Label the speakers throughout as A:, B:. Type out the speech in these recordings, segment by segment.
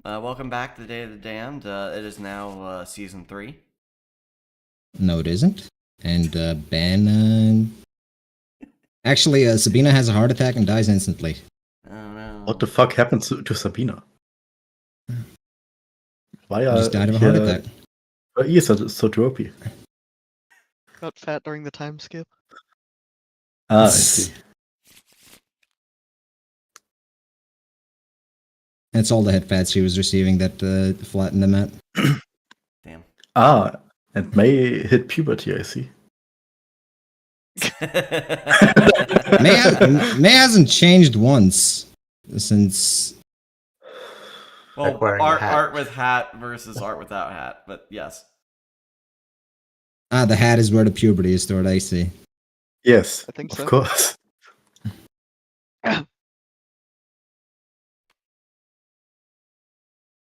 A: Welcome back to the Day of the Damned. It is now season 3.
B: No, it isn't. And Ben. Actually, Sabina has a heart attack and dies instantly.
A: Oh no.
C: What the fuck happened to Sabina? Why
B: She
C: are
B: just died of a heart
C: her
B: attack.
C: ears so droopy?
D: Got fat during the time skip.
C: Ah, I see.
B: That's all the head fats she was receiving that flattened them out.
A: Damn.
C: Ah, and May hit puberty, I see.
B: May hasn't changed once since.
A: Well,
E: Like wearing a hat.
A: art with hat versus art without hat, but yes.
B: The hat is where the puberty is stored, I see.
C: Yes,
D: I think
C: of
D: so.
C: course.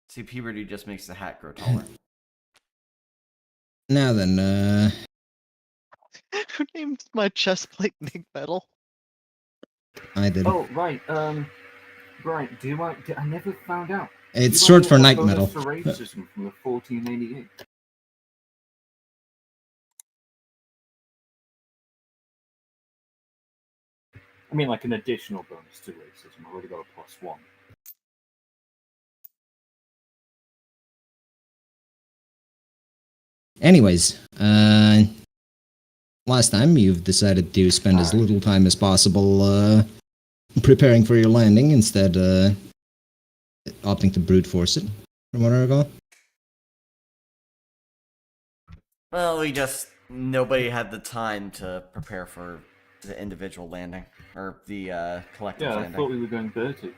A: See, puberty just makes the hat grow taller.
B: Now then,
D: Who named my chest plate Nick Metal?
B: I did.
F: Oh, right. Right. I never found out.
B: It's
F: Do you
B: short
F: want
B: for
F: to
B: night
F: upload
B: metal.
F: us for racism from the 1488. I mean, like an additional bonus to racism. I already got a +1.
B: Anyways, last time you've decided to spend as little time as possible preparing for your landing, instead opting to brute force it, from what I recall.
A: Well, nobody had the time to prepare for the individual landing, or the collective
F: Yeah, I
A: landing.
F: thought we were going Bertie.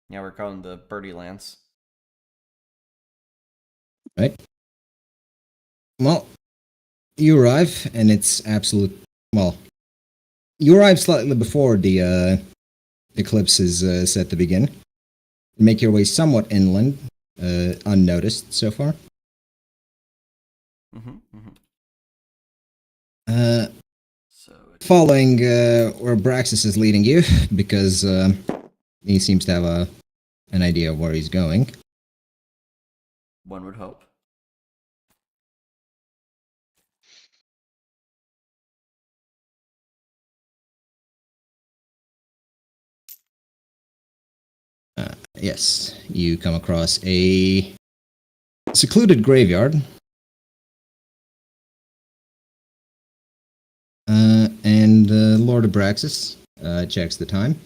A: Yeah, we're going the Birdie Lands.
B: Right. Well, you arrive, and it's absolute. Well, you arrive slightly before the eclipse is set to begin. You make your way somewhat inland, unnoticed so far.
A: So
B: Following where Braxis is leading you, because he seems to have an idea of where he's going.
A: one would hope.
B: Yes, you come across a secluded graveyard. And Lord Abraxas checks the time,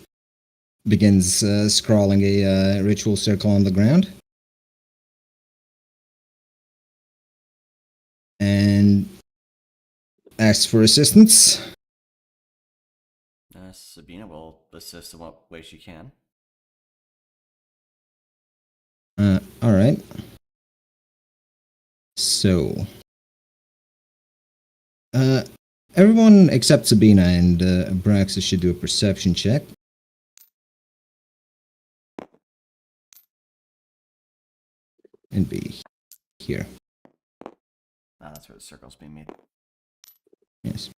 B: begins scrawling a ritual circle on the ground, and asks for assistance.
A: Sabina will assist in what way she can.
B: Alright. So, everyone except Sabina and Abraxas should do a perception check. And be here.
A: That's where the circle's being made.
B: Yes.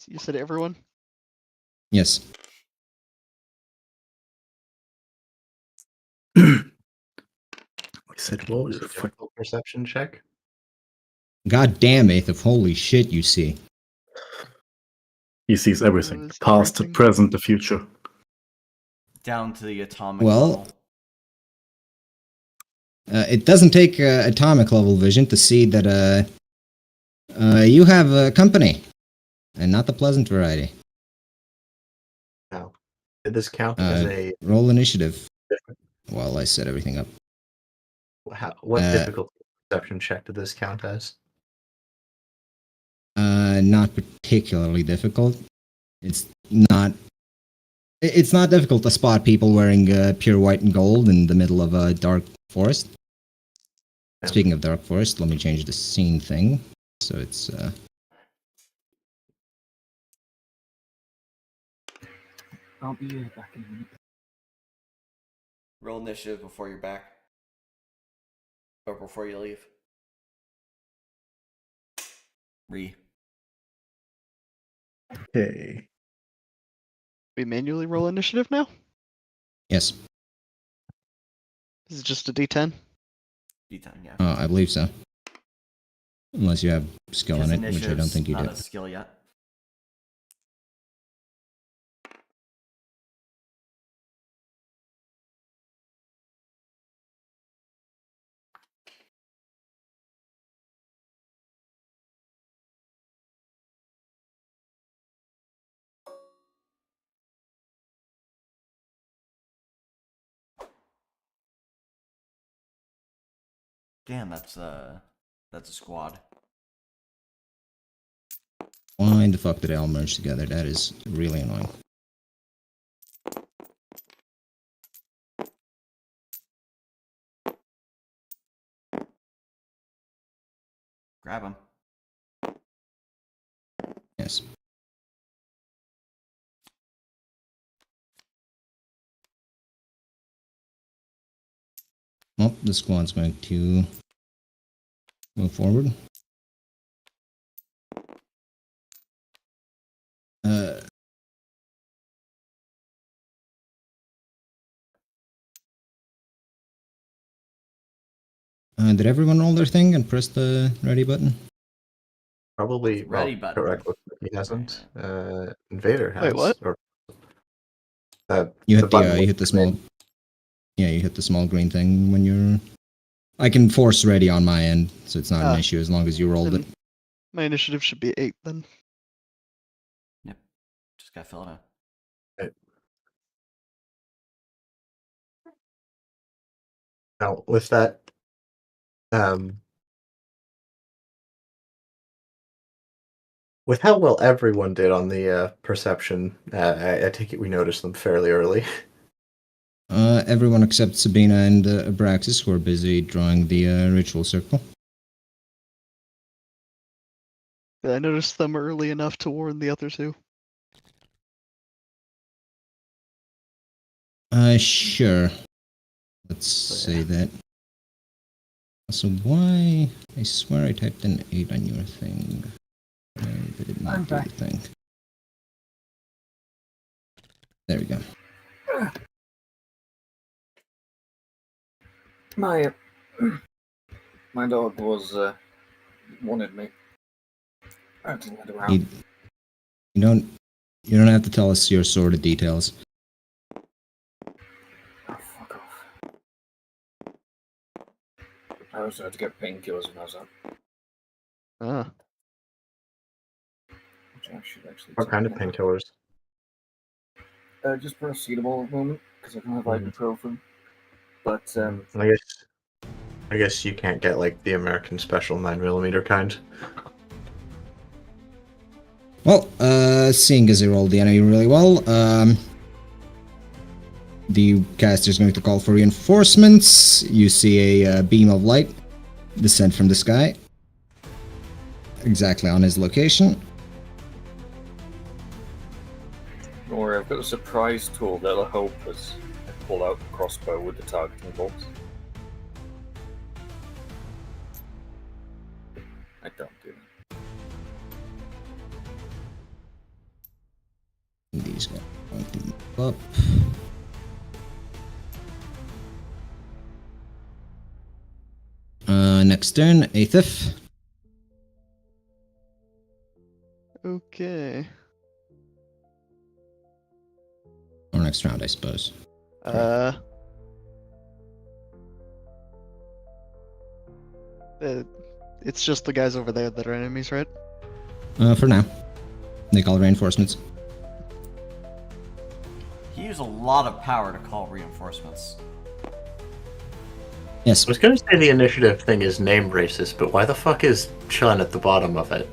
D: You said everyone?
B: Yes.
C: I said, whoa,
E: It's a difficult perception check.
B: God damn, Aethif, holy shit, you see.
C: he sees everything.
D: Knows
C: The past, the
D: everything.
C: present, the future.
A: Down to the atomic
B: Well,
A: level.
B: It doesn't take atomic level vision to see that you have company, and not the pleasant variety.
E: Now, did this count as a
B: Roll initiative. While I set everything up.
E: what difficult perception check did this count as?
B: Not particularly difficult. It's not. It's not difficult to spot people wearing pure white and gold in the middle of a dark forest.
E: Yeah.
B: Speaking of dark forest, let me change the scene thing so it's.
F: I'll be back in a minute.
A: Roll initiative before you're back. Or before you leave.
C: Okay.
D: We manually roll initiative now?
B: Yes.
D: Is it just a D10?
A: D10, yeah.
B: I believe so. Unless you have skill
A: Because
B: in it, which I don't
A: initiative's
B: think you
A: not
B: do.
A: a skill yet. Damn, that's a squad.
B: Why the fuck did they all merge together? That is really annoying.
A: Grab him.
B: Yes. Well, the squad's going to move forward. Did everyone roll their thing and press the ready button?
E: Probably
A: Ready
E: well,
A: button.
E: correct. He hasn't. Invader has.
D: Wait, what?
E: Or,
B: You
E: the
B: hit
E: button
B: you hit the small. Yeah, you hit the small green thing when you're. I can force ready on my end, so it's not an issue as long as you rolled it.
D: Then my initiative should be 8 then.
A: Just gotta fill it out.
E: Now, with that, with how well everyone did on the perception, I take it we noticed them fairly early.
B: Everyone except Sabina and Abraxas who are busy drawing the ritual circle.
D: I noticed them early enough to warn the other two.
B: Sure. Let's say that. So why? I swear I typed in 8 on your thing. Why did it not do the thing? There we go.
F: My dog was wanted me. I didn't let her out.
B: You don't have to tell us your sordid details.
F: Oh, fuck off. I also had to get painkillers when I was up.
D: Ah.
F: Which I should actually
E: What
F: take
E: kind of
F: now.
E: painkillers?
F: Just paracetamol at the moment, because I don't have
E: Mhm.
F: ibuprofen. But,
E: I guess you can't get like the American Special 9mm kind.
B: Well, seeing as they rolled the enemy really well, the caster's going to call for reinforcements. You see a beam of light descend from the sky, exactly on his location.
F: don't worry, I've got a surprise tool that'll help us pull out the crossbow with the targeting bolts. I don't do that.
B: These guys are going to move up. Next turn, Aethif.
D: Okay.
B: Or next round, I suppose.
D: It's just the guys over there that are enemies, right?
B: For now. They call reinforcements.
A: He used a lot of power to call reinforcements.
B: Yes.
E: I was going to say the initiative thing is name racist, but why the fuck is Chun at the bottom of it?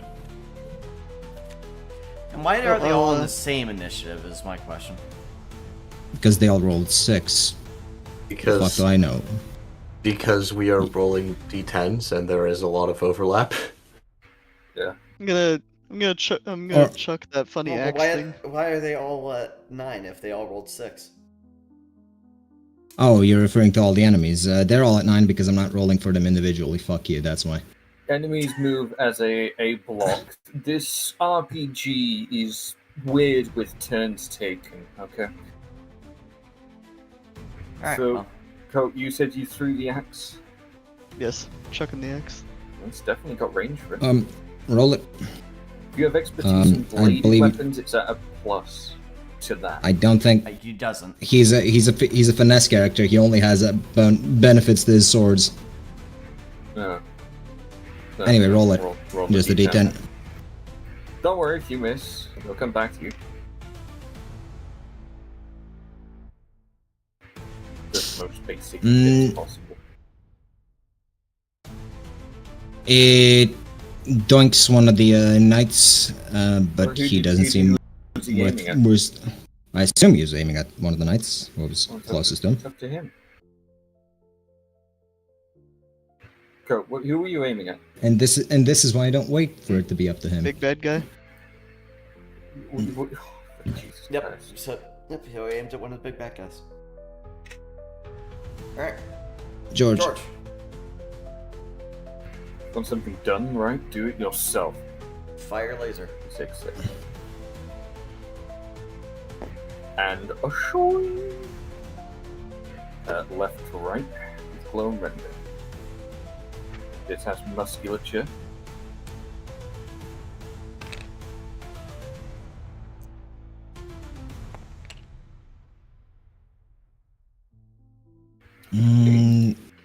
A: And why are they all in the same initiative is my question.
B: Because they all rolled 6. What
E: Because
B: do I know?
E: because we are rolling d10s and there is a lot of overlap.
D: I'm gonna chuck that funny axe thing.
A: Why are they all at 9 if they all rolled 6?
B: Oh, you're referring to all the enemies. They're all at 9 because I'm not rolling for them individually. Fuck you, that's why.
F: Enemies move as a block. This RPG is weird with turns taken, okay?
A: Alright,
F: So-
A: well,
F: Coat, you said you threw the axe.
D: Yes, chucking the axe.
F: It's definitely got range for it.
B: Roll it.
F: If you have expertise in
B: I
F: bladed
B: believe-
F: weapons, it's at a plus to that.
B: I don't think
A: He doesn't.
B: he's a finesse character. He only has benefits to his swords.
F: No. No,
B: Anyway, roll it.
F: Roll
B: Just the D10.
F: Don't worry if you miss. We'll come back to you. The most basic as possible.
B: It doinks one of the knights, but he doesn't seem
F: Who's he aiming at?
B: worst. I assume he was aiming at one of the knights. What was
F: Well, it's
B: closest to him?
F: It's up to him. Go. Who were you aiming at?
B: And this is why I don't wait for it to be up to him.
D: Big bad guy.
F: Jesus
A: Yep.
F: Christ.
A: So, yep. He aimed at one of the big bad guys. All right,
B: George.
A: George.
F: Want something done right? Do it yourself.
A: Fire laser.
F: 6-6. And a shoo. Left to right with glow and render. This has musculature.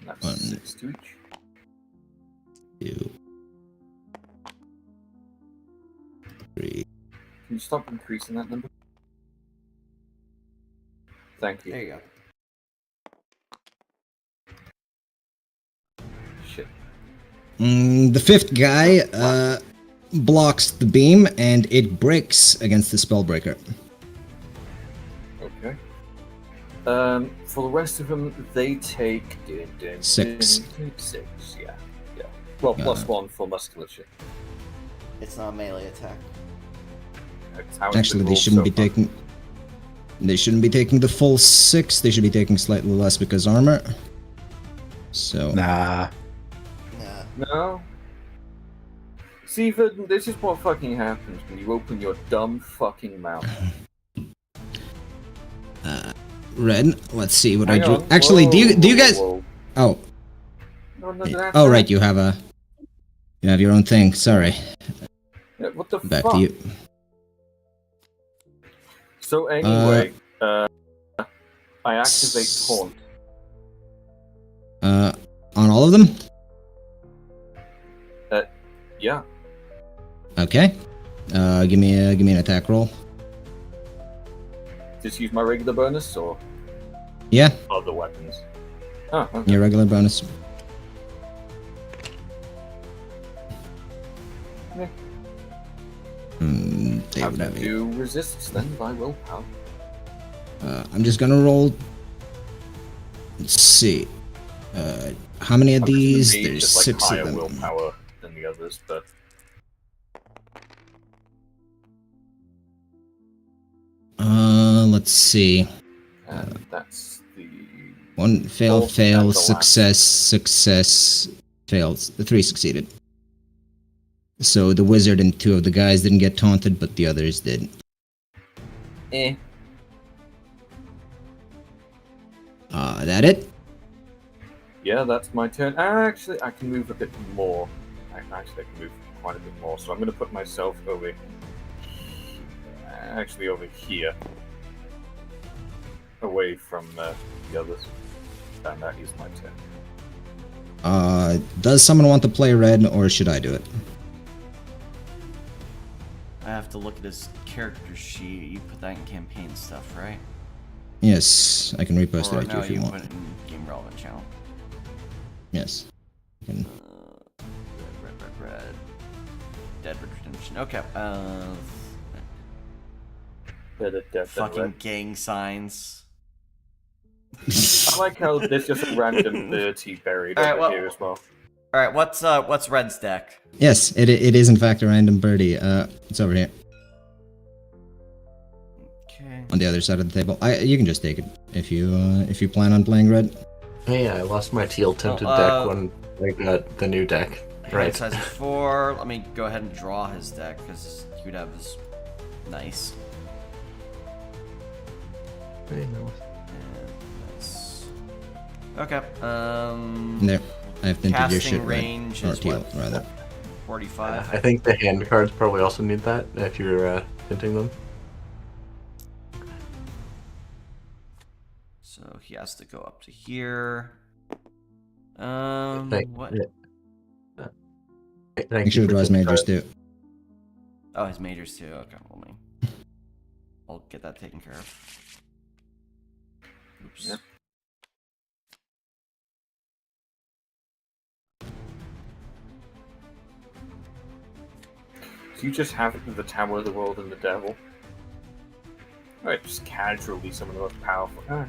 F: That's
B: One.
F: 6 to each.
B: 2, 3.
F: Can you stop increasing that number? Thank
A: There
F: you.
A: you go.
F: Shit.
B: The fifth guy blocks the beam and it breaks against the spellbreaker.
F: Okay. For the rest of them, they take
B: 6.
F: 6. Yeah. Well, plus 1 for musculature.
A: It's not a melee attack.
F: That's how it's
B: Actually,
F: been
B: they
F: rolled
B: shouldn't
F: so
B: be
F: far.
B: taking. They shouldn't be taking the full 6. They should be taking slightly less because armor. So
C: Nah.
A: Nah.
F: No. See, this is what fucking happens when you open your dumb fucking mouth.
B: red. Let's see what
F: Hang
B: I drew.
F: on.
B: Actually,
F: Whoa,
B: do you guys?
F: whoa.
B: Oh,
F: No, that's
B: oh
F: not-
B: right, you have your own thing. Sorry.
F: Yeah, what the
B: Back
F: fuck?
B: to you.
F: So anyway, I activate taunt.
B: On all of them.
F: Yeah.
B: Okay. Give me an attack roll.
F: Just use my regular bonus or
B: Yeah,
F: other weapons. Oh, okay.
B: your regular bonus.
F: Yeah.
B: They
F: How
B: would
F: to
B: have it.
F: do resists then by willpower.
B: I'm just gonna roll. Let's see. How many of
F: I'm just gonna
B: these?
F: be
B: There's
F: just, like,
B: 6
F: higher
B: of them.
F: willpower than the others, but
B: Let's see.
F: that's the
B: One fail,
F: Well,
B: fail,
F: that's the last.
B: success, fails. The 3 succeeded. So the wizard and 2 of the guys didn't get taunted, but the others did. That it?
F: Yeah, that's my turn. Actually, I can move a bit more. I can move quite a bit more. So I'm going to put myself over. Actually, over here, away from the others, and that is my turn.
B: Does someone want to play red, or should I do it?
A: I have to look at his character sheet. You put that in campaign stuff, right?
B: Yes, I can repost
A: Or
B: it at you
A: no,
B: if you
A: you
B: want.
A: put it in game relevant channel.
B: Yes. I can-
A: Red. Dead Redemption. Okay.
F: Better dead than
A: Fucking
F: red.
A: gang signs.
F: I like how there's just a random 30 buried
A: Alright,
F: over
A: well-
F: here as well.
A: All right. What's Red's deck?
B: Yes, it is in fact a random birdie. It's over here
A: Okay.
B: on the other side of the table. You can just take it if you plan on playing red.
E: Oh yeah, I lost my teal tinted
A: Oh,
E: deck when I got the new deck.
A: Hand
E: Right.
A: size is 4. Let me go ahead and draw his deck because he would have his nice. And that's Okay.
B: There, I've tinted your
A: Casting
B: shit red.
A: range
B: Or
A: is
B: teal,
A: what?
B: rather.
A: 45.
E: I think the hand cards probably also need that if you're hinting them.
A: So he has to go up to here.
E: Thank-
A: What?
E: yeah. Thank
B: Make
E: you
B: sure it
E: for
B: draws majors
E: subscribing.
B: too.
A: Oh, his majors too. Okay, hold me. I'll get that taken care of. Oops.
F: Yep. So you just have the Tower of the World and the Devil. Alright, just casually some of the most powerful. Alright.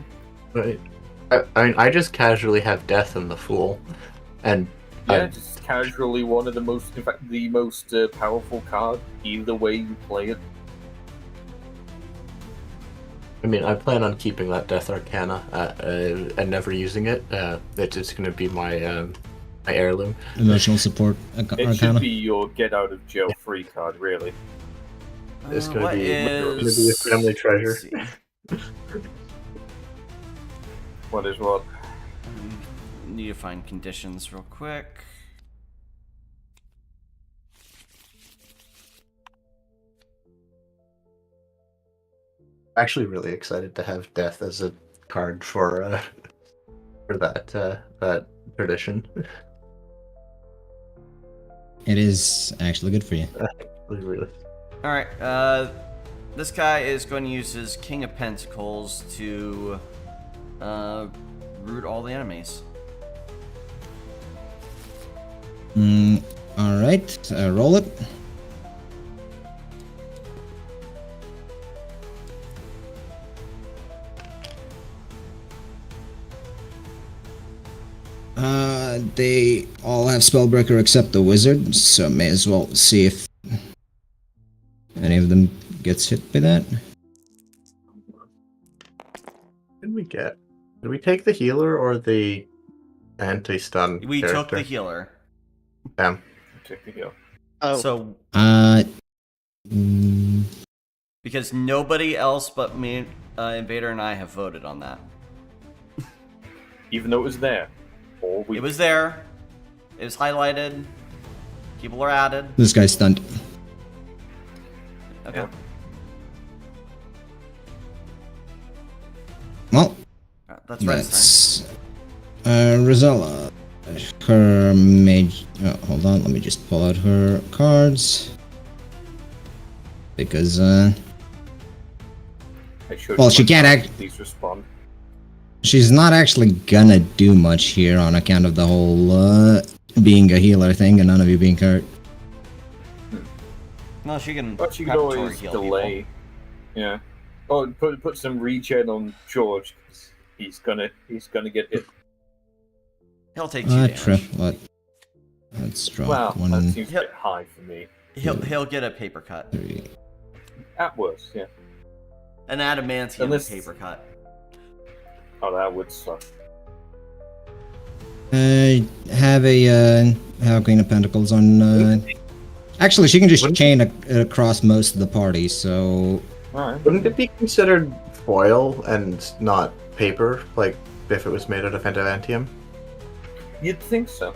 E: Right. I mean, I just casually have Death and the Fool, and
F: Yeah, just casually one of the most, in fact, the most powerful card, either way you play it.
E: I mean, I plan on keeping that Death Arcana and never using it. It's going to be my my heirloom.
B: Emotional support
F: It
B: arcana.
F: should be your get out of jail free card, really.
E: It's going
A: What
E: to be
A: is...
E: a family
A: let's
E: treasure.
A: see.
F: What is what?
A: Need to find conditions real quick.
E: Actually, really excited to have Death as a card for that tradition.
B: It is actually good for you.
E: Really.
A: Alright, this guy is going to use his King of Pentacles to root all the enemies.
B: Alright, roll it. They all have Spellbreaker except the wizard, so may as well see if any of them gets hit by that.
E: What did we get? Did we take the healer or the anti-stun
A: We took
E: character?
A: the healer.
E: Damn.
F: Take the heal.
D: Oh,
A: So,
B: Mm,
A: because nobody else but me, Invader and I have voted on that.
F: Even though it was there. Or we
A: It was there. It was highlighted. People are added.
B: this guy's stunned.
A: Okay.
F: Yeah.
B: Well,
A: That's right.
B: that's Rosella. Her mage. Oh, hold on, let me just pull out her cards. Because,
F: I showed
B: well,
F: you
B: she
F: my
B: can't
F: card,
B: act-
F: Please respond.
B: she's not actually gonna do much here on account of the whole being a healer thing and none of you being hurt.
A: No, she can.
F: But you could
A: preparatory
F: always
A: heal
F: delay.
A: people.
F: Yeah. Oh, put some regen on George. 'Cause he's gonna get hit.
A: He'll take 2 damage.
B: True. What? Let's draw
F: Wow, that
B: one,
F: seems a bit high for me.
A: He'll get a paper cut.
B: 3.
F: At worst, yeah.
A: An adamantium
F: Unless-
A: paper cut.
F: Oh, that would suck.
B: Have a Queen of Pentacles on. Actually, she can just chain across most of the party. So
F: Alright.
E: Wouldn't it be considered foil and not paper, like if it was made out of adamantium?
F: You'd think so.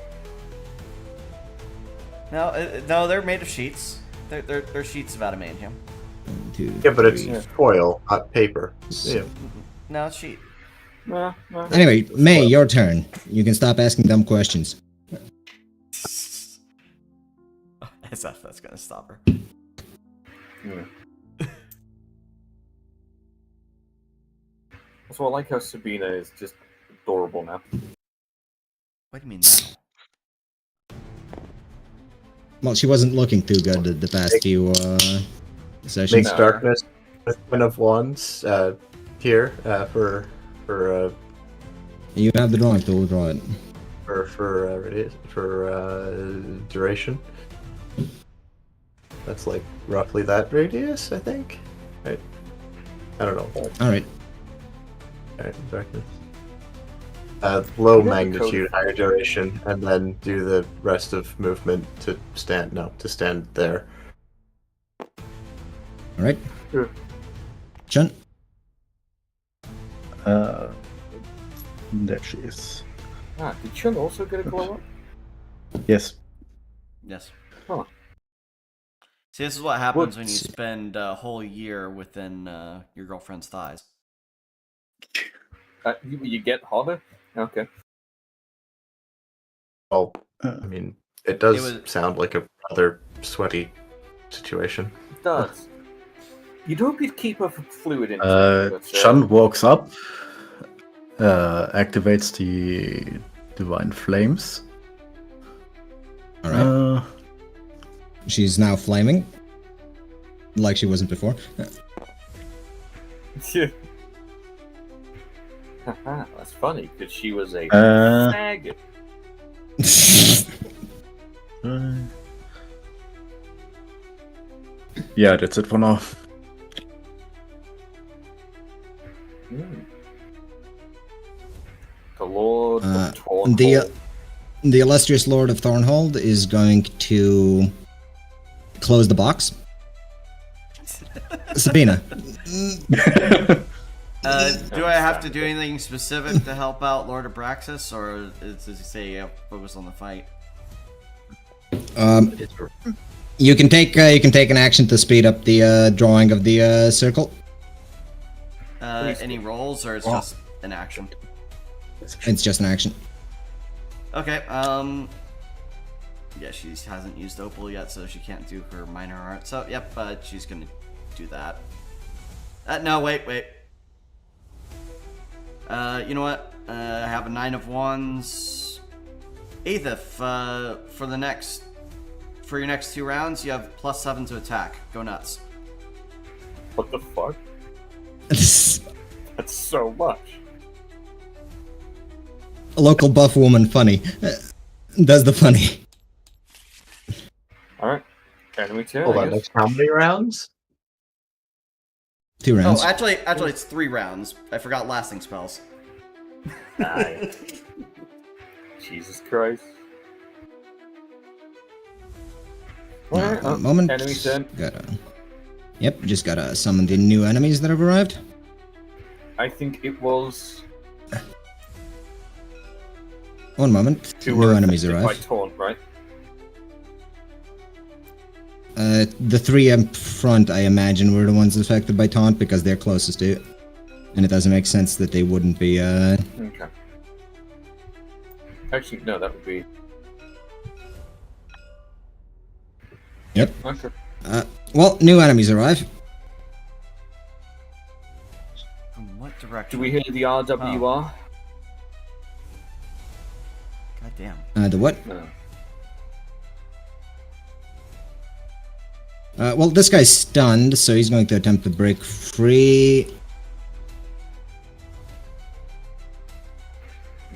A: No, they're made of sheets. They're sheets of adamantium.
B: 1, 2,
E: Yeah, but it's
B: 3.
E: foil, not paper. Yeah.
A: No, it's sheet.
F: Nah.
B: Anyway, May, your turn. You can stop asking dumb questions.
A: As if that's gonna stop her.
F: Yeah. So I like how Sabina is just adorable now.
A: What do you mean now?
B: Well, she wasn't looking too good the past few sessions.
E: Makes
F: No.
E: darkness with Queen of Wands here for
B: You have the drawing tool. Draw it.
E: duration. That's like roughly that radius, I think. Right? I don't know.
B: All right.
E: Alright, darkness. Low
F: You have the
E: magnitude,
F: code.
E: higher duration, and then do the rest of movement to stand. No, to stand there.
B: All right.
F: Sure.
B: Chun.
C: There she is.
F: Ah, did Chun also get a glow up?
C: Yes.
A: Yes.
F: Huh.
A: See, this is what happens when you
B: Whoops.
A: spend a whole year within your girlfriend's thighs.
F: You get hotter? Okay.
E: Oh,
C: Uh,
E: I mean, it does
A: It was-
E: sound like a rather sweaty situation.
F: It does. You'd hope you'd keep a fluid in.
C: Chun walks up, activates the divine flames.
B: All right. She's now flaming, like she wasn't before.
F: Haha, that's funny, because she was a
C: Uh,
F: faggot.
C: Yeah, that's it for now.
F: Hmm. The Lord
B: Uh,
F: of Tornhold.
B: The illustrious Lord of Thornhold is going to close the box. Sabina.
A: Do I have to do anything specific to help out Lord Abraxas, or does he say focus on the fight?
B: You can take an action to speed up the drawing of the circle.
A: Any rolls, or it's just an action?
B: It's just an action.
A: Okay. Yeah, she hasn't used Opal yet, so she can't do her minor art. So, yep, she's gonna do that. No, wait. You know what? I have a 9 of Wands. Aethith, for your next 2 rounds, you have +7 to attack. Go nuts.
F: What the fuck? That's so much.
B: A local buff woman funny. Does the funny.
F: Alright. Enemy turn.
E: Hold
F: I
E: on,
F: guess.
E: that's how many rounds?
B: 2 rounds.
A: Oh, actually, it's 3 rounds. I forgot lasting spells.
F: Aye. Jesus Christ. Alright,
B: One moment.
F: enemy turn.
B: Yep, just gotta summon the new enemies that have arrived.
F: I think it was
B: One moment.
F: who
B: New
F: were
B: enemies
F: affected by
B: arrived.
F: taunt, right?
B: The 3 up front, I imagine, were the ones affected by taunt because they're closest to it. And it doesn't make sense that they wouldn't be,
F: Okay. Actually, no, that would be.
B: Yep.
F: Okay.
B: Well, new enemies arrive.
A: From what direction?
F: Do we hear the RWR?
A: God damn.
B: The what?
F: No.
B: Well, this guy's stunned, so he's going to attempt to break free.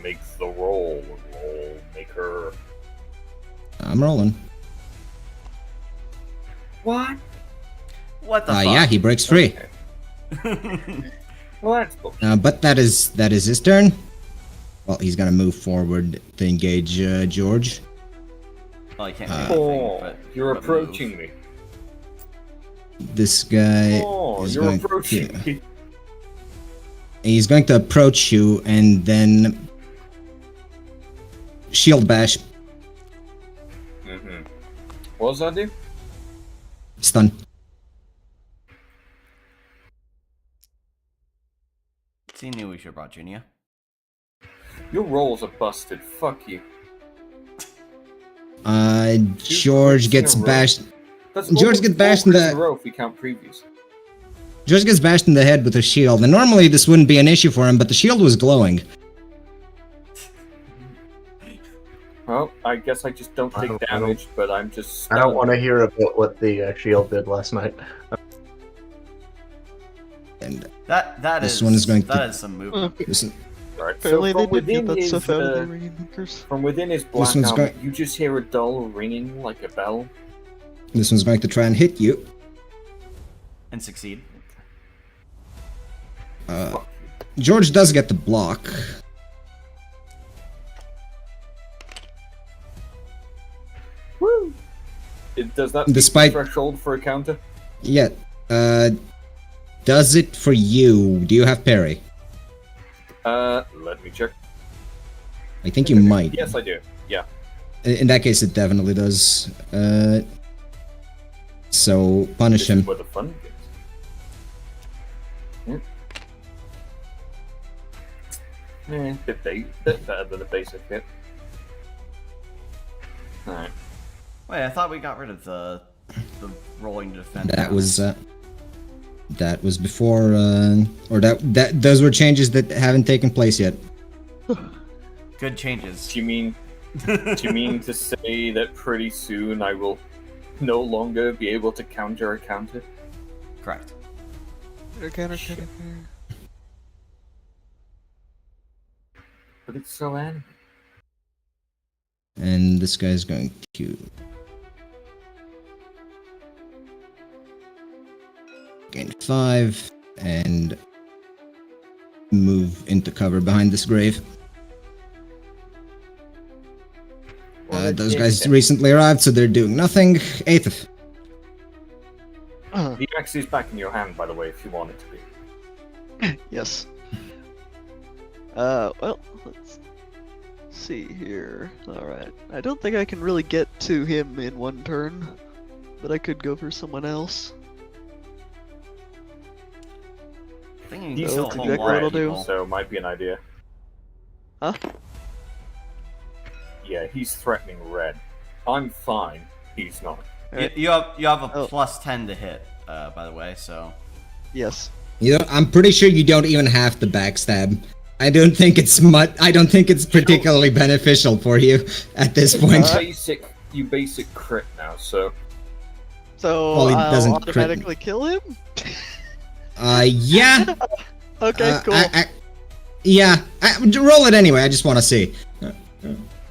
F: Make the roll. Maker.
B: I'm rolling.
F: What?
A: What the fuck?
B: Yeah, he breaks free.
F: Okay. Well, that's bullshit.
B: But that is his turn. Well, he's gonna move forward to engage George.
A: Well, I can't do anything,
F: Oh,
A: but
F: you're
A: but
F: approaching
A: move.
F: me.
B: This guy
F: Oh,
B: is
F: you're
B: going
F: approaching
B: to,
F: me.
B: he's going to approach you and then shield bash,
F: Mm-hmm. What does that do?
B: stun.
A: See, knew we should have brought Junia.
F: Your rolls are busted. Fuck you.
B: George gets
F: in a row.
B: bashed.
F: That's
B: George
F: almost
B: gets
F: 4
B: bashed in
F: crits
B: the-
F: a row if we count previews.
B: George gets bashed in the head with a shield, and normally this wouldn't be an issue for him, but the shield was glowing.
F: Well, I guess I just don't take damage, but I'm just.
E: I don't want to hear about what the shield did last night.
B: And
A: That
B: This
A: is
B: one is going
A: that
B: to-
A: is some movement.
D: Okay.
B: this,
F: Right. So
D: Apparently they
F: from
D: did get
F: within
D: that
F: his,
D: stuff out of the Rainmakers.
F: from within his black
B: one's
F: armor,
B: going-
F: you just hear a dull ringing like a bell.
B: this one's going to try and hit you.
A: And succeed.
B: George does get the block.
F: Woo! Does that beat the
B: Despite-
F: threshold for a counter?
B: Yeah. Does it for you? Do you have parry?
F: Let me check.
B: I think you might.
F: Yes, I do. Yeah.
B: In that case, it definitely does. So punish
F: This
B: him.
F: is where the fun begins. Bit better than a basic hit. Alright.
A: Wait, I thought we got rid of the rolling to defend.
B: That was before, or those were changes that haven't taken place yet.
A: Good changes.
F: Do you mean to say that pretty soon I will no longer be able to counter a counter?
A: Correct.
F: But it's so anime.
B: And this guy's going to gain 5 and move into cover behind this grave. Those guys recently arrived, so they're doing nothing. Eighth.
F: The axe is back in your hand, by the way, if you want it to be.
D: Yes. Well, let's see here. Alright. I don't think I can really get to him in one turn, but I could go for someone else.
A: Thinking
F: He's
A: kill
F: not
A: whole
D: exactly
A: lot
D: what
A: of
D: I'll do.
A: people.
F: So it might be an idea.
D: Huh?
F: Yeah, he's threatening red. I'm fine. He's not.
A: You have a
D: Oh.
A: plus 10 to hit, by the way. So
D: Yes.
B: You know, I'm pretty sure you don't even have to backstab. I don't think it's particularly beneficial for you at this point.
F: You basic crit now, so
D: So
B: Well, he
D: I'll
B: doesn't crit.
D: automatically kill him?
B: Yeah.
D: Okay, cool.
B: Roll it anyway. I just want to see.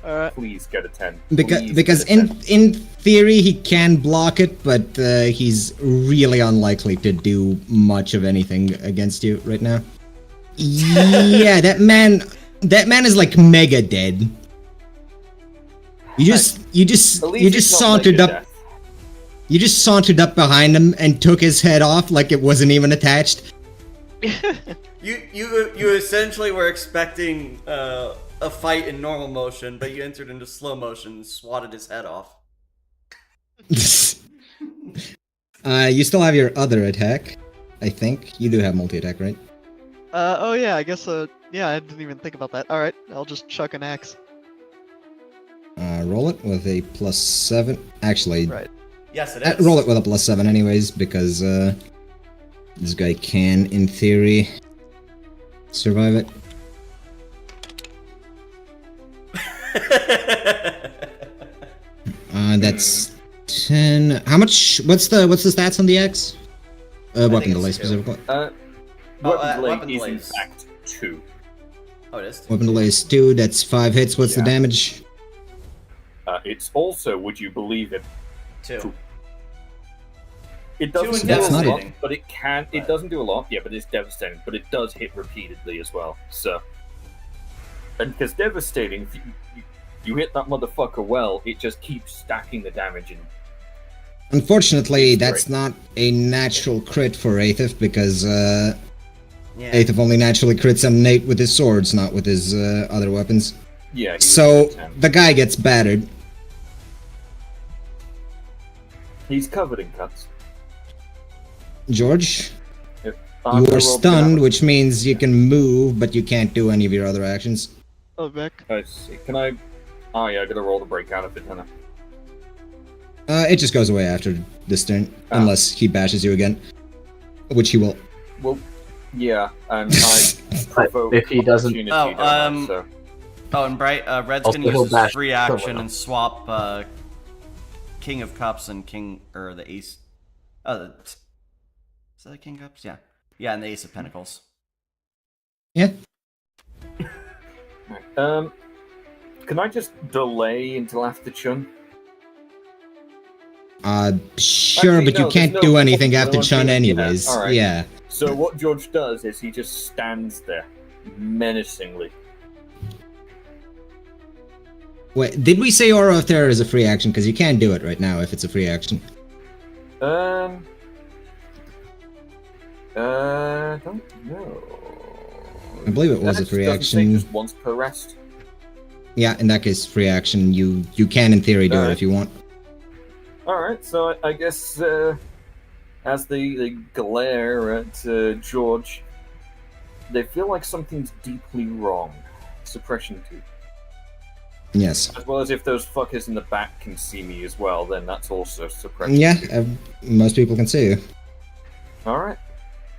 D: Alright.
F: please get a 10.
B: Because
F: Please get a 10.
B: in theory he can block it, but he's really unlikely to do much of anything against you right now. Yeah, that man is like mega dead. You just
F: At least it's not
B: sauntered
F: mega
B: up.
F: death.
B: You just sauntered up behind him and took his head off like it wasn't even attached.
A: you essentially were expecting a fight in normal motion, but you entered into slow motion and swatted his head off.
B: You still have your other attack, I think. You do have multi-attack, right?
D: Oh yeah, I guess, yeah, I didn't even think about that. Alright, I'll just chuck an axe.
B: Roll it with a +7. Actually,
D: Right.
A: Yes, it is.
B: roll it with a +7 anyways, because this guy can, in theory, survive it. That's 10. How much? What's the stats on the X? Weapon
A: it's
B: delay
A: 2.
B: specifically.
F: Weapon delay
A: weapon
F: is in
A: delays.
F: fact 2.
A: Oh, it is.
B: Weapon delay is 2. That's 5 hits. What's the
F: Yeah.
B: damage?
F: It's also, would you believe it,
A: 2.
F: it
A: Two
F: doesn't
A: and
F: do a lot,
A: devastating.
F: but it can. It doesn't do a lot, yeah, but it's devastating. But it does hit repeatedly as well. So, and because devastating, if you hit that motherfucker well, it just keeps stacking the damage. And
B: Unfortunately,
F: It's
B: that's
F: great.
B: not a natural crit for Aethif because
A: Yeah.
B: Aethif only naturally crits on Nate with his swords, not with his other weapons.
F: yeah, he was
B: So
F: at 10.
B: the guy gets battered.
F: He's covered in cuts.
B: George,
F: I'm
B: you
F: gonna
B: are
F: roll
B: stunned,
F: damage.
B: which means you can move, but you can't do any of your other actions.
D: Oh, Vic.
F: I see. Can I? Oh yeah, I gotta roll the breakout of it, then.
B: It just goes away after this turn,
F: Ah.
B: unless he bashes you again, which he will.
F: Well, yeah, and I provoke
E: if he doesn't-
F: opportunity,
A: Oh,
F: don't I? So
A: Oh, and Red's
E: Also,
A: gonna
E: he'll
A: use his
E: bash
A: free
E: someone
A: action and
E: else.
A: swap King of Cups and the Ace. Is that a King of Cups? Yeah. Yeah, and the Ace of Pentacles.
B: Yeah.
F: can I just delay until after Chun?
B: Sure,
F: Actually,
B: but you
F: no,
B: can't
F: there's no
B: do anything
F: point.
B: after
F: No
B: Chun
F: one can- yeah,
B: anyways.
F: alright.
B: Yeah.
F: So what George does is he just stands there, menacingly.
B: Wait, did we say Aura of Terror is a free action? Because you can't do it right now if it's a free action.
F: Don't know.
B: I believe it was a free
F: Doesn't say
B: action.
F: just once per rest.
B: Yeah, in that case, free action. You can, in theory, do it
F: Alright.
B: if you want.
F: Alright, so I guess as they glare at George, they feel like something's deeply wrong. Suppression 2.
B: Yes.
F: As well as if those fuckers in the back can see me as well, then that's also suppression.
B: Yeah,
F: 2.
B: most people can see you.
F: Alright.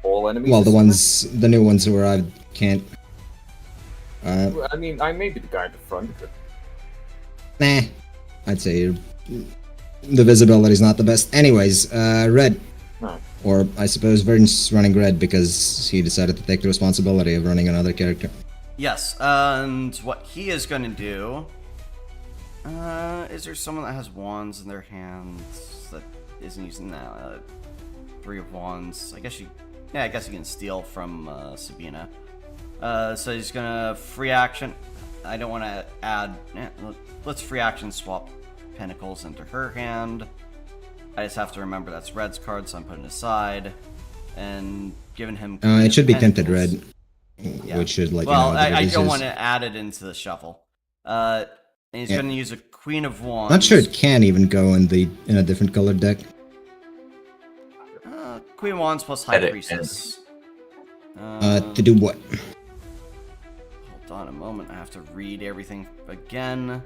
F: All enemies.
B: Well,
F: are
B: the new ones who arrived can't.
F: I mean, I may be the guy at the front, but
B: Nah, I'd say the visibility's not the best. Anyways, Red.
F: No.
B: Or I suppose Verdon's running Red because he decided to take the responsibility of running another character.
A: Yes, and what he is going to do... is there someone that has wands in their hands that isn't using that? 3 of wands. I guess you can steal from Sabina. So he's gonna free action. I don't want to add... let's free action swap Pinnacles into her hand. I just have to remember that's Red's card, so I'm putting it aside. And giving him...
B: It should be tinted
A: Pentacles.
B: red,
A: Yeah.
B: which should let
A: Well,
B: you know that
A: I
B: it
A: don't
B: is.
A: want to add it into the shuffle. And he's
B: Yeah.
A: going to use a Queen of Wands.
B: Not sure it can even go in a different colored deck.
A: Queen of Wands plus High
E: Edit,
A: Priestess.
B: To do what?
A: Hold on a moment. I have to read everything again.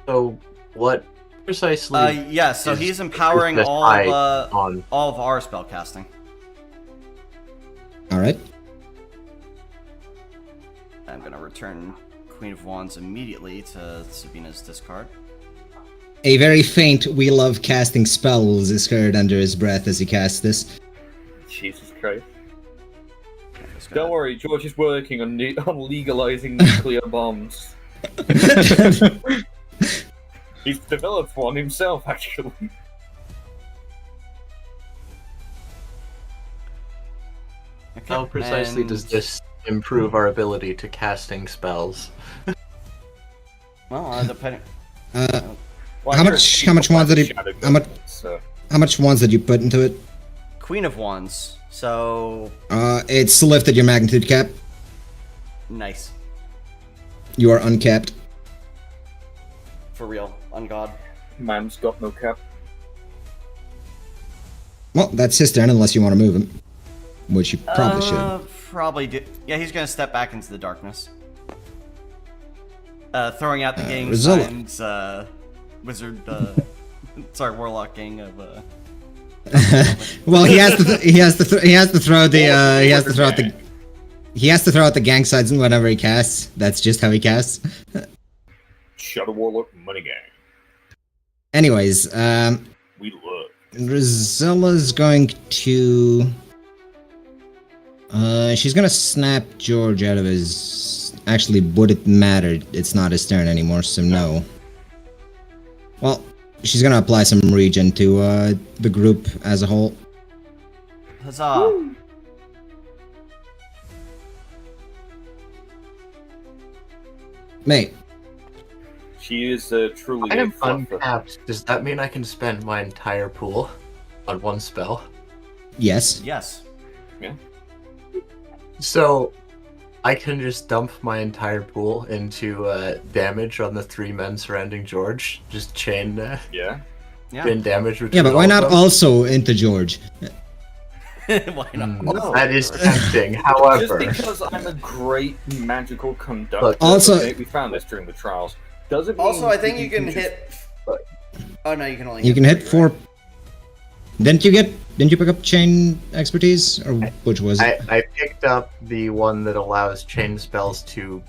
E: So, what precisely?
A: Yeah, so
E: is
A: he's empowering
E: this
A: all
E: high
A: of,
E: on?
A: all of our spellcasting.
B: All right.
A: I'm going to return Queen of Wands immediately to Sabina's discard.
B: A very faint "We love casting spells" is heard under his breath as he casts this.
F: Jesus Christ.
A: I'm just
F: Don't
A: gonna-
F: worry, George is working on legalizing nuclear bombs. He's developed one himself, actually.
A: Okay,
E: How precisely
A: and-
E: does this improve our ability to casting spells?
A: Well, depending...
F: Well,
B: How
F: I hear
B: much-
F: it's
B: how much wands did he-
F: shadow
B: how much-
F: government, so-
B: How much wands did you put into it?
A: Queen of Wands. So,
B: It's lifted your magnitude cap.
A: nice.
B: You are uncapped.
A: For real. On God.
F: Man's got no cap.
B: Well, that's his turn unless you want to move him, which you probably should.
A: Probably do. Yeah, he's gonna step back into the darkness. Throwing out the gang
B: Rizzola.
A: signs, wizard, sorry, warlock gang of,
B: Well, he has to throw out the gang signs whenever he casts. That's just how he casts.
F: Shadow Warlock Money Gang.
B: Anyways,
F: We love.
B: Rizella's going to... she's gonna snap George out of his... Actually, would it matter? It's not his turn anymore, so no. Well, she's gonna apply some regen to the group as a whole.
A: huzzah.
B: Mate,
F: She is truly
E: I
F: a
E: am
F: fluffer.
E: uncapped. Does that mean I can spend my entire pool on one spell?
B: yes.
A: Yes.
E: So, I can just dump my entire pool into damage on the 3 men surrounding George. Just chain
F: Yeah.
A: Yeah.
E: chain damage.
B: Yeah,
E: between
B: but why
E: all
B: not
E: of them.
B: also into George?
A: Why not?
F: No.
E: That is tempting.
F: Just
E: However,
F: because I'm a great magical conductor.
E: But
B: also-
F: okay, we found this during the trials. Doesn't mean
A: Also, I think
F: that
A: you can
F: just-
A: hit... Oh, no, you can only
B: You can hit 4...
A: right?
B: Didn't you pick up chain expertise? Or which was it?
E: I picked up the one that allows chain spells to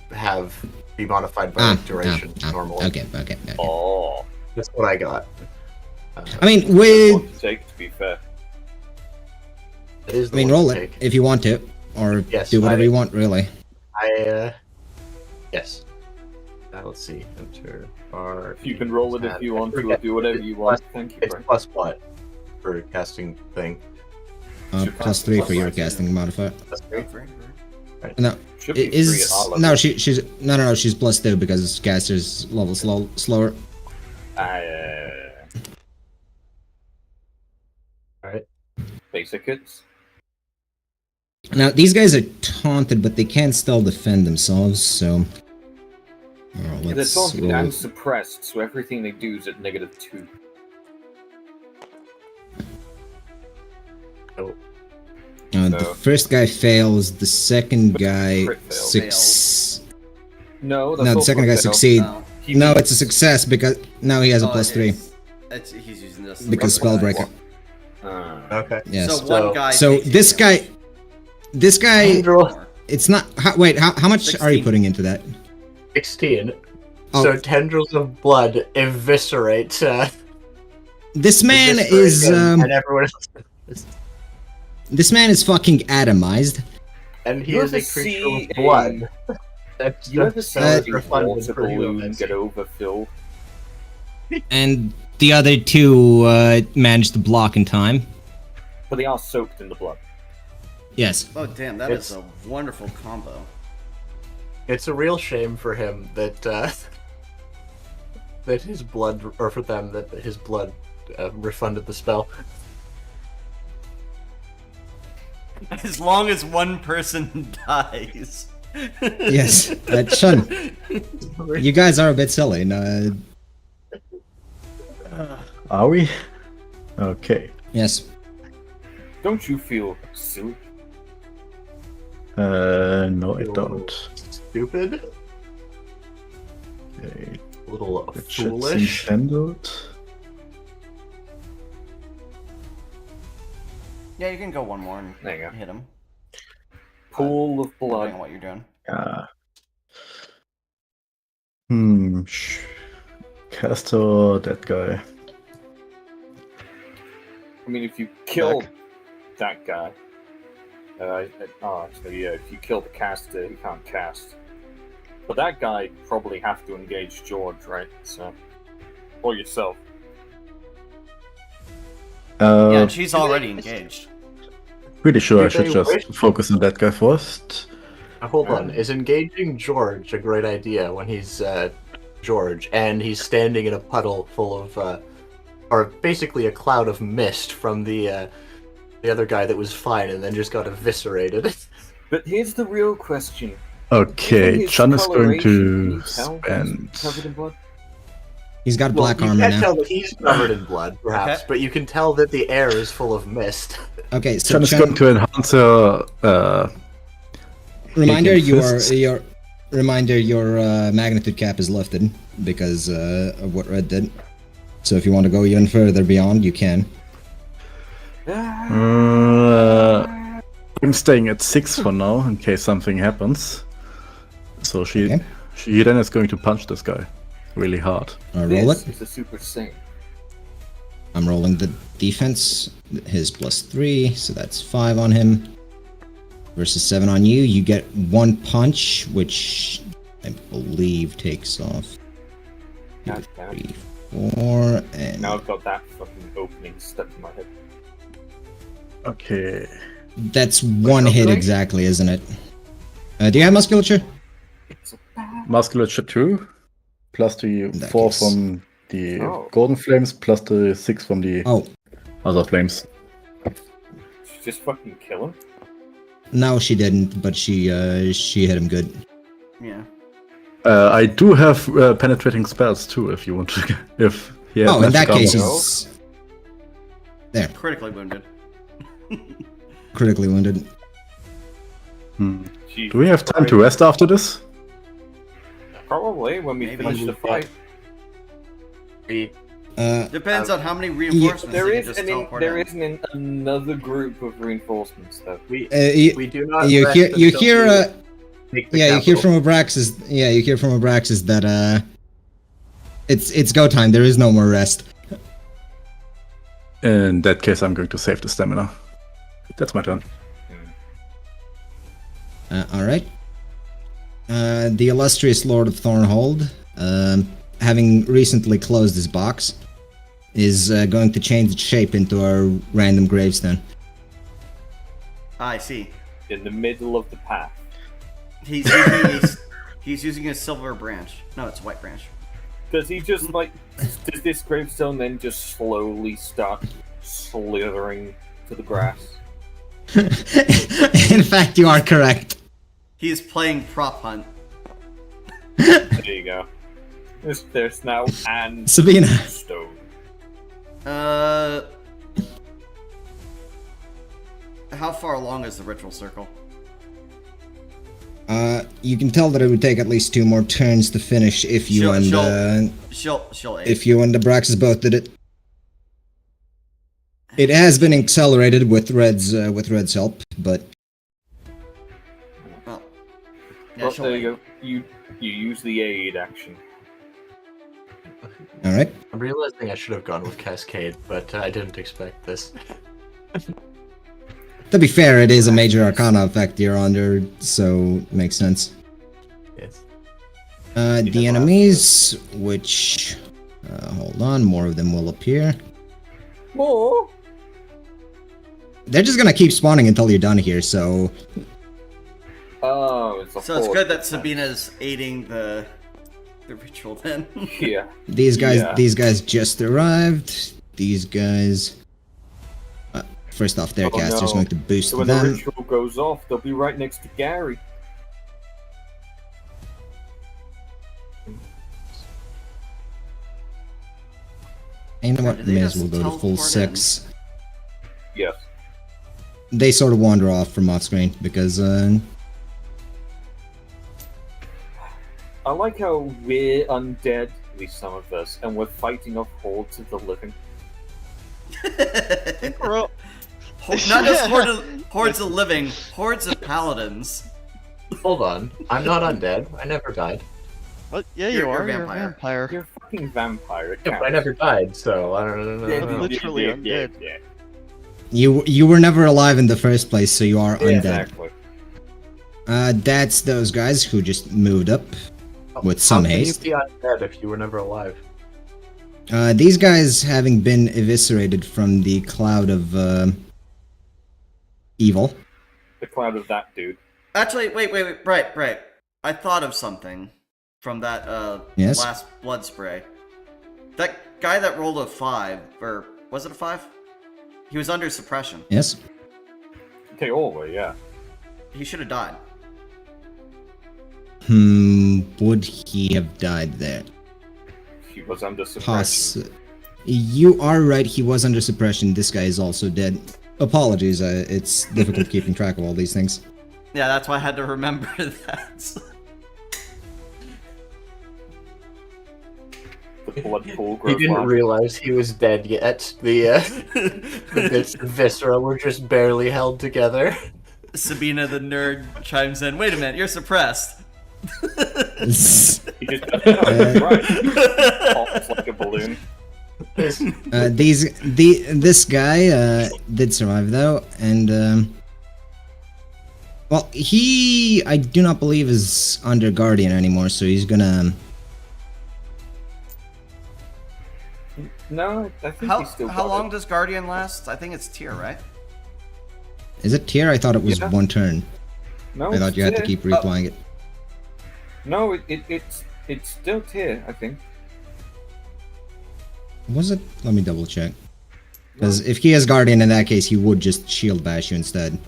E: be modified by duration normally.
B: Okay.
F: Oh.
E: That's what I got.
B: I mean,
F: Good
B: with...
F: one to take, to be fair.
E: That is the
B: I mean,
E: one
B: roll
E: to
B: it
E: take.
B: if you want to, or
E: Yes,
B: do whatever
E: I-
B: you want, really.
E: Yes. Let's see. Enter R.
F: You can roll it if you want to, or do whatever you want. Thank you,
E: It's
F: Brian.
E: plus what for casting thing?
B: +3 for your casting modifier.
E: Plus
A: Right,
E: three.
A: right.
B: No,
F: Should be free at
B: is
F: our level.
B: no, she's no, she's +2 because caster's level slower.
E: Alright.
F: Basic hits.
B: Now these guys are taunted, but they can still defend themselves. So
F: They're
B: Let's
F: taunted
B: roll.
F: and suppressed, so everything they do is at -2.
E: Oh,
B: The
F: So-
B: first guy fails. The second guy
F: Crit fail.
B: No,
F: No, that's
B: the
F: also
B: second
F: a
B: guy
F: fail.
B: succeed.
A: No.
F: He
B: No,
F: means-
B: it's a success because now he has a
A: Oh,
B: plus
A: it
B: 3
A: is. He's using this.
B: because
A: Right.
B: Spellbreaker.
E: okay.
B: Yes.
A: So one guy.
B: So
A: takes
B: this
A: eight
B: guy,
A: damage.
B: this guy,
E: Tendrils,
B: it's not. Wait, how much are you
A: 16.
B: putting into that?
E: 16.
B: Oh.
E: So tendrils of blood eviscerate.
B: This man
E: eviscerate
B: is
E: him and everyone else.
B: this man is fucking atomized.
E: And he
F: You
E: is a
F: ever
E: creature
F: see
E: with blood. That's
F: You ever
E: just
F: see
E: so
F: a
E: refunded
F: water
E: for
F: balloon
E: humans.
F: get overfilled?
B: And the other two managed to block in time.
F: But they are soaked in the blood.
B: Yes.
A: Oh damn, that is a wonderful combo.
E: It's a real shame for him that that his blood, or for them that his blood refunded the spell.
A: As long as one person dies.
B: Yes. Shun, you guys are a bit silly. No,
C: Are we? Okay.
B: yes.
F: Don't you feel silly?
C: No, I don't.
E: Stupid.
C: Okay.
E: A little
C: The chat's
E: foolish.
C: enchanted.
A: Yeah, you can go one more and
F: There you go.
A: hit him.
F: Pool of
A: Depending
F: blood.
A: on what you're doing.
C: Castor, that guy.
F: I mean, if you kill that guy, actually, yeah, if you kill the caster, he can't cast. But that guy probably have to engage George, right? So, or yourself.
A: Yeah, she's already engaged.
C: Pretty sure
E: Do
C: I should
E: they
C: just
E: wish-
C: focus on that guy first.
E: Hold on, is engaging George a great idea when he's George and he's standing in a puddle full of, or basically a cloud of mist from the other guy that was fine and then just got eviscerated?
F: But here's the real question.
C: Okay,
F: His
C: Chan is going
F: coloration, can
C: to
F: you tell
C: spend.
F: he's covered in blood?
B: He's got
E: Well,
B: black
E: you
B: armor
E: can't
B: now.
E: tell that he's covered in blood, perhaps,
A: Okay.
E: but you can tell that the air is full of mist.
B: Okay, so
C: Chan is going to enhance her.
B: reminder
C: taking
B: your
C: fists.
B: magnitude cap is lifted because of what Red did. So if you want to go even further beyond, you can.
C: I'm staying at 6 for now in case something happens. So she
B: Okay.
C: then is going to punch this guy really hard.
B: Roll
F: This
B: it.
F: is a Super Saiyan.
B: I'm rolling the defense. His plus 3, so that's 5 on him. Versus 7 on you. You get 1 punch, which I believe takes off
F: God damn it.
B: 3, 4, and
F: Now I've got that fucking opening stuck in my head.
C: Okay.
B: that's 1 hit exactly, isn't it? Do you have musculature?
C: Musculature 2, plus the
B: In that
C: 4
B: case.
C: from the
F: Oh.
C: golden flames, plus the 6 from the
B: Oh,
C: other flames.
F: Just fucking kill him.
B: no, she didn't, but she hit him good.
A: Yeah.
C: I do have penetrating spells too, if you want to. If he has
B: Oh, in that
C: magic
B: case,
C: armor.
B: he's there,
A: Critically wounded.
B: critically wounded.
F: Jesus
C: Do we have time to
F: Christ.
C: rest after this?
F: Probably when we
A: Maybe.
F: finish the fight.
A: Depends on how many reinforcements
F: There
A: they
F: is
A: can just
F: an
A: teleport
F: there
A: in.
F: is another group of reinforcements though.
E: We do not.
B: You
E: rest
B: hear, you
E: until
B: hear,
E: we take the
B: yeah, you hear
E: capital.
B: from Abraxas. Yeah, you hear from Abraxas that it's go time. There is no more rest.
C: In that case, I'm going to save the stamina. That's my turn.
B: All right. The illustrious Lord of Thornhold, having recently closed his box, is going to change its shape into a random gravestone.
A: I see.
F: In the middle of the path.
A: He's using a silver branch. No, it's a white branch.
F: Does he just like does this gravestone then just slowly start slithering to the grass?
B: In fact, you are correct.
A: He is playing prop hunt.
F: There you go. There's now and
B: Sabina.
F: stone.
A: How far along is the ritual circle?
B: You can tell that it would take at least 2 more turns to finish if you
A: She'll aid.
B: if you and Abraxas both did it. It has been accelerated with Red's help, but
A: Well,
F: Well,
A: she'll
F: there
A: aid.
F: you go. You use the aid action.
B: all right.
E: I'm realizing I should have gone with Cascade, but I didn't expect this.
B: To be fair, it is a major arcana effect you're under, so it makes sense.
E: Yes.
B: The enemies, which hold on, more of them will appear.
F: More?
B: They're just gonna keep spawning until you're done here, so
F: Oh, it's a
A: So it's
F: horde.
A: good that Sabina's aiding the ritual then.
F: Yeah.
B: these
F: Yeah.
B: guys just arrived. These guys first off, their
F: Oh,
B: caster's
F: no.
B: going to boost
F: So when the
B: them.
F: ritual goes off, they'll be right next to Gary.
B: You know what?
A: Did they
B: May as
A: just
B: well go to full
A: teleport
B: 6.
F: Yes.
B: They sort of wander off from off screen because
F: I like how we're undead, at least some of us, and we're fighting off hordes of the living.
D: Bro,
A: Not just hordes of living, hordes of paladins.
E: Hold on. I'm not undead. I never died.
D: what? Yeah,
A: You're
D: you
A: a
D: are. You're a
A: vampire.
D: vampire.
F: You're a fucking vampire. It
E: Yeah, but I
F: counts.
E: never died, so I don't know.
F: Yeah,
D: literally undead.
F: Yeah.
B: you were never alive in the first place, so you are undead.
F: Exactly.
B: That's those guys who just moved up with some
E: How can
B: haste.
E: you be undead if you were never alive?
B: These guys having been eviscerated from the cloud of evil.
F: The cloud of that dude.
A: Actually, wait, right. I thought of something from that
B: Yes?
A: last blood spray. That guy that rolled a 5, or was it a 5? He was under suppression.
B: Yes.
F: Okay, over, yeah.
A: He should have died.
B: Would he have died there?
F: He was under suppression.
B: You are right, he was under suppression. This guy is also dead. Apologies, it's difficult keeping track of all these things.
A: Yeah, that's why I had to remember that.
F: The blood pool
E: He
F: grows
E: didn't
F: large.
E: realize he was dead yet. The bits of viscera were just barely held together.
A: Sabina the nerd chimes in. Wait a minute, you're suppressed.
F: He just right. Pops like a balloon.
B: This guy did survive though, and well, I do not believe is under Guardian anymore, so he's gonna.
F: No, I think
A: How
F: he's still
A: how
F: got
A: long
F: it.
A: does Guardian last? I think it's tier, right?
B: Is it tier? I thought it was
F: Yeah.
B: 1 turn.
F: No,
B: I thought
F: it's
B: you had to
F: tier.
B: keep replaying it.
F: No, it's still tier, I think.
B: Was it? Let me double check. Because if he has Guardian, in that case, he would just shield bash you instead.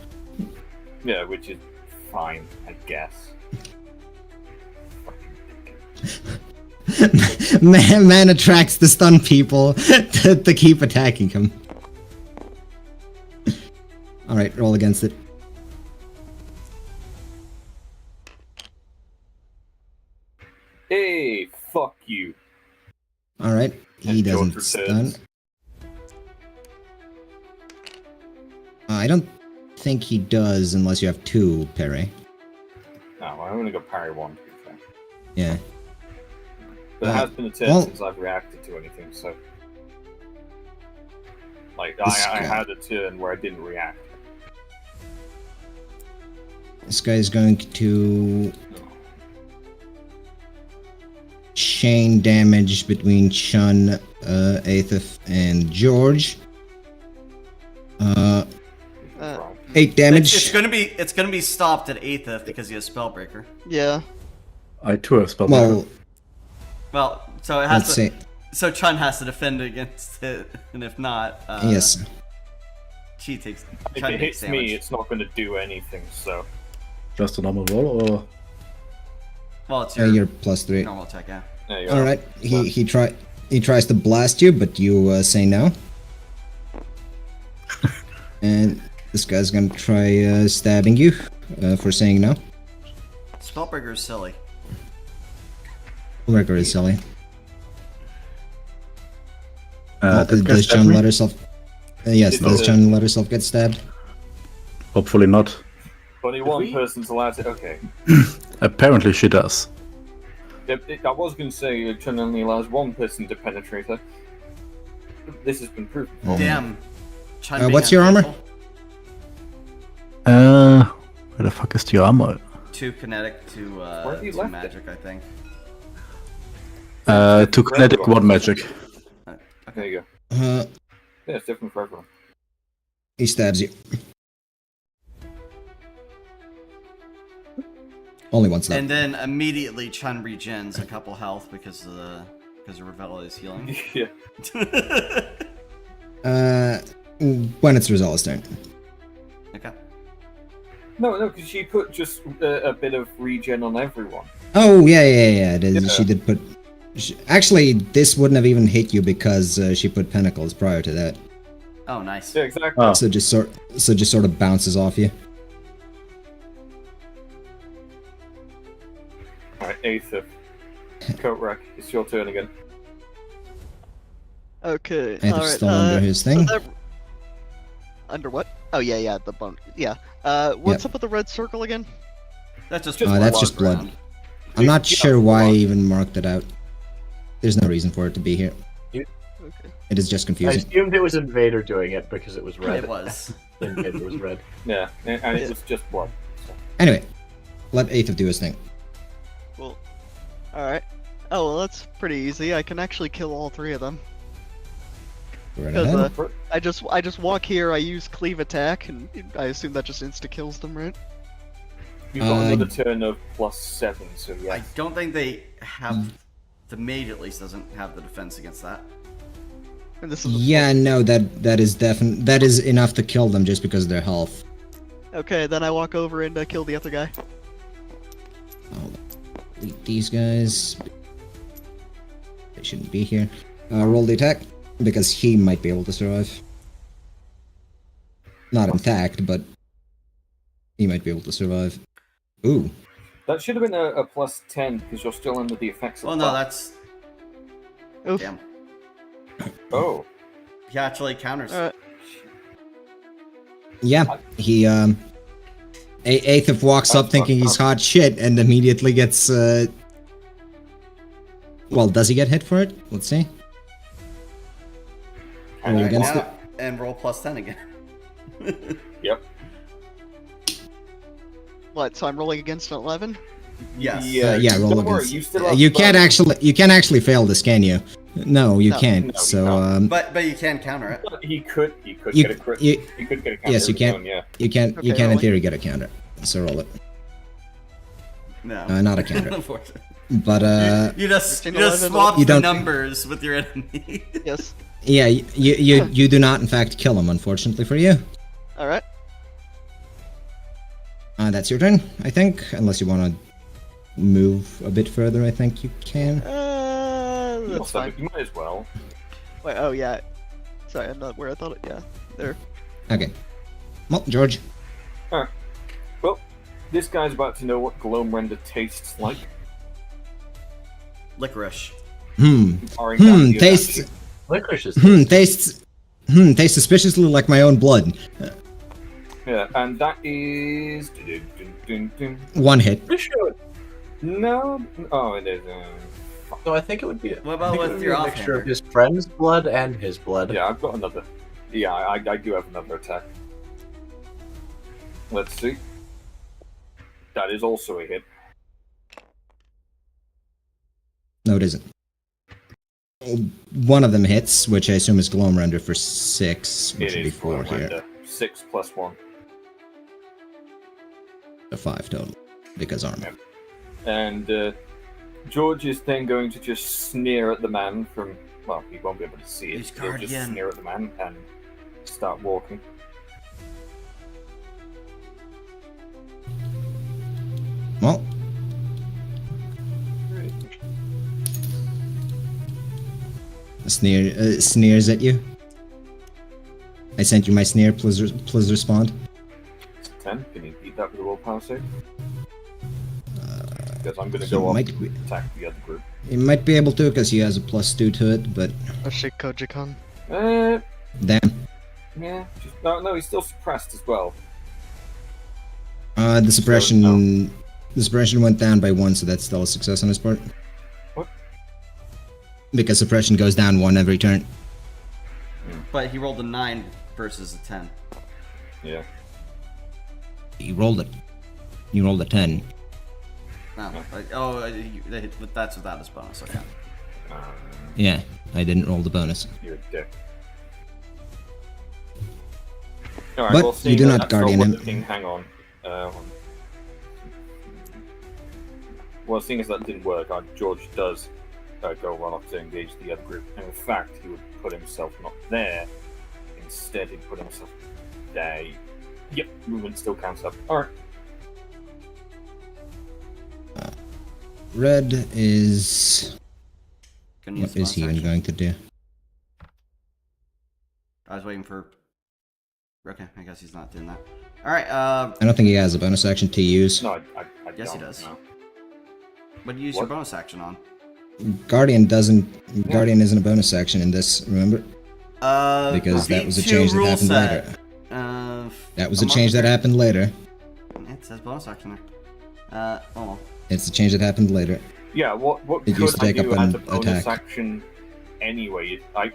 F: Yeah, which is fine, I guess.
B: Man attracts the stun people to keep attacking him. Alright, roll against it.
F: Hey, fuck you.
B: Alright, he
F: And George
B: doesn't stun.
F: returns.
B: I don't think he does unless you have 2 parry.
F: No, I only got parry 1, to be fair.
B: Yeah.
F: But it has been a turn
B: well-
F: since I've reacted to anything, so... Like,
B: This
F: I
B: guy-
F: had a turn where I didn't react.
B: This guy's going to chain damage between Chun, Aethith, and George. 8 damage.
A: It's gonna be stopped at Aethith because he has Spellbreaker.
D: Yeah.
C: I too have spelled
B: Well,
A: Well, so it has
B: let's
A: to.
B: see.
A: So Chun has to defend against it, and if not,
B: Yes.
A: she takes.
F: If
A: Chun
F: it
A: takes
F: hits me,
A: damage.
F: it's not going to do anything, so...
C: just a normal roll, or
A: Well, it's your
B: You're +3.
A: normal attack, yeah.
F: There you go.
B: All right. He tries to blast you, but you say no. And this guy's gonna try stabbing you for saying no.
A: Spellbreaker is silly.
B: Record is silly.
C: Did
B: Does
C: stab
B: Chun
C: me?
B: let herself? Yes.
F: No.
B: Does Chun let herself get stabbed?
C: Hopefully not.
F: Only one person's allowed to. Okay.
C: Apparently she does.
F: I was going to say Chun only allows one person to penetrate her. This has been proven.
A: Damn. Chun being
B: what's your armor?
A: unfaithful.
C: Where the fuck is the armor?
A: 2 kinetic to
F: Where have you
A: 2
F: left
A: magic, I think.
C: 2 kinetic, 1 magic.
F: There you go.
B: Uh,
F: Yeah, it's different for everyone.
B: he stabs you. Only one stab.
A: And then immediately Chun regens a couple health because Ravella is healing.
F: Yeah.
B: When it's Rosella's turn.
A: Okay.
F: No, because she put just a bit of regen on everyone.
B: Oh yeah. It is.
F: Yeah.
B: She did put. Actually, this wouldn't have even hit you because she put Pentacles prior to that.
A: Oh, nice.
F: Yeah, exactly.
C: Oh.
B: So just sort of bounces off you.
F: Alright, Aether. Coat rack, it's your turn again.
D: Okay.
B: Aether's
D: Alright.
B: still under his thing.
D: Under what? Oh yeah, the bone. Yeah. What's up with the red circle again?
A: That's just
B: That's just blood.
A: around.
B: I'm not
F: Yeah,
B: sure why I
F: blood.
B: even marked it out. There's no reason for it to be here.
D: Okay.
B: It is just
E: I
B: confusing.
E: assumed it was Invader doing it because it was red.
A: It was.
E: Invader was red.
F: Yeah, and it was just blood.
B: Anyway, let Aether do his thing.
D: Cool. Alright. Oh well, that's pretty easy. I can actually kill all 3 of them.
B: Go right
D: Because
B: ahead.
D: I just walk here. I use cleave attack, and I assume that just insta kills them, right?
F: You've got another turn of +7, so
A: I
F: yeah.
A: don't think they have. The maid at least doesn't have the defense against that.
D: And this is a
B: Yeah, no, that is enough to kill them just because of their health.
D: Okay, then I walk over and kill the other guy.
B: I'll delete these guys. They shouldn't be here. Roll the attack because he might be able to survive. Not intact, but he might be able to survive. Ooh.
F: That should have been a +10 because you're still under the effects of
A: Well, no, that's.
D: Oof.
A: Damn.
F: Oh.
A: He actually counters.
D: Alright.
B: Yeah, he Aether walks up thinking he's hot shit and immediately gets well, does he get hit for it? Let's see. Roll
A: Alright,
B: against
A: now-
B: it.
A: And roll +10 again.
F: Yep.
D: What? So I'm rolling against an 11?
A: Yes.
B: Yeah, roll
F: Don't worry,
B: against.
F: you still have
B: You can't
F: bonus.
B: actually fail this, can you? No, you
D: No.
B: can't.
F: No, you
B: so
F: can't.
A: But you can counter it.
F: He could
B: you
F: get a crit.
B: you,
F: He could get a counter.
B: yes, you
F: of his
B: can.
F: own, yeah.
B: You can
D: Okay,
B: you can in
D: rolling.
B: theory get a counter. So roll it.
A: No.
B: Not a counter.
A: Unfortunately.
B: But
A: You just
D: 11,
A: swap
B: You
A: the
B: don't-
A: numbers with your enemy.
D: Yes.
B: yeah, you do not in fact kill him, unfortunately for you.
D: Alright.
B: That's your turn, I think. Unless you want to move a bit further, I think you can.
F: You
D: That's fine.
F: might as well.
D: Wait, oh yeah. Sorry, I'm not where I thought it. Yeah. There.
B: Okay. Well, George.
F: Alright. Well, this guy's about to know what gloam render tastes like.
A: Licorice.
F: Barring that, you
B: Tastes.
F: actually-
E: Licorice is
B: Tastes suspiciously like my own blood.
F: Yeah, and that is.
B: One hit.
E: pretty sure.
F: No. Oh, it is.
E: So I think it would be.
A: What about
E: I think it
A: with
E: would be
A: your
E: a mixture of
A: offhander?
E: his friend's blood and his blood.
F: Yeah, I've got another. Yeah, I do have another attack. Let's see. That is also a hit.
B: No, it isn't. One of them hits, which I assume is Gloam Render for 6, which
F: It
B: would be
F: is
B: 4
F: gloam
B: here.
F: render. 6 + 1.
B: So 5 total. Because armor.
F: And George is then going to just sneer at the man from. Well, he won't be able to see it.
A: He's
F: He'll just
A: guardian.
F: sneer at the man and start walking.
B: Well, sneers at you. I sent you my sneer. Please respond.
F: 10. Can you beat that with a willpower save? Because I'm gonna go up and attack the other group.
B: He might be able to because he has a +2 to it, but
D: Oh shit, Koji-kun.
B: damn.
F: Yeah. No, he's still suppressed as well.
B: The suppression went down by 1, so that's still a success on his part.
F: What?
B: Because suppression goes down 1 every turn.
A: But he rolled a 9 versus a 10.
F: Yeah.
B: You rolled it. You rolled a 10.
A: No, but that's without his bonus. Okay.
B: Yeah, I didn't roll the bonus.
F: You're a dick. Alright,
B: But
F: well,
B: you
F: seeing
B: do
F: as
B: not
F: that's
B: guardian
F: not
B: him.
F: working, hang on. Well, seeing as that didn't work, George does go run off to engage the other group. And in fact, he would put himself not there. Instead, he'd put himself there. Yep, movement still counts up. Alright.
B: Red is...
A: Couldn't use
B: What
A: the
B: is he
A: bonus
B: even
A: action.
B: going to do?
A: I was waiting for. Okay, I guess he's not doing that. All right.
B: I don't think he has a bonus action to use.
F: No, I
A: Yes, he
F: don't,
A: does.
F: no.
A: What do you use your bonus action on?
B: Guardian doesn't... Guardian isn't a bonus action in this, remember? Because that was a
A: V2
B: change that
A: rule
B: happened
A: set.
B: later.
A: Uh,
B: That was a change that happened later.
A: It says bonus action there. Oh well.
B: It's a change that happened later.
F: Yeah, what
B: It
F: could
B: used to
F: I
B: take
F: do
B: up
F: as
B: an
F: a bonus
B: attack.
F: action anyway? I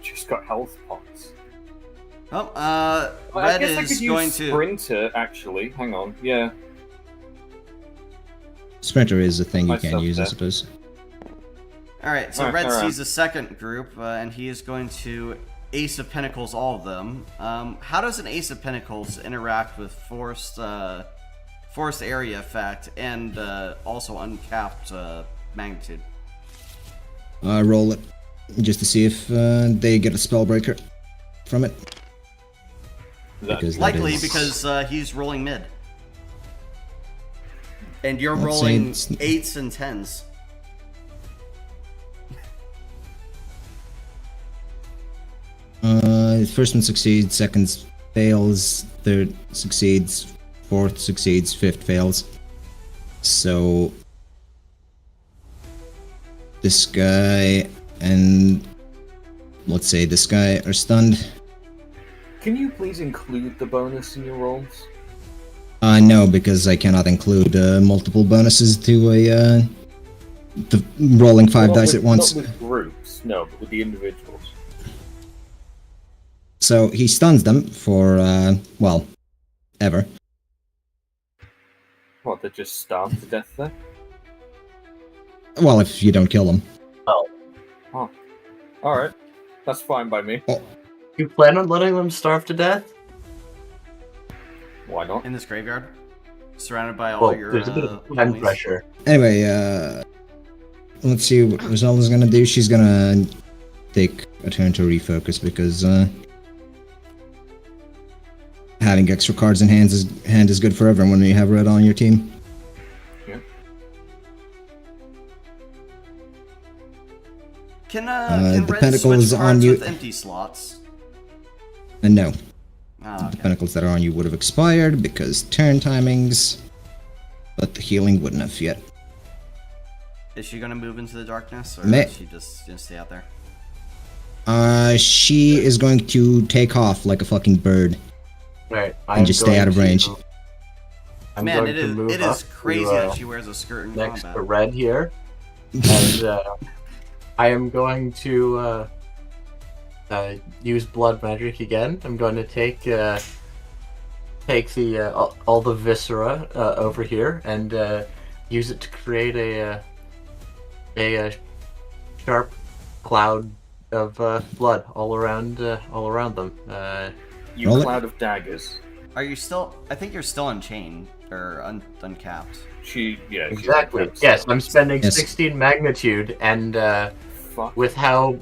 F: just got health pots.
A: Well,
F: I
A: Red
F: guess I
A: is
F: could
A: going
F: use
A: to.
F: Sprinter, actually. Hang on, yeah.
B: Sprinter is a thing you
F: Myself
B: can use, I
F: there.
B: suppose.
A: All right, so
F: Alright,
A: Red
F: alright.
A: sees the second group, and he is going to Ace of Pentacles all of them. How does an Ace of Pentacles interact with forced area effect and also uncapped magnitude?
B: Roll it. Just to see if they get a spellbreaker from it. Because that
A: Likely
B: is-
A: because he's rolling mid, and you're
B: Let's say
A: rolling
B: it's-
A: 8s and 10s.
B: First one succeeds, second fails, third succeeds, fourth succeeds, fifth fails. So this guy and let's say this guy are stunned.
F: Can you please include the bonus in your rolls?
B: No, because I cannot include multiple bonuses to a the rolling 5
F: Not
B: dice
F: with-
B: at once.
F: Not with groups, no, but with the individuals.
B: So he stuns them for well, ever.
F: What, they just starve to death there?
B: Well, if you don't kill them.
F: Alright, that's fine by me.
E: You plan on letting them starve to death?
F: Why not?
A: In this graveyard, surrounded by all
E: Well,
A: your
E: there's a bit of time
A: homies.
E: pressure.
B: Anyway, let's see what Rosalda's gonna do. She's gonna take a turn to refocus because having extra cards in hand is good for everyone when you have red on your team.
A: Can
B: the
A: Red
B: Pentacle
A: switch
B: is on
A: cards
B: you.
A: with empty slots?
B: And no,
A: Oh,
B: the
A: okay.
B: Pentacles that are on you would have expired because turn timings, but the healing wouldn't have yet.
A: Is she gonna move into the darkness, or
B: May-
A: is she just gonna stay out there?
B: She is going to take off like a fucking bird.
E: Right.
B: And just stay out of range.
E: I'm
A: Man,
E: going
A: it
E: to
A: is
E: move
A: it
E: up
A: is crazy
E: to,
A: that she wears a skirt in
E: next
A: combat.
E: to Red here, and I am going to use blood magic again. I'm going to take the all the viscera over here and use it to create a sharp cloud of blood all around them.
F: You
B: Roll it.
F: cloud of daggers.
A: Are you still? I think you're still unchained or uncapped.
F: She's
E: Exactly.
F: uncapped
E: Yes,
F: still.
E: I'm spending
B: Yes.
E: 16 magnitude, and
F: Fuck.
E: with how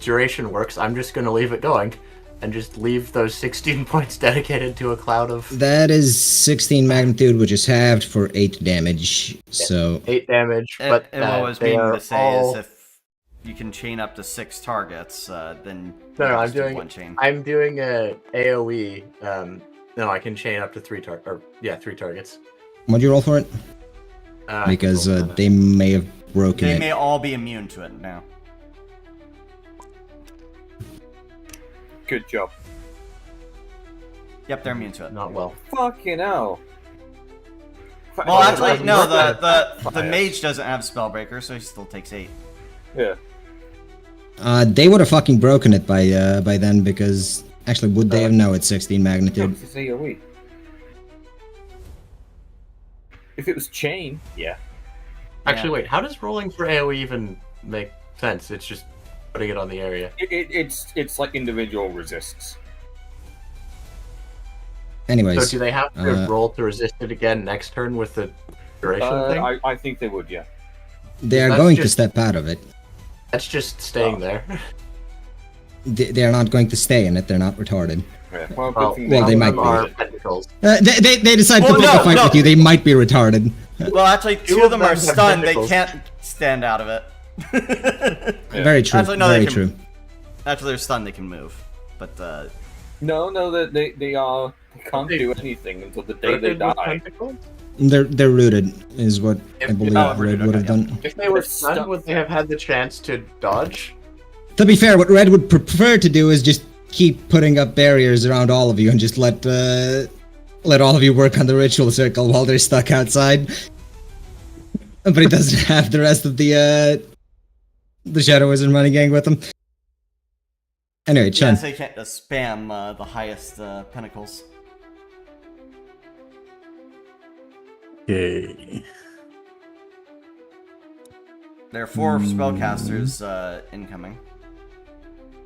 E: duration works, I'm just going to leave it going, and just leave those 16 points dedicated to a cloud of
B: That is 16 magnitude, which is halved for 8 damage. So
E: 8 damage.
A: And,
E: But
A: and what I was
E: they
A: meaning
E: are
A: to say
E: all
A: is, if you can chain up to 6 targets, then
E: No,
A: you
E: I'm
A: just do
E: doing
A: one chain.
E: I'm doing a AOE. No, I can chain up to 3 targets.
B: What'd you roll for it? Because they may have broken
A: They
B: it.
A: may all be immune to it now.
F: Good job.
A: Yep, they're immune to it.
E: Not well.
F: Fucking hell.
A: Well, actually,
E: doesn't
A: no.
E: work
A: The mage doesn't have Spellbreaker, so he still takes 8.
F: Yeah.
B: They would have fucking broken it by then, because actually, would they have? No, it's 16 magnitude.
F: It's AoE. If it was chain, yeah.
E: Actually, wait. How does rolling for AOE even make sense? It's just putting it on the area.
F: It's like individual resists.
B: Anyways,
E: So do they have to roll to resist it again next turn with the duration thing?
F: I think they would, yeah.
B: they are
E: that's
B: going to
E: just-
B: step out of it.
E: That's just staying there.
B: They are not going to stay in it. They're not retarded.
F: Yeah. Well,
E: Well,
F: good thing
B: well, they
E: some
B: might
E: of them
B: be.
E: are tentacles.
B: They decide
A: Well,
B: to pick
A: no,
B: a fight
A: no.
B: with you. They might be retarded.
A: Well, actually, 2
E: Two
A: of them
E: of
A: are
E: them have
A: stunned. They
E: tentacles.
A: can't stand out of it.
F: Yeah.
B: Very true.
A: Actually, no,
B: very
A: they can-
B: true.
A: Actually, they're stunned. They can move, but
F: No, they can't do anything until the day they
E: Rooted with
F: die.
E: tentacles?
B: They're rooted, is what I
E: If-
B: believe
A: oh,
B: Red
A: rooted,
B: would have
A: okay, yeah.
B: done.
E: If they were
F: They're
E: stunned,
F: stuck.
E: would they have had the chance to dodge?
B: To be fair, what Red would prefer to do is just keep putting up barriers around all of you and just let all of you work on the ritual circle while they're stuck outside. But he doesn't have the rest of the Shadow Wizard money gang with him. Anyway,
A: yeah,
B: Chun.
A: so you can't just spam the highest pinnacles.
C: Yay.
A: There are 4 spellcasters incoming.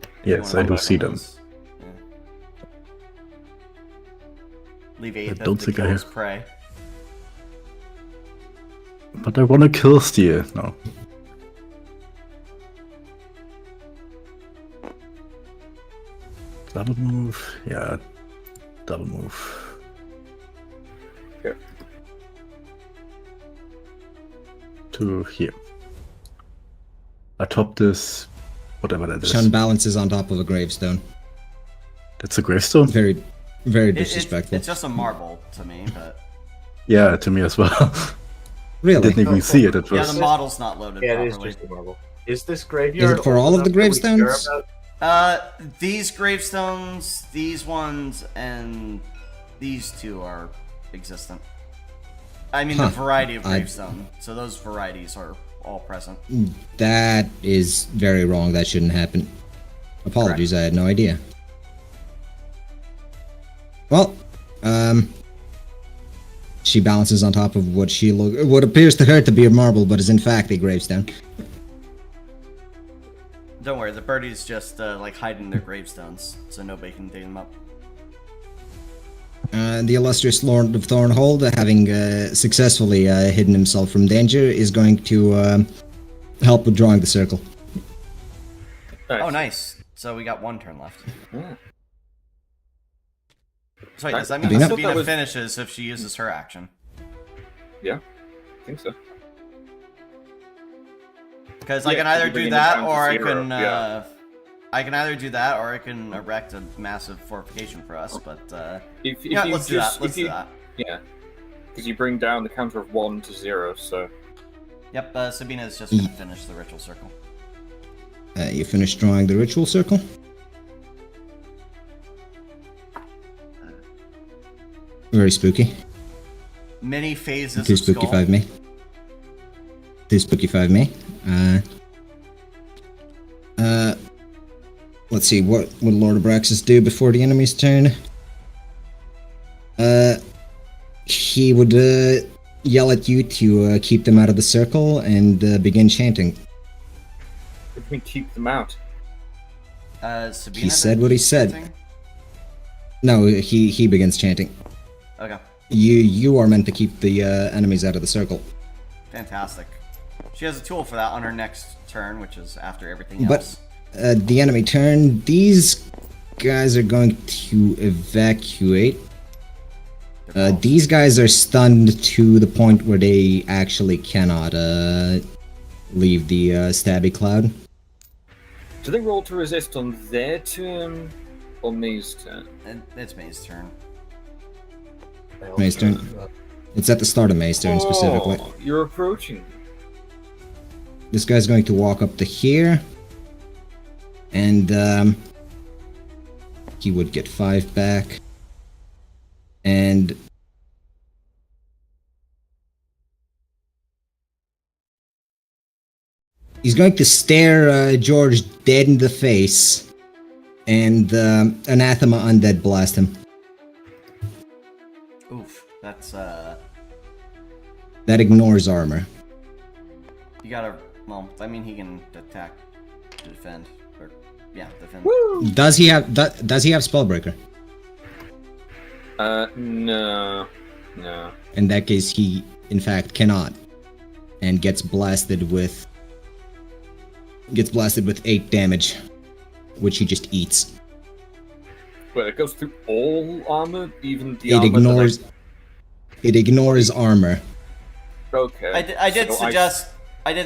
A: If you
C: Yes,
A: wanna
C: I do
A: back
C: see
A: on
C: them.
A: those. Yeah. Leave 8
C: don't
A: to
C: think I
A: kill
C: have-
A: as prey.
C: But I wanna kill Steer. No. Double move. Yeah. Double move.
F: Here.
C: To here. Atop this, whatever that is.
B: Chun balances on top of a gravestone.
C: That's a gravestone?
B: Very, very
A: It-
B: disrespectful.
A: it's just a marble to me, but
C: Yeah, to me as well.
B: Really?
C: Didn't even see it at
A: yeah,
C: first.
A: the model's not loaded
E: Yeah, it is
A: properly.
E: just a marble. Is this graveyard?
B: for all of the
E: old enough that we care
B: gravestones?
E: about?
A: These gravestones, these ones, and these 2 are existent. I mean,
B: Huh.
A: the variety of
B: I-
A: gravestone. So those varieties are all present.
B: That is very wrong. That shouldn't happen. Apologies, I had no idea. Well, she balances on top of what appears to her to be a marble, but is in fact a gravestone.
A: Don't worry, the birdies just like hiding their gravestones, so nobody can dig them up.
B: The illustrious Lord of Thornhold, having successfully hidden himself from danger, is going to help with drawing the circle.
F: Nice.
A: Oh, nice. So we got 1 turn left.
F: Yeah.
A: Sorry, does that
B: I
A: mean
B: thought
A: Sabina
F: that was-
A: finishes if she uses her action?
F: Yeah, I think so.
A: Because I
F: Yeah,
A: can either
F: you're bringing
A: do
F: it
A: that,
F: down to
A: or I
F: 0,
A: can,
F: yeah.
A: I can either do that, or I can erect a massive fortification for us. But
F: If
A: yeah,
F: you
A: let's do
F: just,
A: that. Let's
F: if
A: do
F: you,
A: that.
F: Yeah, because you bring down the counter of 1 to 0, so
A: Yep, Sabina is just
B: Mm.
A: gonna finish the ritual circle.
B: You finish drawing the ritual circle. Very spooky.
A: Many phases
B: Too
A: of
B: spooky
A: skull.
B: 5 me. Too spooky 5 me. Let's see, what would Lord Abraxas do before the enemy's turn? He would yell at you to keep them out of the circle and begin chanting.
F: what do you mean keep them out?
A: Sabina.
B: He said what he said.
A: chanting?
B: No, he begins chanting.
A: Okay,
B: You are meant to keep the enemies out of the circle.
A: fantastic. She has a tool for that on her next turn, which is after everything
B: But
A: else.
B: the enemy turn, these guys are going to evacuate. These guys are stunned to the point where they actually cannot leave the stabby cloud.
F: Do they roll to resist on their turn or May's turn?
A: And it's May's turn.
B: May's turn. It's at the start of May's turn specifically.
F: Oh, you're approaching.
B: This guy's going to walk up to here. And he would get 5 back. And he's going to stare George dead in the face and anathema undead blast him.
A: Oof, that's
B: That ignores armor.
A: you gotta. Well, I mean, he can attack to defend, or yeah, defend.
B: Does he have Spellbreaker?
F: No.
B: In that case, he in fact cannot, and gets blasted with 8 damage, which he just eats.
F: But it goes through all armor, even the
B: It
F: armor
B: ignores.
F: that
B: It ignores armor.
F: Okay.
A: I did
F: so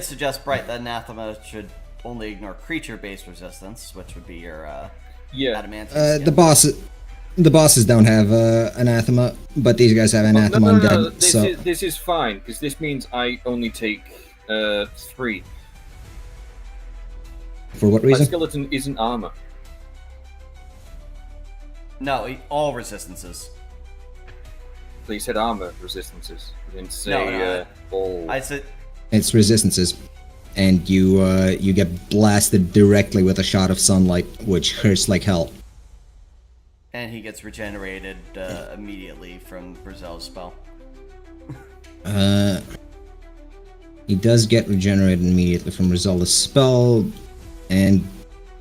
A: suggest, Bright, that anathema should only ignore creature-based resistance, which would be your
F: Yeah.
A: adamantium.
B: The bosses don't have anathema, but these guys have anathema
F: no,
B: undead.
F: This is fine because this means I only take 3.
B: For what
F: My
B: reason?
F: skeleton isn't armor.
A: No, all resistances.
F: So you said armor resistances. You didn't say
A: No,
F: all.
A: I said
B: It's resistances, and you get blasted directly with a shot of sunlight, which hurts like hell.
A: and he gets regenerated immediately from Brizelle's spell.
B: He does get regenerated immediately from Rizala's spell, and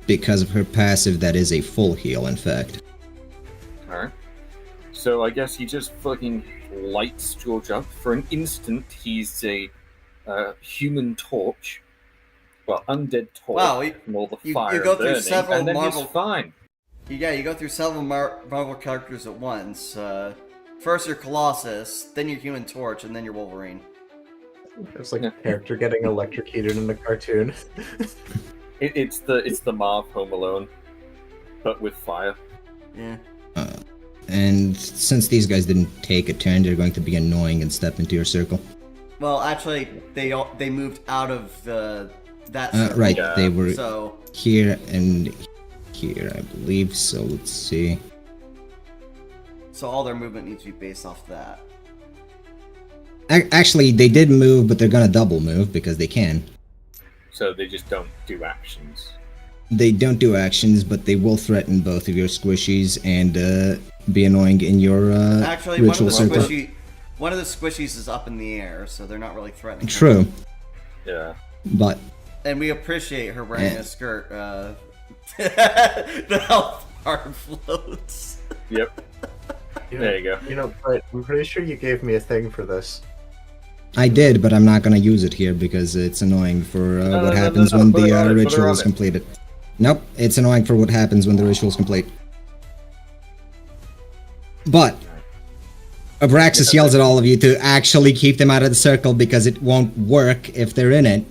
B: because of her passive, that is a full heal, in fact.
F: Alright. So I guess he just fucking lights George up. For an instant, he's a human torch. Well, undead torch.
A: Wow,
F: from all the
A: you
F: fire
A: go through
F: burning,
A: several
F: and then
A: Marvel-
F: he's fine.
A: Yeah, you go through several Marvel characters at once. First you're Colossus, then you're Human Torch, and then you're Wolverine.
E: It's like a character getting electrocuted in a cartoon.
F: It's the Marv Home Alone, but with fire.
A: Yeah.
B: And since these guys didn't take a turn, they're going to be annoying and step into your circle.
A: Well, actually, they moved out of that.
B: Right,
F: Yeah.
B: they were
A: So
B: here and here, I believe. So let's see.
A: all their movement needs to be based off that.
B: Actually, they did move, but they're gonna double move because they can.
F: So they just don't do actions.
B: They don't do actions, but they will threaten both of your squishies and be annoying in your
A: Actually,
B: ritual circle.
A: one of the squishies is up in the air, so they're not really threatening. her.
B: True,
F: Yeah.
B: but
A: And we appreciate her wearing
B: Yeah.
A: a skirt. The health bar floats.
F: Yep. There you go.
E: You know, but I'm pretty sure you gave me a thing for this.
B: I did, but I'm not gonna use it here because it's annoying for
F: No,
B: what
F: no,
B: happens
F: no,
B: when
F: put
B: the
F: it on it, put it
B: ritual
F: on
B: is
F: it.
B: completed. Nope, it's annoying for what happens when the ritual is complete. But Abraxas yells at all of you to actually keep them out of the circle because it won't work if they're in it.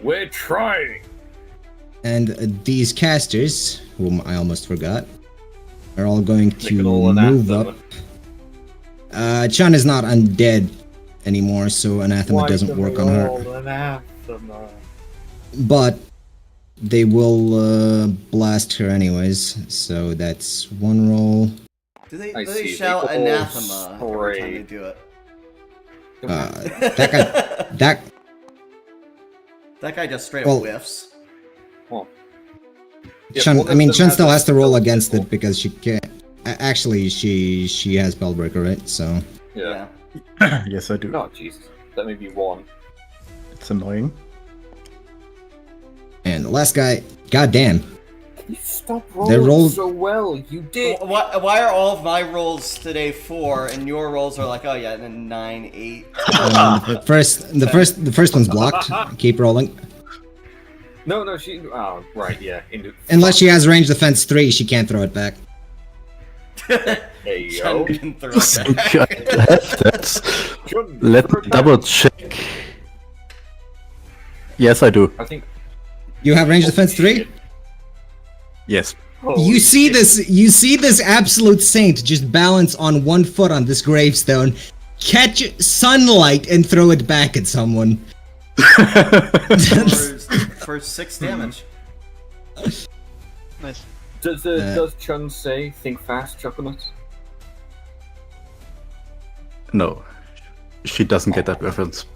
F: We're trying.
B: And these casters, whom I almost forgot, are all going
F: They
B: to
F: can all
B: move
F: anathema.
B: up. Chun is not undead anymore, so anathema doesn't work on her.
F: Anathema?
B: But they will blast her anyways, so that's one roll.
A: Do they,
F: I
A: do they
F: see,
A: shout
F: they all
A: anathema every time
F: spray.
A: they do it?
B: That guy,
A: That guy just straight up
B: Well-
A: whiffs.
F: Well, yeah,
B: Chun,
F: well,
B: I mean,
F: that
B: Chun
F: has
B: still
F: a
B: has to roll
F: spell
B: against
F: symbol.
B: it because she can't. Actually, she has Spellbreaker, right? So
F: Yeah.
C: Yes, I do.
F: Oh, Jesus. That may be 1.
C: It's annoying.
B: and the last guy, goddamn,
F: You stop
B: They
F: rolling
B: rolled-
F: so well. You did.
A: Why are all of my rolls today 4 and your rolls are like, oh yeah, then 9, 8?
B: the first one's blocked. Keep rolling.
F: No, she. Oh, right, yeah.
B: Unless she has range defense 3, she can't throw it back.
F: Hey, yo.
A: Chun can throw it back.
C: I have that. Let me double check. Yes, I do.
F: I think.
B: You have range defense 3?
F: Shit.
C: Yes.
F: Holy
B: You see
F: shit.
B: this. You see this absolute saint just balance on one foot on this gravestone, catch sunlight, and throw it back at someone.
A: For 6 damage.
D: Nice.
F: Does Chun say think fast, Choconuts?
C: No, she doesn't get that reference.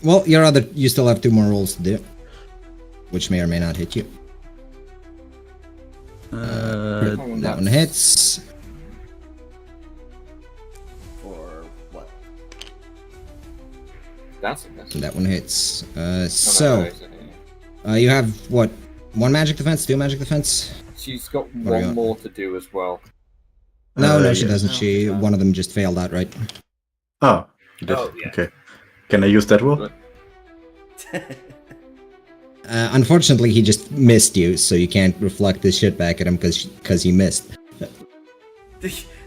B: Well, you still have 2 more rolls to do, which may or may not hit you. That one hits.
A: For what?
F: That's a mess.
B: That one hits.
F: Oh,
B: So, you have what? 1 magic defense, 2 magic defense?
F: She's got
B: What do you
F: one
B: want?
F: more to do as well.
B: No, she
C: yeah.
B: doesn't.
A: No,
B: She
A: no.
B: one of them just failed outright.
C: Oh, you did.
F: Oh, yeah.
C: Okay. Can I use that roll?
B: Unfortunately, he just missed you, so you can't reflect this shit back at him because he missed.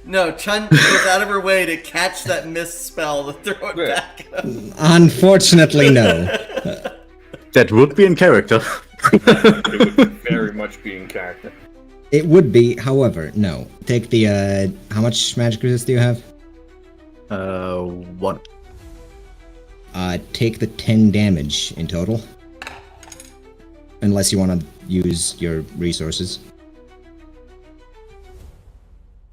A: No, Chun goes out of her way to catch that missed spell to throw it
F: Yeah.
A: back at him.
B: Unfortunately, no.
C: That would be in character.
F: It would very much be in character.
B: It would be, however, no. Take the, how much magic resist do you have?
C: 1.
B: Take the 10 damage in total. Unless you want to use your resources.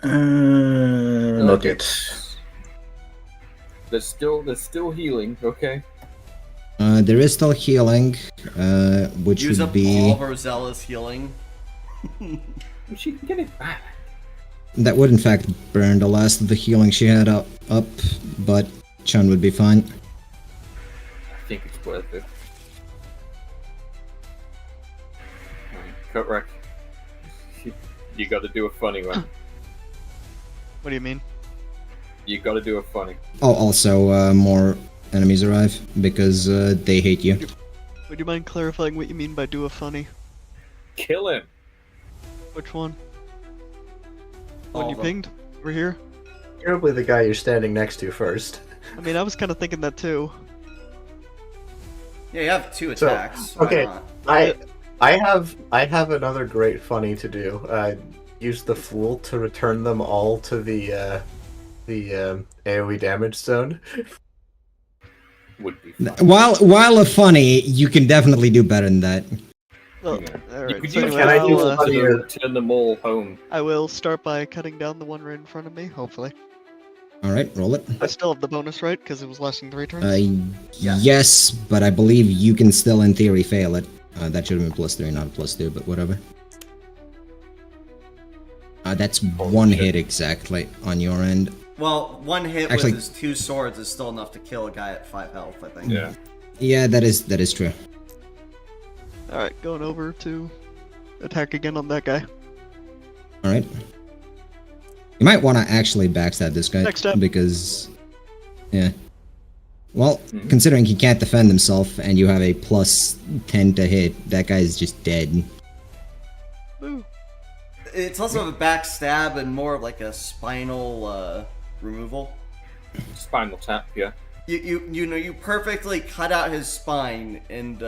C: Not
F: Okay.
C: yet.
F: There's still healing, okay?
B: There is still healing, which
A: Use
B: would
A: up
B: be...
A: all of Rosella's healing.
F: She can get it back.
B: That would in fact burn the last of the healing she had up, but Chun would be fine.
F: I think it's worth it. Alright, cut wreck. You gotta do a funny one.
D: What do you mean?
F: You gotta do a funny.
B: Oh, also, more enemies arrive, because they hate you.
D: Would you mind clarifying what you mean by do a funny?
F: Kill him!
D: Which one?
A: All
D: One you
A: of them.
D: pinged? Over here?
E: Probably the guy you're standing next to first.
D: I mean, I was kind of thinking that too.
A: Yeah, you have 2
E: So,
A: attacks. Why
E: okay.
A: not?
E: I have another great funny to do. Use the Fool to return them all to the AoE damage zone.
F: Would be fun.
B: While a funny, you can definitely do better than that.
D: Well,
F: Yeah.
D: alright.
F: Could
D: So
F: you
D: anyway,
E: Can I do
D: I'll,
E: funny? Funnier.
F: turn them all home?
D: I will start by cutting down the one right in front of me, hopefully.
B: Alright, roll it.
D: I still have the bonus, right? Because it was lasting 3 turns?
A: Yeah.
B: Yes, but I believe you can still, in theory, fail it. That should have been +3, not +2, but whatever. That's 1 hit exactly on your end.
A: Well, 1 hit
B: Actually-
A: with his 2 swords is still enough to kill a guy at 5 health, I think.
F: Yeah.
B: Yeah, that is true.
D: Alright, going over to attack again on that guy.
B: Alright. You might want to actually backstab this guy,
D: Next up.
B: because... Yeah. Well,
F: Mhm.
B: considering he can't defend himself, and you have a +10 to hit, that guy's just dead.
D: Woo.
A: It's also a backstab and more of like a spinal removal.
F: Spinal tap, yeah.
A: You perfectly cut out his spine and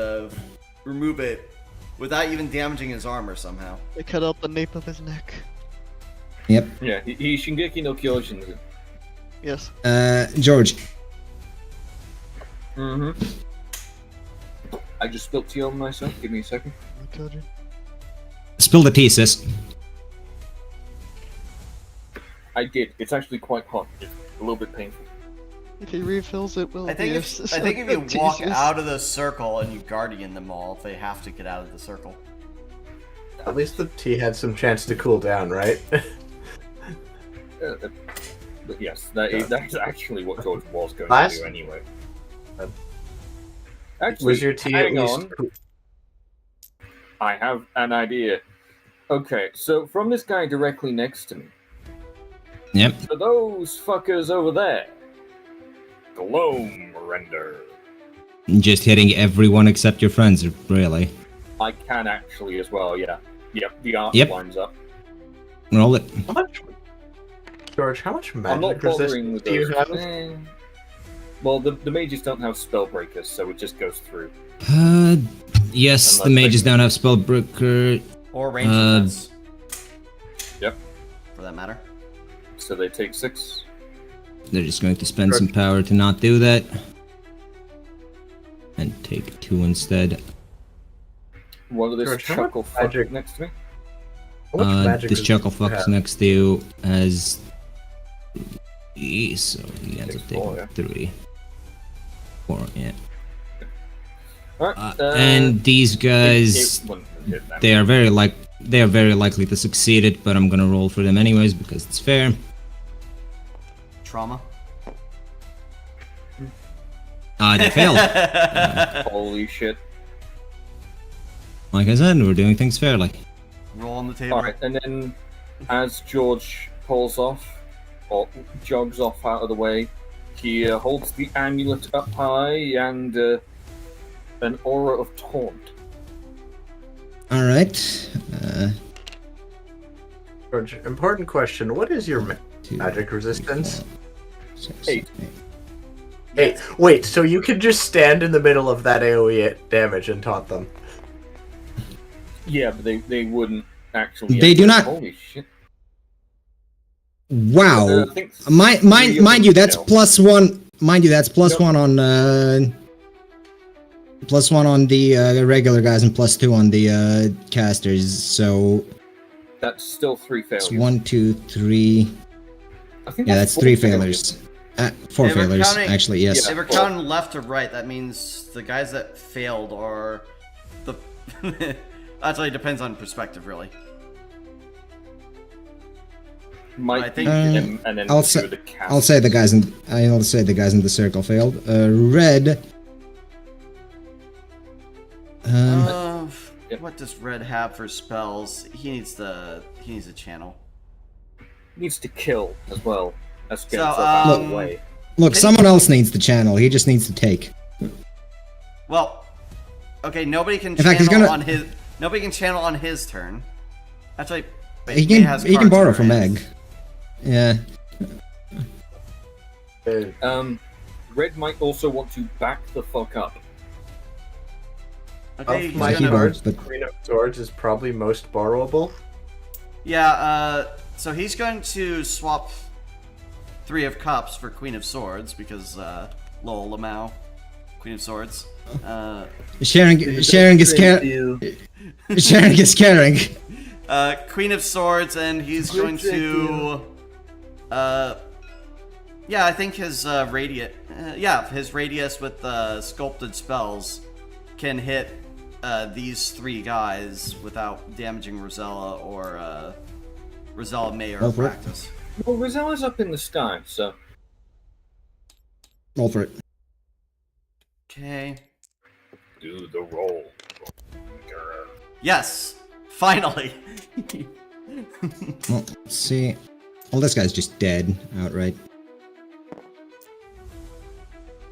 A: remove it without even damaging his armor somehow.
D: I cut out the nape of his neck.
B: Yep.
F: Yeah, he Shingeki no Kyojin.
D: Yes.
B: George.
F: Mm-hmm. I just spilled tea on myself. Give me a second.
D: I killed you.
B: Spill the tea, sis.
F: I did. It's actually quite hot. It's a little bit painful.
D: If he refills it, will
A: I think
D: be
A: if you walk
D: Jesus.
A: out of the circle and you guardian them all, if they have to get out of the circle.
E: At least the tea had some chance to cool down, right?
F: But yes, that is actually what George was going
E: Last-
F: to do anyway.
E: Um,
F: Actually,
E: Was your tea at
F: hang
E: least?
F: on. I have an idea. Okay, so from this guy directly next to me,
B: Yep.
F: to those fuckers over there, gloam render.
B: Just hitting everyone except your friends, really.
F: I can actually as well, yeah. Yep, the art
B: Yep.
F: lines up.
B: Roll it.
E: How much? George, how much
F: I'm not
E: magic
F: bothering
E: resistance
F: with
E: do you
F: those.
E: have?
F: Well, the mages don't have spell breakers, so it just goes through.
B: Yes, the
F: Unless
B: mages
F: they-
B: don't have spellbreaker.
A: Or range defense.
F: Yep.
A: For that matter.
F: So they take 6.
B: They're just going to spend some power to not do that. And take 2 instead.
F: What are this
E: George, how much
F: chuckle fuck
E: magic-
F: next to me?
E: How much magic
B: This
E: does
B: chuckle
E: this
B: fuck
E: have?
B: next to you has 3, so he ends up
F: Takes 4,
B: taking 3. 4, yeah.
F: Alright,
B: And these guys,
F: it wouldn't hit them.
B: they are very likely to succeed it, but I'm gonna roll for them anyways because it's fair.
A: Trauma.
B: They failed.
F: Holy shit.
B: Like I said, we're doing things fairly.
A: Roll on the table.
F: Alright, and then as George pulls off, or jogs off out of the way, he holds the amulet up high and an aura of taunt.
B: All right.
E: George, important question. What is your
B: 2,
E: magic resistance?
B: 6,
F: 8.
E: 8. Wait, so you can just stand in the middle of that AoE damage and taunt them?
F: Yeah, but they wouldn't actually.
B: They do not-
F: Holy shit.
B: Wow.
F: I think
B: Mind you, that's
F: No.
B: +1. Mind you, that's plus
F: Yep.
B: 1 on +1 on the regular guys and +2 on the casters. So
F: That's still 3 failures.
B: it's 1, 2, 3.
F: I think
B: Yeah, that's
F: 4
B: 3 failures. 4
A: If we're
B: failures,
A: counting-
B: actually. Yes.
F: Yeah.
A: If we're counting left to right, that means the guys that failed are the. Actually, it depends on perspective, really.
F: Might
A: I think-
F: and then
B: I'll
F: two
B: say-
F: of the cast.
B: I'll say the guys in. I'll say the guys in the circle failed. Red.
F: Yep.
A: What does Red have for spells? He needs a channel.
F: needs to kill as well. Let's get
A: So,
F: himself out of
A: um,
F: the way.
B: Look, someone else needs the channel. He just needs to take.
A: Well, okay, nobody can
B: In
A: channel
B: fact, he's gonna-
A: on his. Nobody can channel on his turn. Actually, wait,
B: He
A: May has
B: can
A: cards
B: borrow
A: in
B: from
A: her hands.
B: Egg. Yeah.
F: Red might also want to back the fuck up.
A: Okay,
E: Of
A: he's
E: my
B: he
A: gonna-
B: won't,
E: cards,
B: but-
E: Queen of Swords is probably most borrowable.
A: Yeah, so he's going to swap 3 of Cups for Queen of Swords because, lol, Lamau, Queen of Swords.
B: Sharing is caring. Sharing is caring.
A: Queen of Swords, and he's going to, yeah, I think his his radius with sculpted spells can hit these 3 guys without damaging Rosella or Rosella May or
B: Go for it.
A: Practice.
F: Well, Rosella's up in the sky, so
B: Roll for it.
A: Okay.
F: do the roll.
A: Yes, finally.
B: Well, let's see. Well, this guy's just dead outright.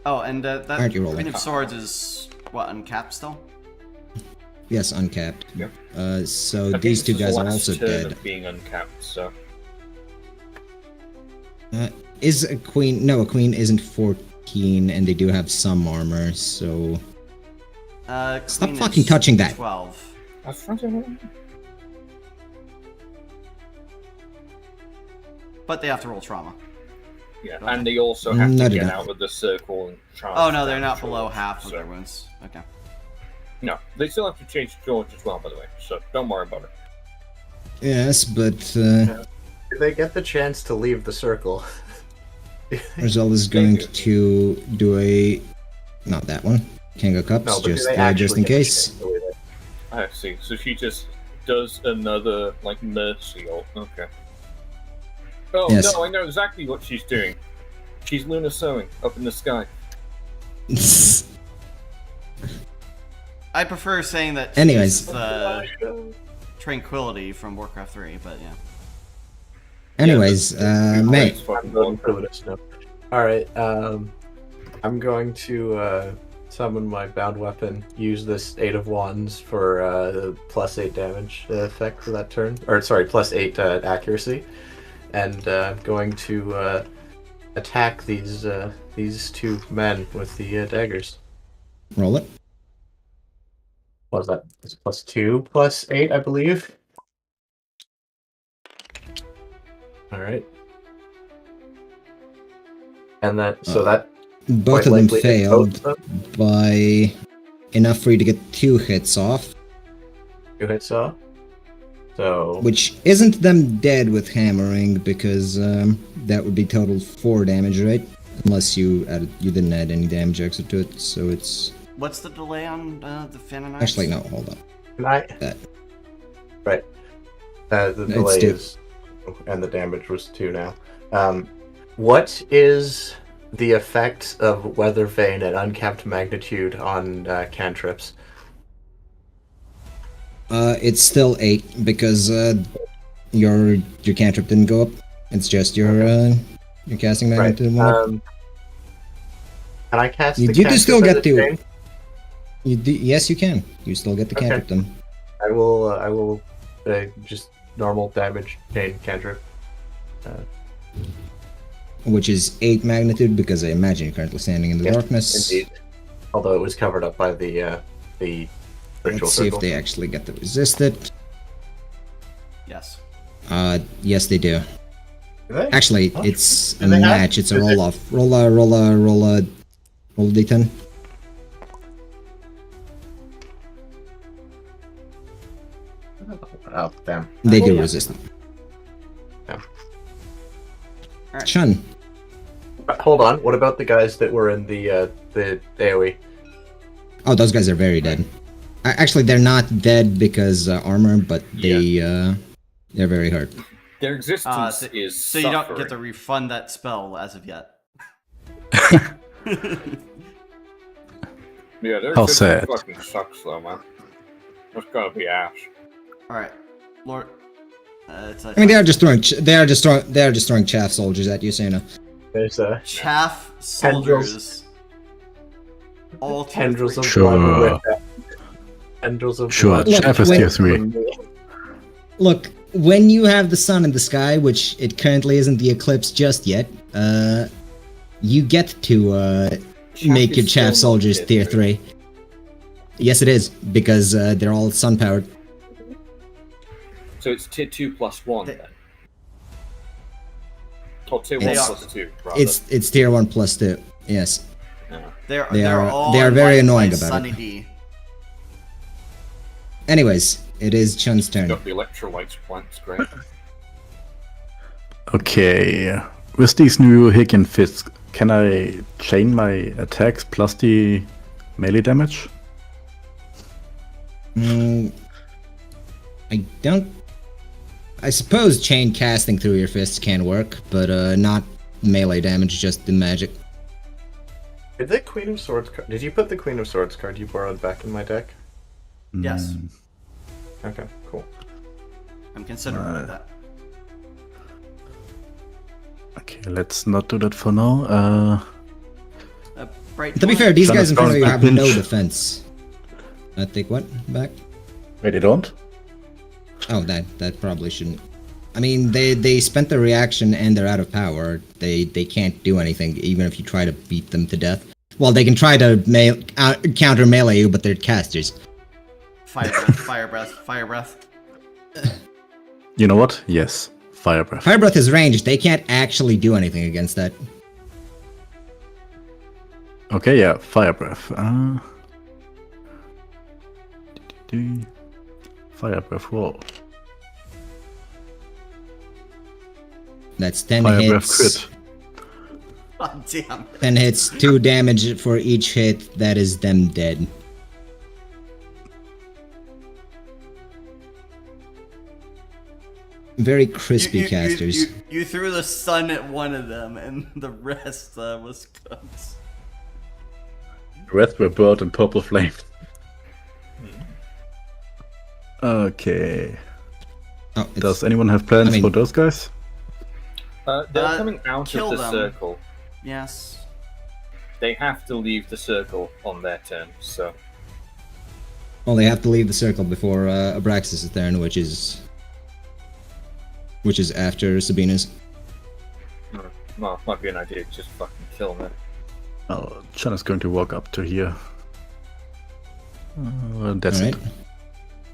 A: Oh, and that
B: Aren't you rolling?
A: Queen of Swords is what, uncapped still?
B: Yes, uncapped.
F: Yep.
B: So
F: I think
B: these
F: this
B: 2
F: is
B: guys
F: the
B: are
F: last
B: also
F: turn
B: dead.
F: of being uncapped, so
B: Is a queen? No, a queen isn't 14, and they do have some armor. So Stop
A: Queen
B: fucking
A: is
B: touching that.
A: 12.
F: I was trying to.
A: But they have to roll trauma.
F: Yeah,
A: Okay.
F: and they also have
B: No,
F: to
B: they
F: get
B: don't.
F: out of the circle and try.
A: Oh
F: and
A: no, they're
F: stab
A: not below
F: George,
A: half of
F: so-
A: their wounds. Okay.
F: No, they still have to change George as well, by the way. So don't worry about it.
B: yes, but
E: Do they get the chance to leave the circle?
B: Rizal is going to do a not that one. King of Cups,
E: No, but do
B: just
E: they actually
B: just in
E: get the
B: case.
E: chance to leave it?
F: I see. So she just does another like mercy ult. Okay. Oh
B: Yes.
F: no, I know exactly what she's doing. She's lunar sewing up in the sky.
A: I prefer saying that.
B: Anyways.
A: she's the Tranquility from Warcraft 3, but yeah.
B: Anyways, May.
F: It's fucking
E: I'm going
F: wonderful.
E: for this now. Alright, I'm going to summon my bound weapon, use this 8 of Wands for the +8 damage effect for that turn. Or, sorry, +8 accuracy. And I'm going to attack these two men with the daggers.
B: Roll it.
E: What was that? It's +2, +8, I believe. All right. And that that
B: Both
E: quite
B: of them
E: likely hit both
B: failed
E: of them.
B: by enough for you to get 2 hits off,
E: 2 hits off. So
B: which isn't them dead with hammering because that would be total 4 damage, right? Unless you didn't add any damage extra to it, so it's
A: What's the delay on the Fan and Ice?
B: actually no. Hold on.
E: right. The delay is, and the damage was 2 now. What is the effect of Weather Vane at uncapped magnitude on cantrips?
B: It's still 8 because your cantrip didn't go up. It's just your casting magnitude went up.
E: Can I cast
B: You
E: the
B: do
E: cantrip
B: still
E: as
B: get
E: a
B: to-
E: chain?
B: Yes, you can. You still get the
E: Okay.
B: cantrip then.
E: I will just normal damage chain cantrip.
B: Which is 8 magnitude because I imagine you're currently standing in the
E: Yes,
B: darkness.
E: Indeed. Although it was covered up by the ritual
B: Let's see
E: circle.
B: if they actually get to resist it.
A: Yes.
B: Yes, they do.
E: Do they?
B: Actually,
E: Oh,
B: it's
E: do
B: a
E: they have-
B: match. It's a
E: is it-
B: roll off. Roll a d10.
E: Oh damn.
B: They
E: Oh,
B: do
E: yeah.
B: resist it.
E: Yeah.
A: Alright.
B: Chun.
E: Hold on. What about the guys that were in the AoE?
B: Oh, those guys are very dead. Actually, they're not dead because armor, but they're very hurt.
F: Their existence
A: So-
F: is
A: So you don't get to
F: suffering.
A: refund that spell as of yet.
F: Yeah, their
C: How
F: existence
C: sad.
F: fucking sucks though, man. There's gotta be ash.
A: Alright. Lord. It's a
B: I mean, they are just throwing chaff soldiers at you, so you know.
E: There's
A: chaff
E: Tendrils.
A: soldiers. All tier
E: tendrils
A: three.
E: of
C: Sure.
E: blood with that. Tendrils of
C: Sure,
E: blood.
B: Look,
C: Chef is
B: when-
C: tier 3.
B: Look, when you have the sun in the sky, which it currently isn't the eclipse just yet, you get to make your chaff soldiers tier 3. Yes, it is, because they're all sun powered.
F: So it's tier 2 plus 1
A: They-
F: then. Or tier
A: They
F: 1
A: are-
F: plus 2, rather.
B: It's tier 1 plus 2. Yes.
F: Yeah.
B: They
A: They're
B: are-
A: all
B: they are very
A: invited by
B: annoying about
A: Sunny
B: it.
A: D.
B: Anyways, it is Chun's turn.
F: Got the electrolytes plants, great.
C: Okay. With these new Hicken fists, can I chain my attacks plus the melee damage?
B: I don't. I suppose chain casting through your fists can work, but not melee damage, just the magic.
E: Did the Queen of Swords card? Did you put the Queen of Swords card you borrowed back in my deck?
A: Yes.
C: Mm,
E: Okay, cool.
A: I'm considering
C: Right.
A: that.
C: Okay, let's not do that for now.
A: Bright
B: To be
A: Twilight-
B: fair, these
C: Son
B: guys
C: of
B: in front of you
C: Dawn
B: have no
C: pinch.
B: defense. Take what back?
C: Wait, they don't?
B: Oh, that probably shouldn't. I mean, they spent their reaction and they're out of power. They can't do anything, even if you try to beat them to death. Well, they can try to counter melee you, but they're casters.
A: Fire breath, fire breath, fire breath.
C: You know what? Yes. Fire breath.
B: Fire breath is ranged. They can't actually do anything against that.
C: Okay, yeah, fire breath. Fire breath roll.
B: That's 10
C: Fire breath
B: hits.
C: crit.
A: God damn.
B: 10 hits, 2 damage for each hit. That is them dead. Very crispy casters.
A: You threw the sun at one of them, and the rest was cooked.
C: The rest were burnt in purple flame. Okay.
B: Oh, it's-
C: Does anyone have plans
B: I mean-
C: for those guys?
F: They're
A: Uh,
F: coming out
A: kill
F: of the
A: them.
F: circle.
A: Yes.
F: They have to leave the circle on their turn, so...
B: Well, they have to leave the circle before Abraxas' turn, which is after Sabina's.
F: Well, might be an idea to just fucking kill him.
C: Oh, Chen is going to walk up to here. That's
B: Alright.
C: it.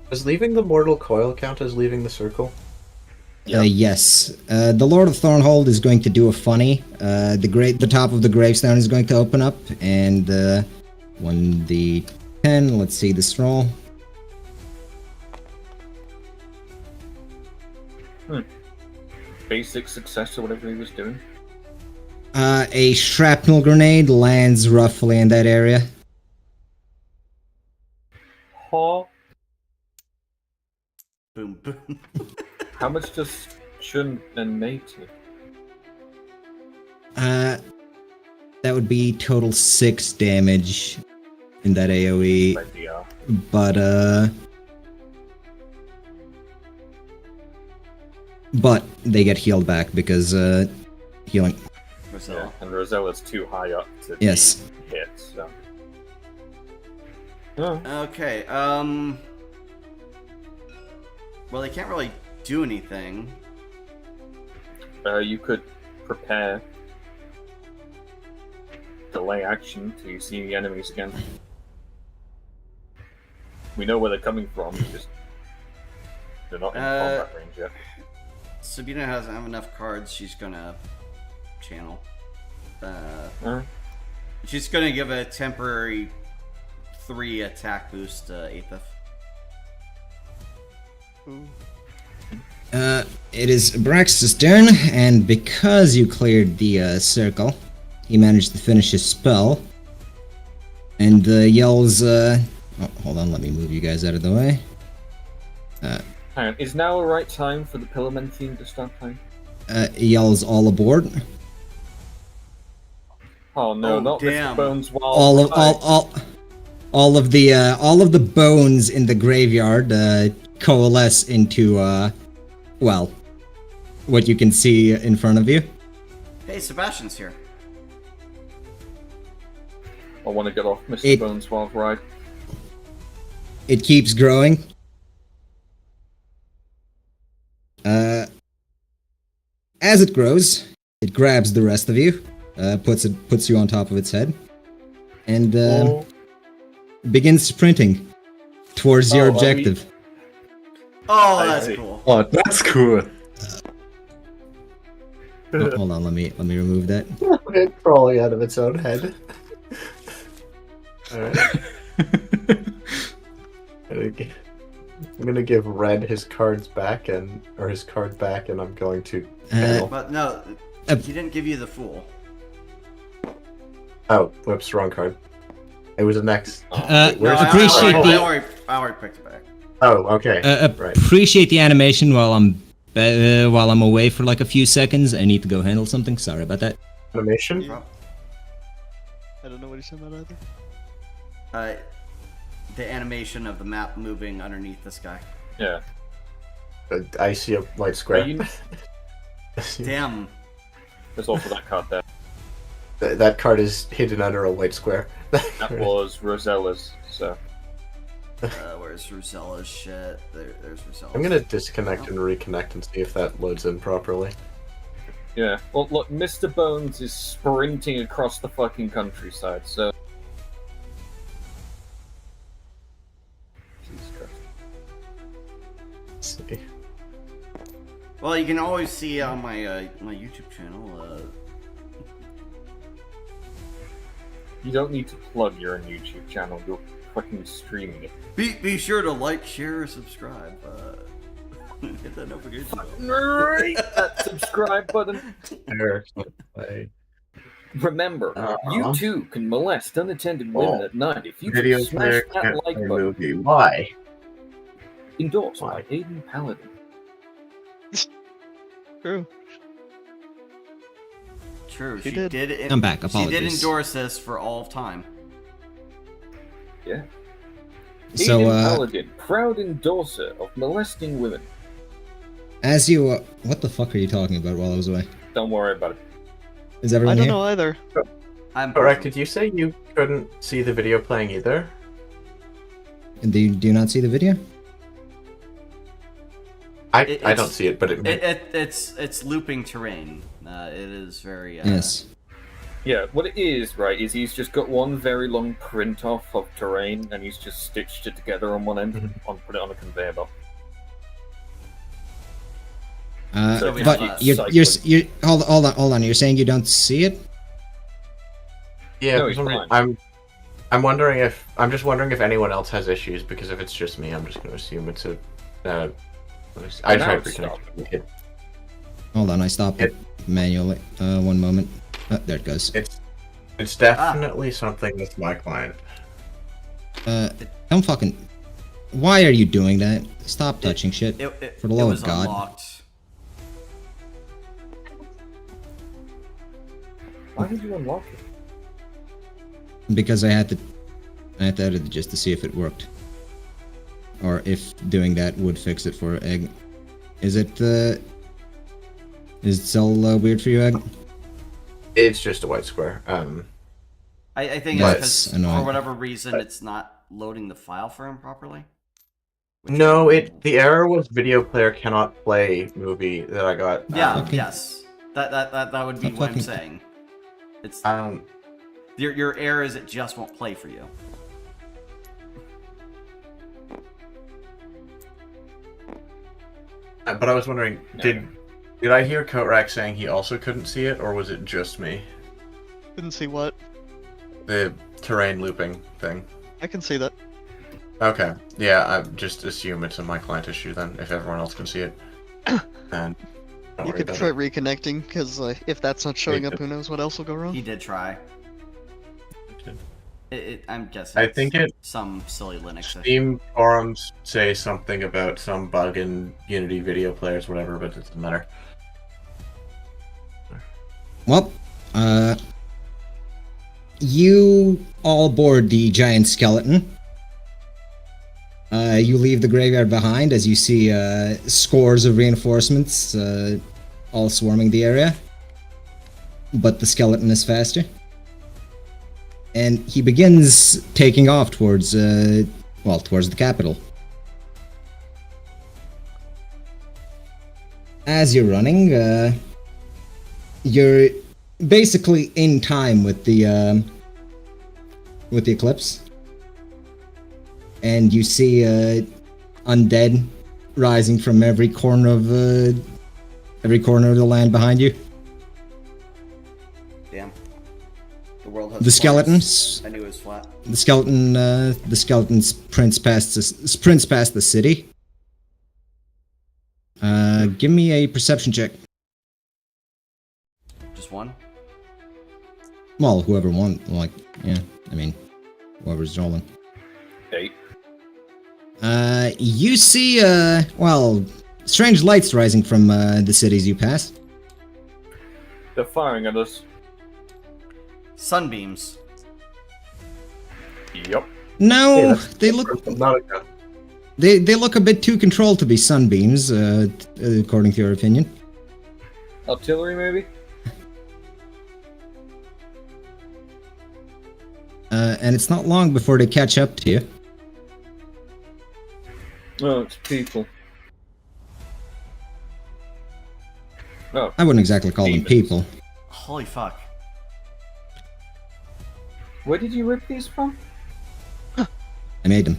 E: Does leaving the mortal coil count as leaving the circle?
B: Yes. The Lord of Thornhold is going to do a funny. The top of the gravestone is going to open up, and 1d10. Let's see this roll.
F: Basic success or whatever he was doing.
B: A shrapnel grenade lands roughly in that area.
F: Huh?
A: Boom, boom.
F: How much does Shun and Mei take?
B: That would be total 6 damage in that AoE.
F: Idea.
B: But they get healed back because healing.
F: Yeah, and Rosella's too high up to
B: Yes.
F: be hit, so. Oh.
A: Okay, well, they can't really do anything.
F: You could prepare. Delay action till you see the enemies again. We know where they're coming from, just they're not in combat range yet.
A: Sabina doesn't have enough cards, she's gonna channel. She's gonna give a temporary 3 attack boost to Aethith.
B: It is Brax's turn, and because you cleared the circle, he managed to finish his spell, and yells, oh, hold on, let me move you guys out of the way.
F: Hang on, is now the right time for the Pillarmen theme to start playing?
B: Yells all aboard.
F: Oh no,
A: Oh,
F: not
A: damn.
F: Mr. Bones while
B: All of the bones in the graveyard coalesce into well, what you can see in front of you.
A: Hey, Sebastian's here.
F: I want to get off Mr. Bones while ride.
B: It keeps growing. As it grows, it grabs the rest of you, puts you on top of its head, and begins sprinting towards your objective.
A: Oh, that's cool.
C: Oh, that's cool.
B: Oh, hold on, let me remove that.
E: It crawling out of its own head. Alright. I'm gonna give Red his cards back and I'm going to channel.
A: But no, he didn't give you the Fool.
E: Oh, whoops, wrong card. It was a next.
B: Appreciate
A: I already picked it back.
E: Oh, okay. Right.
B: Appreciate the animation while I'm away for like a few seconds. I need to go handle something. Sorry about that.
E: Animation?
D: Yeah. I don't know what he said about either.
A: The animation of the map moving underneath this guy.
F: Yeah.
E: I see a white square.
A: Damn.
F: There's also that card there.
E: That card is hidden under a white square.
F: That was Rosella's, so.
A: Where's Rosella's shit? There's Rosella's.
E: I'm gonna disconnect and reconnect and see if that loads in properly.
F: Yeah. Well, look, Mr. Bones is sprinting across the fucking countryside, so. Jesus Christ.
E: Let's see.
A: Well, you can always see on my my YouTube channel.
F: You don't need to plug your own YouTube channel. You're fucking streaming it.
A: Be sure to like, share, subscribe. Hit that notification bell.
F: Right, that subscribe button. Remember, you too can molest unattended women at night if you
E: Video
F: just smash
E: player
F: that
E: can't
F: like
E: play
F: button.
E: movie. Why?
F: Endorsed by Aiden Paladin.
D: True.
A: True,
D: She
A: she
D: did.
A: did.
B: I'm back,
A: She did
B: apologies.
A: endorse this for all of time.
F: Yeah.
B: So,
F: Aiden Paladin, proud endorser of molesting women.
B: as you, what the fuck are you talking about while I was away?
F: Don't worry about it.
B: Is
D: I
B: everyone
D: don't
B: here?
D: know either.
A: I'm
E: Alright, did you say you couldn't see the video playing either?
B: Do you not see the video?
E: I
A: It's-
E: don't see it, but
A: it's looping terrain. It is very.
B: Yes.
F: Yeah, what it is, right, is he's just got one very long print off of terrain, and he's just stitched it together on one end, put it on a conveyor belt. So we
B: But
F: have,
B: you're hold on. You're saying you don't see it?
E: Yeah,
F: No,
E: for
F: he's
E: some reason,
F: fine.
E: I'm just wondering if anyone else has issues, because if it's just me, I'm just going to assume it's a. I
F: now
E: tried
F: it's
E: reconnecting it.
B: Hold on, I stopped it manually. One moment. Oh, there it goes.
E: It's definitely something with my client.
B: Don't fucking. Why are you doing that? Stop touching shit. For the love
A: was
B: of God.
A: Unlocked.
F: Why did you unlock it?
B: Because I had to edit it just to see if it worked. Or if doing that would fix it for Egg. Is it still weird for you, Egg?
E: It's just a white square.
A: I think
B: That's
A: it's because
B: annoying.
A: for whatever reason it's not loading the file for him properly.
E: No, the error was video player cannot play movie that I got.
A: Yeah,
B: Okay.
A: yes. That would be
B: Stop
A: what I'm
B: fucking-
A: saying. It's
E: Um,
A: your error is it just won't play for you.
E: but I was wondering, did I hear Kotrak saying he also couldn't see it, or was it just me?
D: Couldn't see what.
E: The terrain looping thing.
D: I can see that.
E: Okay, yeah, I just assume it's a my client issue then, if everyone else can see it. And don't
D: You
E: worry
D: could
E: about
D: try
E: it.
D: reconnecting, because if that's not showing up, who knows what else will go wrong?
A: He did try. I'm guessing.
E: I think
A: it's some silly Linux issue.
E: Steam forums say something about some bug in Unity video players, whatever, but it doesn't matter.
B: Well, you all board the giant skeleton. You leave the graveyard behind as you see scores of reinforcements all swarming the area. But the skeleton is faster. And he begins taking off towards the capital. As you're running, you're basically in time with the eclipse, and you see undead rising from every corner of the land behind you.
A: Damn. The world has
B: The
A: corners.
B: skeletons.
A: I knew it was flat.
B: The skeleton sprints past the city. Give me a perception check.
A: Just one.
B: Well, whoever won, whoever's rolling.
F: 8.
B: You see, strange lights rising from the cities you pass.
F: They're firing at us.
A: Sunbeams.
F: Yep.
B: No,
E: Hey,
B: they look
E: Not a gun.
B: they look a bit too controlled to be sunbeams, according to your opinion.
F: Artillery, maybe?
B: And it's not long before they catch up to you.
F: No, it's people. No.
B: I wouldn't exactly call them
F: Demons.
B: people.
A: Holy fuck.
F: Where did you rip these from?
B: I made them.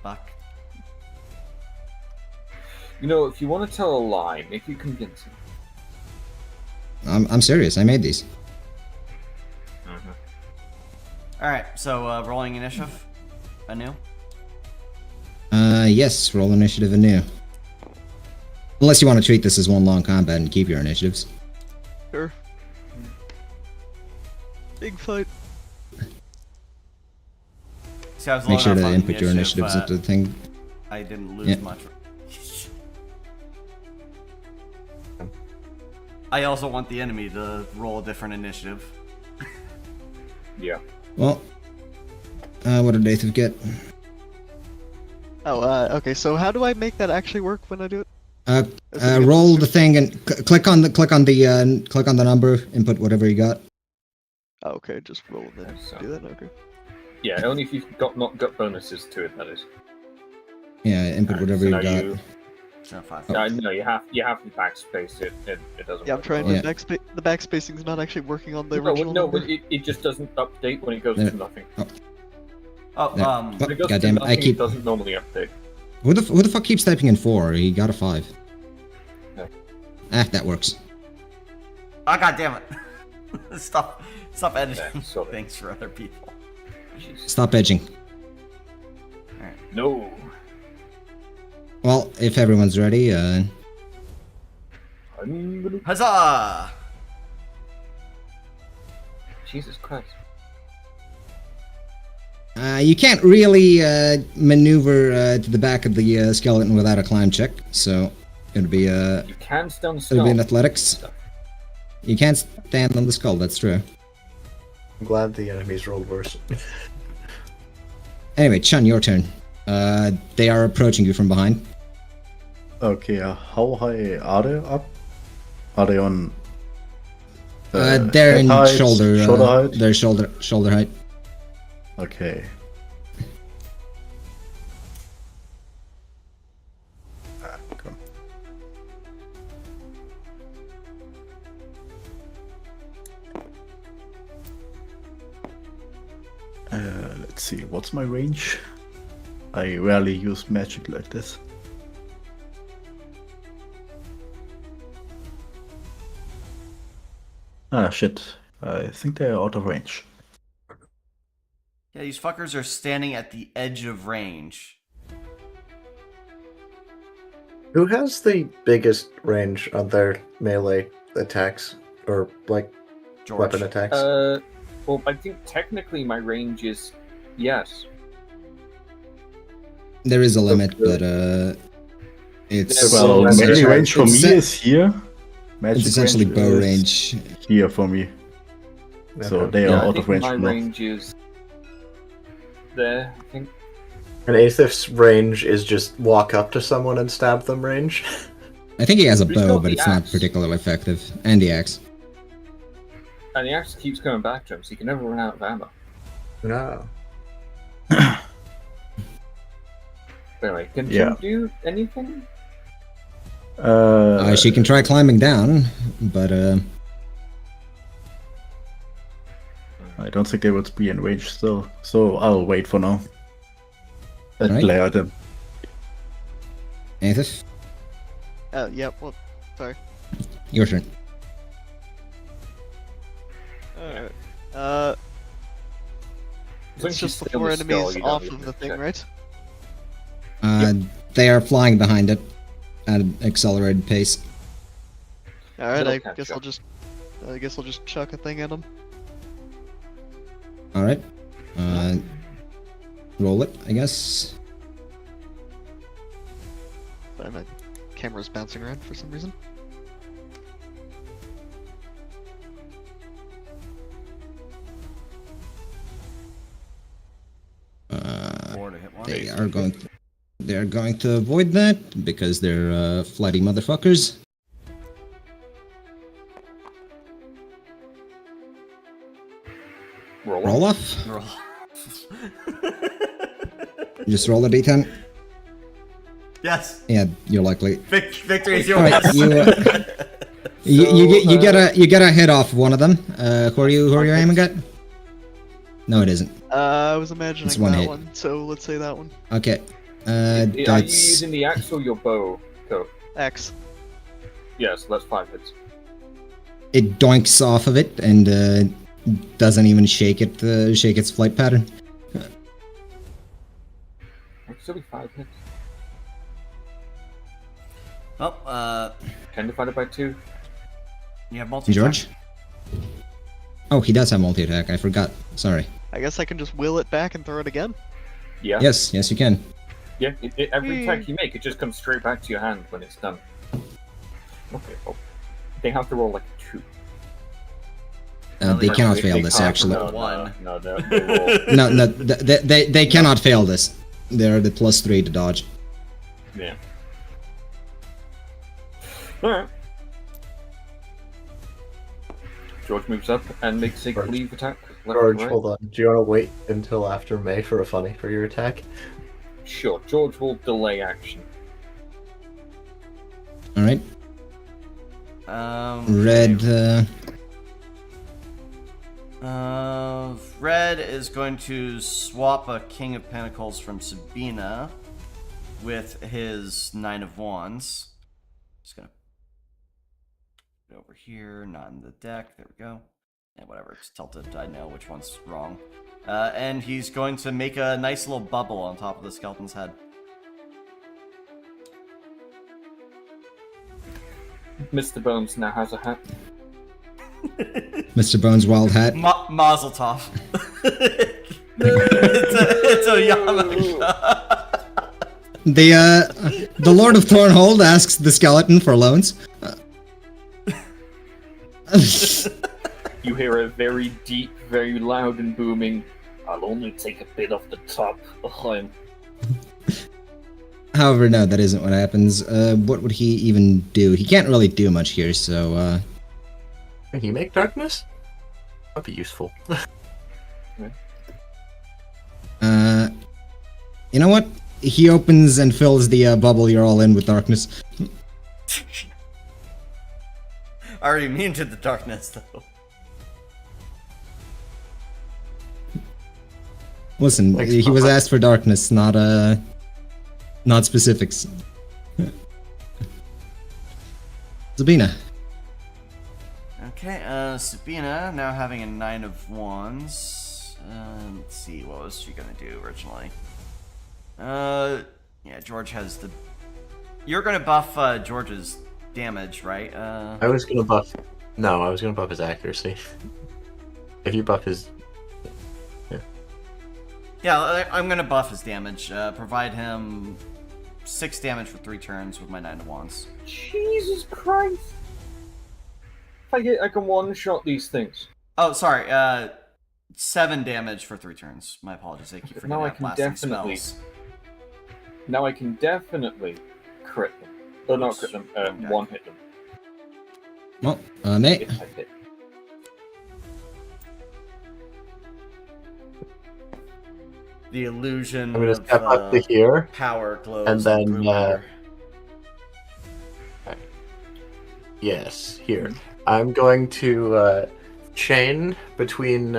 A: Fuck.
F: You know, if you want to tell a lie, make you convincing.
B: I'm serious. I made these.
A: Alright, so rolling initiative anew.
B: Yes. Roll initiative anew. Unless you want to treat this as one long combat and keep your initiatives.
D: Sure. Big fight.
A: See, I was
B: Make
A: low
B: sure
A: enough
B: to
A: on
B: input your
A: initiative,
B: initiatives into the thing.
A: I didn't lose
B: Yeah.
A: much. I also want the enemy to roll a different initiative.
F: Yeah.
B: Well, what did Nathan get?
D: Oh, okay. So how do I make that actually work when I do it?
B: Roll the thing and click on the number. Input whatever you got.
D: Oh, okay, just roll and then
F: So-
D: do that. Okay.
F: Yeah, only if you've not got bonuses to it, that is.
B: Yeah, input
F: Alright,
B: whatever
F: so
B: you
F: now
B: got.
A: So 5.
F: No, you have to backspace it. It doesn't.
D: Yeah, I'm
F: work.
D: trying
B: Yeah.
D: to the backspacing's not actually working on the
F: No,
D: original
F: no,
D: number.
F: but it just doesn't update when it goes
B: Yeah.
F: to nothing.
A: Oh,
B: Yeah.
F: When it goes
B: Goddamn
F: to
B: it, I
F: nothing,
B: keep-
F: it doesn't normally update.
B: Who the fuck keeps typing in 4? He got a 5.
F: No.
B: That works.
A: oh god damn it! Stop editing
F: Yeah, sorry.
A: things for other people.
F: Jesus.
B: Stop edging.
F: No.
B: Well, if everyone's ready,
F: I'm gonna...
A: Huzzah!
F: Jesus Christ.
B: you can't really maneuver to the back of the skeleton without a climb check, so it'll be
F: You can stun
B: it'll be in
F: skull.
B: athletics. You can't stand on the skull. That's true.
E: I'm glad the enemies rolled worse.
B: Anyway, Chun, your turn. They are approaching you from behind.
C: Okay, how high are they up? Are they on?
B: They're
C: head
B: in
C: height,
B: shoulder.
C: shoulder height.
B: They're shoulder height.
C: Okay. Come. Let's see, what's my range? I rarely use magic like this. Ah, shit. I think they're out of range.
A: Yeah, these fuckers are standing at the edge of range.
E: Who has the biggest range on their melee attacks? Or, like,
A: George.
E: weapon attacks?
F: Well, I think technically my range is yes.
B: There is a limit, but it's
E: Well,
C: Well,
E: magic
C: melee range for me
B: it's-
C: is here. Magic
B: it's essentially
C: range
B: bow
C: is
B: range.
C: here for me. So
E: Okay.
C: they
F: Yeah,
C: are
F: I
C: out
F: think
C: of range
F: my
C: now.
F: range is there, I think.
E: And Aethif's range is just walk up to someone and stab them range?
B: I think he has a
F: But he's
B: bow,
F: got
B: but
F: the
B: it's not
F: axe.
B: particularly effective. And the axe.
F: And the axe keeps going back to him, so he can never run out of ammo.
E: No.
F: Anyway, can
C: Yeah.
F: Jim do anything?
B: She can try climbing down, but
C: I don't think they would be in range still, so I'll wait for now. And
B: Right.
C: glare at them.
B: Aethys,
D: Yeah, well, sorry.
B: your turn.
D: Alright.
F: As long
D: It's
F: as you
D: just the
F: stay on
D: 4
F: the skull,
D: enemies
F: you don't
D: off
F: need
D: of
F: to
D: the thing,
F: check.
D: right?
B: They are flying behind it at an accelerated pace.
D: Alright,
F: They'll
D: I
F: catch
D: guess
F: up.
D: I'll just chuck a thing at them.
B: All right. Roll it, I guess.
D: But my camera's bouncing around for some reason.
A: Four to hit one.
B: They are going. They are going to avoid that because they're flighty motherfuckers. Roll off.
A: Roll.
B: Just roll a d10.
A: Yes.
B: Yeah, you're likely.
A: Victory is
B: All right,
A: yours.
B: you get a hit off one of them. Who are you aiming at? No, it isn't.
D: I was imagining
B: It's one
D: that
B: hit.
D: one, so let's say that one.
B: Okay.
F: Are you
B: That's
F: using the axe or your bow? Go.
D: X.
F: Yeah, so that's 5 hits.
B: it doinks off of it and doesn't even shake its flight pattern.
F: It'll still be 5 hits.
A: Well,
F: 10 divided by 2.
A: you have multi.
B: George? Oh, he does have multi-attack. I forgot. Sorry.
D: I guess I can just will it back and throw it again.
F: Yeah.
B: Yes, you can.
F: Yeah, every attack you make, it just comes straight back to your hand when it's done. Okay, well, they have to roll like a 2.
B: They cannot
F: They
B: fail this,
F: can't
B: actually.
F: roll
A: One.
F: No, they roll.
B: No, they cannot fail this. They're the +3 to dodge.
F: Yeah. Alright. George moves up and makes a
E: George.
F: cleave attack. Left
E: George,
F: and right.
E: hold on. Do you want to wait until after May for a funny for your attack?
F: Sure, George will delay action.
B: Alright.
A: Okay.
B: Red,
A: Red is going to swap a King of Pentacles from Sabina with his Nine of Wands. Just gonna put it over here, not in the deck. There we go. And whatever, it's tilted. I know which one's wrong. And he's going to make a nice little bubble on top of the skeleton's head.
F: Mr. Bones now has a hat.
B: Mr. Bones' wild hat.
A: Mazel tov. it's a yarmulke.
B: The Lord of Thornhold asks the skeleton for loans.
F: You hear a very deep, very loud and booming, "I'll only take a bit off the top."
B: However, no, that isn't what happens. What would he even do? He can't really do much here, so,
E: Can he make darkness? That'd be useful.
B: You know what? He opens and fills the bubble you're all in with darkness.
A: Are you immune to the darkness, though?
B: Listen,
E: Thanks,
B: he was
E: Papa.
B: asked for darkness, not specifics. Sabina.
A: Okay, Sabina now having a Nine of Wands. Let's see, what was she gonna do originally? Yeah, George has the. You're gonna buff George's damage, right?
E: I was gonna buff. No, I was gonna buff his accuracy. If you buff his.
A: Yeah, I'm gonna buff his damage. Provide him 6 damage for 3 turns with my Nine of Wands.
F: Jesus Christ! I can one-shot these things.
A: Oh, sorry. 7 damage for 3 turns. My apologies. I keep forgetting
F: Now I
A: about
F: can
A: blasting
F: definitely-
A: spells.
F: Now I can definitely crit them. Oh, not crit them,
A: Okay.
F: one-hit them.
B: Well, mate.
F: If I hit.
A: The illusion
E: I'm gonna
A: of
E: step up to here.
A: power glows.
E: and then,
A: through wonder.
E: Yes, here. I'm going to chain between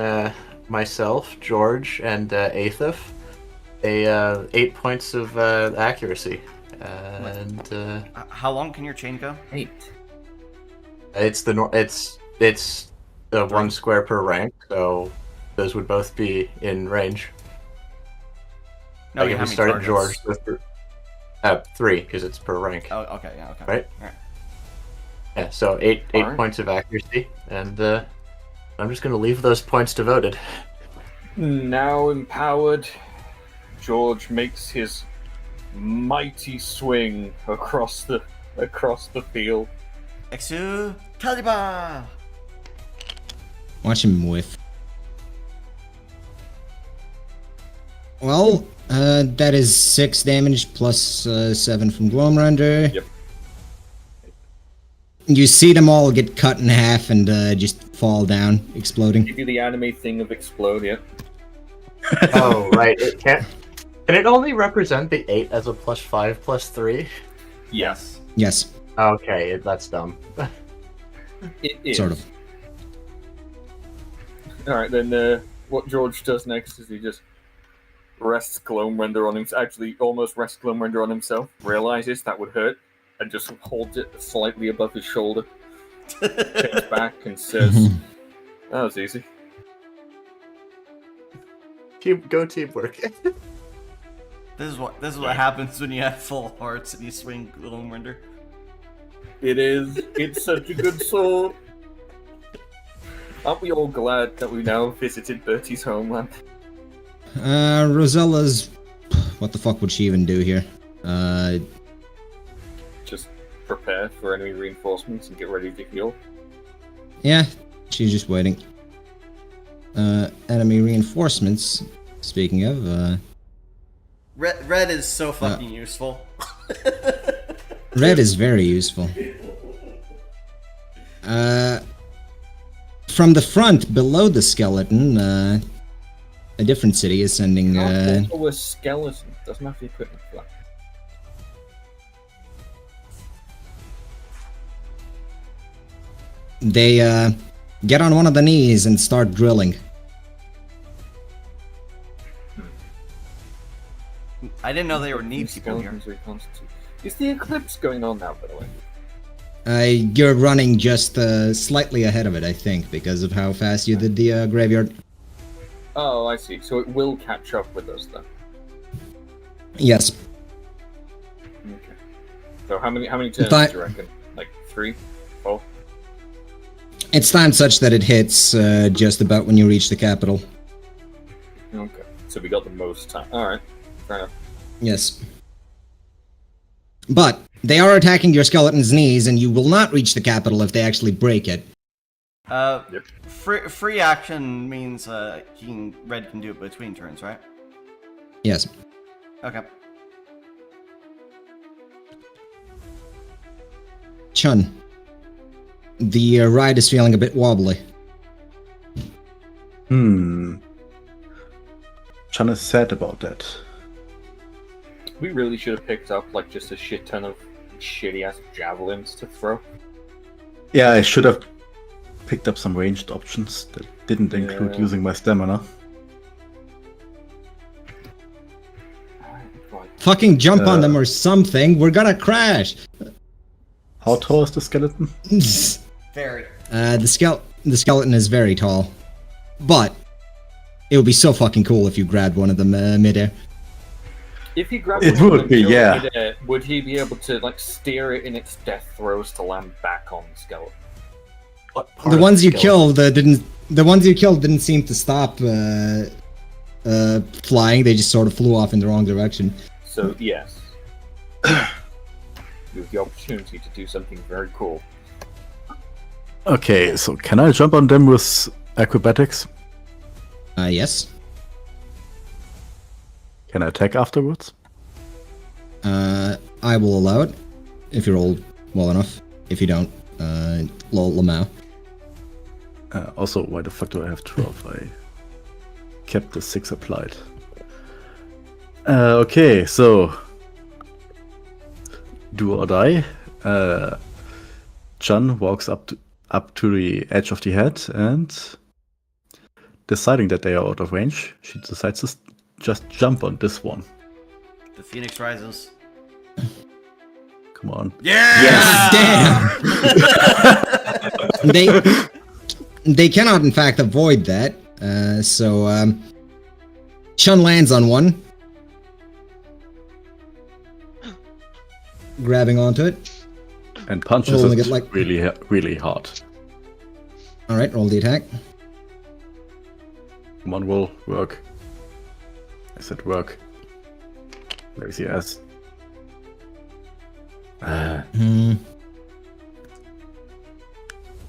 E: myself, George, and Aethif a 8 points of accuracy. And
A: How long can your chain go?
F: 8.
E: it's the 1 square per rank, so those would both be in range.
A: No,
E: Like
A: you
E: if
A: have
E: we
A: many
E: started George
A: targets?
E: with 3 because it's per rank.
A: Oh, okay, yeah, okay.
E: Right?
A: Alright.
E: Yeah, so 8
F: Alright.
E: points of accuracy, and I'm just gonna leave those points devoted.
F: Now empowered, George makes his mighty swing across the field.
A: Exu Caliber!
B: Watch him whiff. Well, that is 6 damage plus 7 from Gloamrender.
F: Yep.
B: You see them all get cut in half and just fall down, exploding.
F: Give you the anime thing of explode, yeah.
E: Oh, right. It can't. Can it only represent the 8 as a +5 +3?
F: Yes.
B: Yes,
E: Okay, that's dumb.
F: It is.
B: sort of.
F: Alright, then what George does next is he just rests Gloamrender on himself, actually almost rests Gloamrender on himself, realizes that would hurt, and just holds it slightly above his shoulder, turns back and says, that was easy.
E: Go teamwork.
A: This is what happens when you have full hearts and you swing Gloamrender.
F: It is. It's such a good sword. Aren't we all glad that we now visited Bertie's homeland?
B: Rosella's... What the fuck would she even do here?
F: Just prepare for enemy reinforcements and get ready to heal.
B: Yeah, she's just waiting. Enemy reinforcements. Speaking of,
A: Red is so fucking useful.
B: red is very useful. From the front, below the skeleton, a different city is sending,
F: Also a skeleton. Doesn't have to be equipment for that.
B: They get on one of the knees and start drilling.
A: I didn't know they were need people here.
F: Skeletons reconstitute. Is the eclipse going on now, by the way?
B: You're running just slightly ahead of it, I think, because of how fast you did the graveyard.
F: Oh, I see. So it will catch up with us then.
B: Yes.
F: Okay. So how many turns
B: But-
F: do you reckon? Like 3, 4?
B: It's timed such that it hits just about when you reach the capital.
F: Okay. So we got the most time. All right. Fair enough.
B: Yes. But they are attacking your skeleton's knees, and you will not reach the capital if they actually break it.
F: Yep.
A: Free action means Red can do it between turns, right?
B: Yes.
A: Okay.
B: Chun. The ride is feeling a bit wobbly.
C: Chun is sad about that.
F: We really should have picked up like just a shit ton of shitty ass javelins to throw.
C: Yeah, I should have picked up some ranged options that didn't include
F: Yeah.
C: using my stamina.
B: Fucking jump on them or something. We're gonna crash.
C: How tall is the skeleton?
A: Very.
B: The skeleton is very tall, but it would be so fucking cool if you grabbed one of them midair.
F: If he grabbed
C: It
F: one of
C: would
F: them
C: be,
F: during
C: yeah.
F: midair, would he be able to like steer it in its death throes to land back on the skeleton?
E: What part
B: The
E: of
B: ones you
E: skeleton?
B: killed didn't. The ones you killed didn't seem to stop flying. They just sort of flew off in the wrong direction.
F: So yes, you have the opportunity to do something very cool.
C: Okay, so can I jump on them with acrobatics?
B: Yes.
C: Can I attack afterwards?
B: I will allow it if you roll well enough. If you don't, Lamau.
C: Also, why the fuck do I have 12? I kept the 6 applied. Okay, so do or die. Chun walks up to the edge of the head and, deciding that they are out of range, she decides to just jump on this one.
A: The Phoenix rises.
C: Come on.
A: Yeah!
B: Damn. They cannot, in fact, avoid that. So Chun lands on one, grabbing onto it.
C: And punches
B: Rolling
C: it
B: it like-
C: really hard.
B: All right, roll the attack.
C: Come on, will work. I said work. Lazy ass.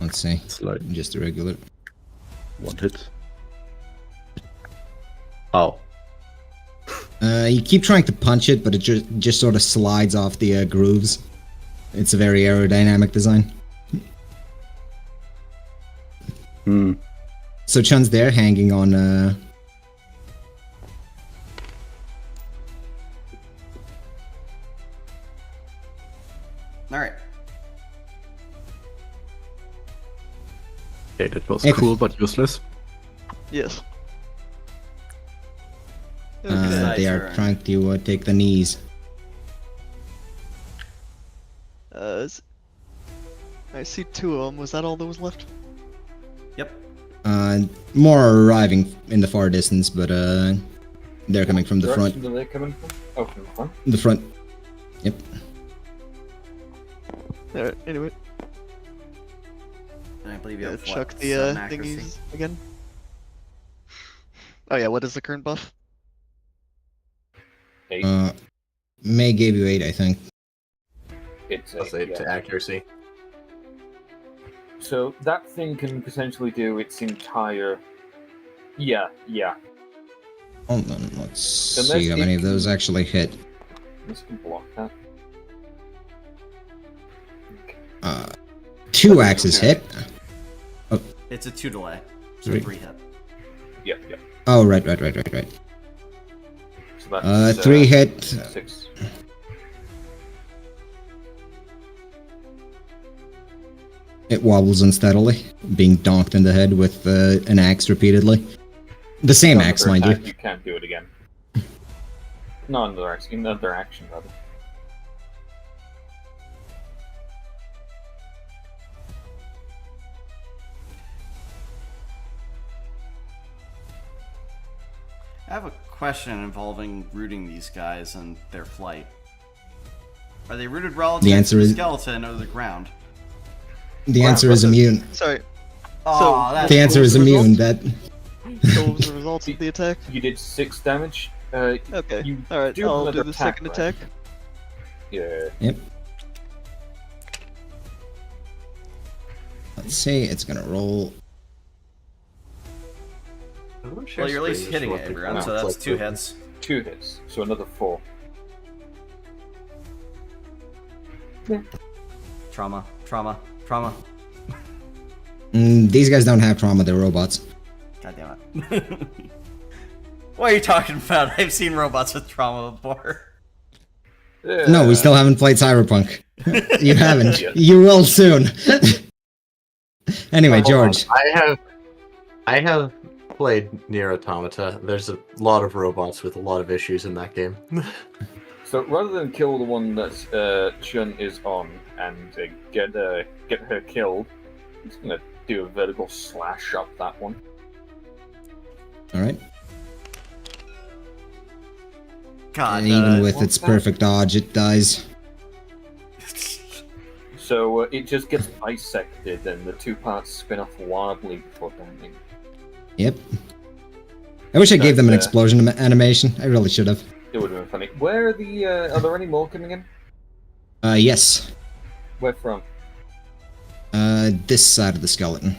B: Let's see.
C: It's like
B: Just a regular.
C: one hit. Ow.
B: You keep trying to punch it, but it just sort of slides off the grooves. It's a very aerodynamic design. So Chun's there, hanging on.
A: All right.
C: Okay, that was
B: Okay.
C: cool but useless.
D: Yes.
B: They are
A: turn.
B: trying to take the knees.
D: I see 2 of them. Was that all that was left?
A: Yep.
B: More are arriving in the far distance, but they're coming from the front.
F: Direction are they coming from? Oh, from the front.
B: The front. Yep.
D: Alright, anyway.
A: And I believe you have
D: Chuck
A: what,
D: the
A: 7 accuracy?
D: thingies again. Oh yeah, what is the current buff?
F: 8.
B: May gave you 8, I think.
F: It's
E: I'll
F: 8,
E: say
F: yeah.
E: to accuracy.
F: So that thing can potentially do its entire. Yeah.
B: Hold on, let's
F: Unless
B: see how
F: it
B: many of
F: can-
B: those actually hit.
F: This can block that.
B: 2 axes hit.
A: It's a 2 delay. So
B: Three.
A: 3 hit.
F: Yep.
B: Oh, right.
F: So that's
B: 3 hit. It wobbles unsteadily, being donked in the head with an axe repeatedly. The same
F: Another
B: axe, mind
F: attack,
B: you.
F: You can't do it again. Not another action, another action, rather.
A: I have a question involving rooting these guys and their flight. Are they rooted relative
B: The answer
A: to the
B: is-
A: skeleton or the ground?
B: The
E: Wow,
B: answer is
E: that's a-
B: immune.
D: Sorry.
A: Oh, that's
B: The answer
D: what was
B: is
D: the
B: immune.
D: result?
B: That
D: So what was the results of the attack?
F: You did 6 damage.
D: Okay.
F: You
D: Alright,
F: do
D: I'll
F: another
D: do the
F: attack,
D: second
F: right?
D: attack.
F: Yeah.
B: let's see. It's gonna roll.
A: Well, you're at least hitting it, everyone, so that's 2 hits.
F: 2 hits, so another 4.
A: Trauma, trauma, trauma.
B: These guys don't have trauma. They're robots.
A: God damn it. What are you talking about? I've seen robots with trauma before.
B: No, we still haven't played Cyberpunk. You haven't.
F: Yeah.
B: You will soon. Anyway,
E: Hold on.
B: George.
E: I have played Nier Automata. There's a lot of robots with a lot of issues in that game.
F: So rather than kill the one that Chun is on and get her killed, I'm just gonna do a vertical slash up that one.
B: All right.
A: God,
B: And even with
E: what's
B: its
E: that?
B: perfect dodge, it dies.
F: So it just gets bisected and the 2 parts spin off wildly before landing.
B: Yep. I wish I gave them an
F: That's,
B: explosion animation. I really should have.
F: It would have been funny. Where are the? Are there any more coming in?
B: Yes.
F: Where from?
B: This side of the skeleton.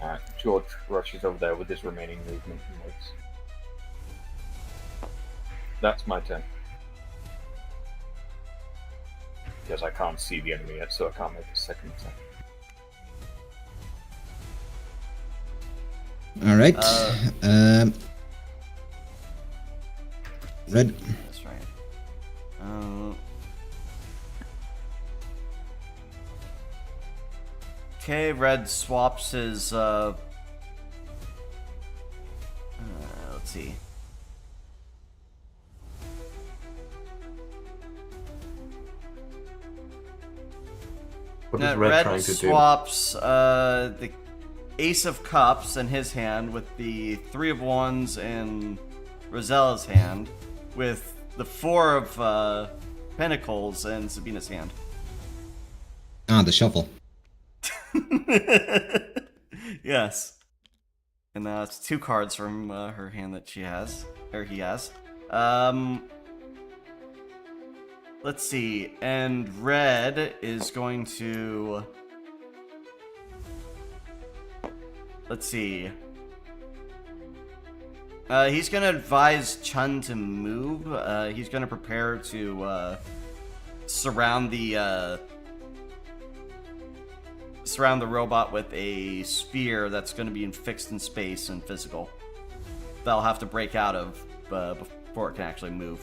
F: Alright, George rushes over there with his remaining movement and waits. That's my turn. Because I can't see the enemy yet, so I can't make a second attack.
B: All right. Red.
A: That's right. Okay, Red swaps his, let's see.
E: What is Red trying to do?
A: swaps the Ace of Cups in his hand with the 3 of Wands in Rosella's hand with the 4 of Pentacles in Sabina's hand.
B: Ah, the shuffle.
A: Yes. And it's 2 cards from her hand that she has, or he has. Let's see. And Red is going to... Let's see. He's gonna advise Chun to move. He's gonna prepare to surround the robot with a spear that's gonna be fixed in space and physical. That'll have to break out of before it can actually move.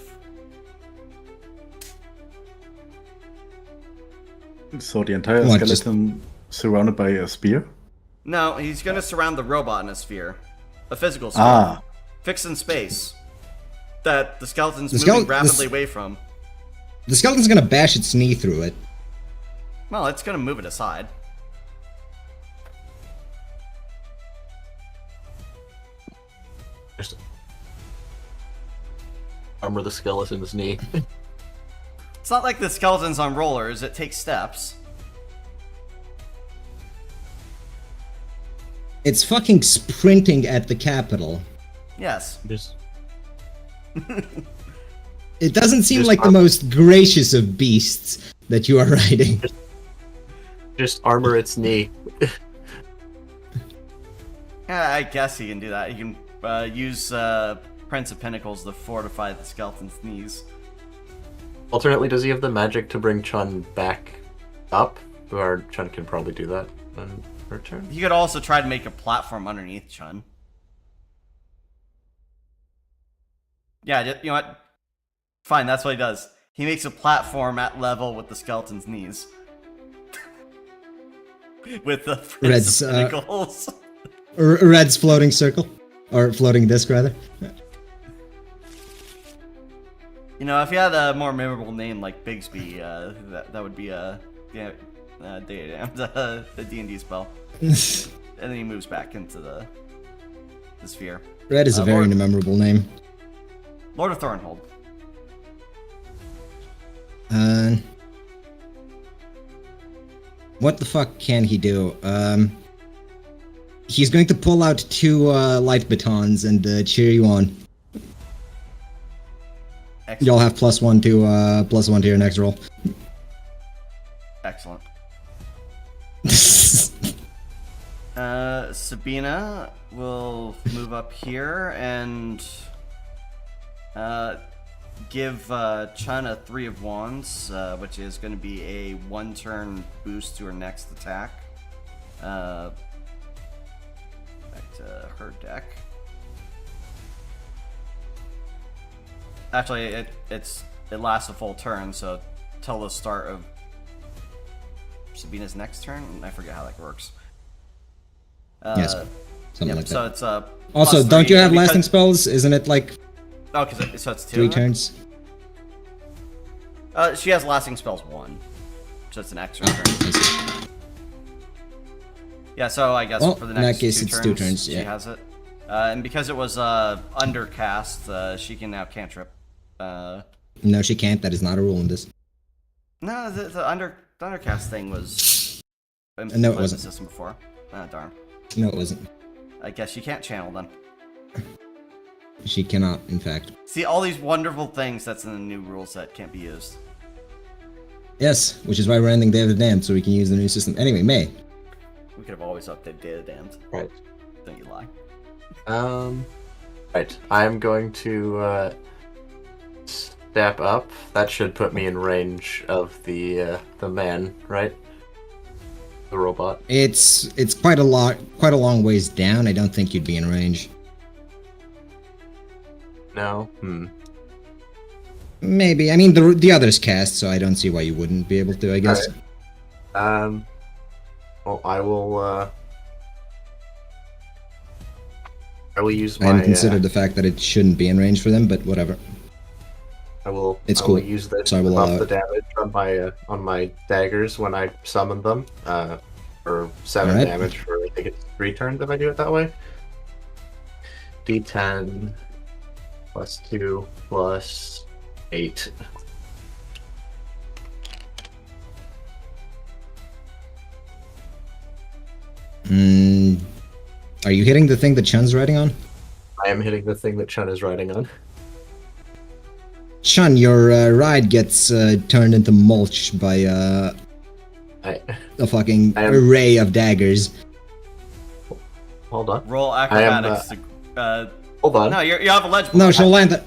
C: So the entire
B: What, just-
C: skeleton surrounded by a spear?
A: No, he's gonna surround the robot in a sphere, a physical sphere,
C: Ah,
A: fixed in space, that the skeleton's
B: The
A: moving
B: skele-
A: rapidly
B: this-
A: away from.
B: The skeleton's gonna bash its knee through it.
A: Well, it's gonna move it aside.
E: Just armor the skeleton's knee.
A: It's not like the skeleton's on rollers; it takes steps.
B: It's fucking sprinting at the capital.
A: Yes.
E: Just
B: It doesn't seem
E: Just
B: like the most gracious of beasts that you are riding.
E: just armor its knee.
A: Yeah, I guess he can do that. He can use Prince of Pentacles to fortify the skeleton's knees.
E: Alternately, does he have the magic to bring Chun back up? Or Chun can probably do that on her turn.
A: He could also try to make a platform underneath Chun. Yeah, you know what? Fine, that's what he does. He makes a platform at level with the skeleton's knees. with the
B: Red's,
A: Prince of Pinnacles.
B: Red's floating circle. Or floating disc, rather.
A: You know, if you had a more memorable name like Bigsby, that would be a the D&D spell. And then he moves back into the sphere.
B: Red is a very memorable name.
A: Lord of Thornhold.
B: What the fuck can he do? He's going to pull out 2 light batons and cheer you on.
A: Excellent.
B: You'll have +1 to your next roll.
A: Excellent. Sabina will move up here and give Chun a 3 of Wands, which is going to be a 1-turn boost to her next attack. Back to her deck. Actually, it lasts a full turn, so till the start of Sabina's next turn. I forget how that works.
B: Yes, something like that.
A: So it's
B: Also,
A: +3,
B: don't you have
A: and because-
B: lasting spells? Isn't it like
A: Oh, so it's 2.
B: 3 turns?
A: She has lasting spells 1, so it's an extra turn.
B: I see.
A: Yeah, so I guess
B: Well,
A: for the
B: in
A: next
B: that case,
A: 2
B: it's
A: turns,
B: 2 turns,
A: she
B: yeah.
A: has it. And because it was undercast, she can now cantrip.
B: No, she can't. That is not a rule in this.
A: No, the undercast thing was
B: No, it
A: in the
B: wasn't.
A: system before. Ah, darn.
B: No, it wasn't.
A: I guess she can't channel then.
B: She cannot, in fact.
A: See, all these wonderful things that's in the new rule set can't be used.
B: Yes, which is why we're ending Day of the Damned, so we can use the new system. Anyway, May.
A: We could have always updated Data Damned.
E: Right.
A: Don't you lie.
E: Right. I'm going to step up. That should put me in range of the man, right? The robot.
B: It's quite a long ways down. I don't think you'd be in range.
E: No.
B: Maybe. I mean, the others cast, so I don't see why you wouldn't be able to. I guess.
E: Alright. Well, I will use
B: I
E: my.
B: hadn't considered the fact that it shouldn't be in range for them, but whatever.
E: I will.
B: It's
E: I
B: cool.
E: will use this
B: So I
E: to
B: will
E: buff
B: allow
E: the
B: it.
E: damage on my daggers when I summon them. For 7
B: Alright.
E: damage for I think it's 3 turns if I do it that way. D10 +2 +8.
B: Are you hitting the thing that Chun's riding on?
E: I am hitting the thing that Chun is riding on.
B: Chun, your ride gets turned into mulch by a fucking
E: I am-
B: array of daggers.
E: Hold on.
A: Roll
E: am,
A: acrobatics
E: Hold on.
A: no, you have a ledge.
B: No, she'll land.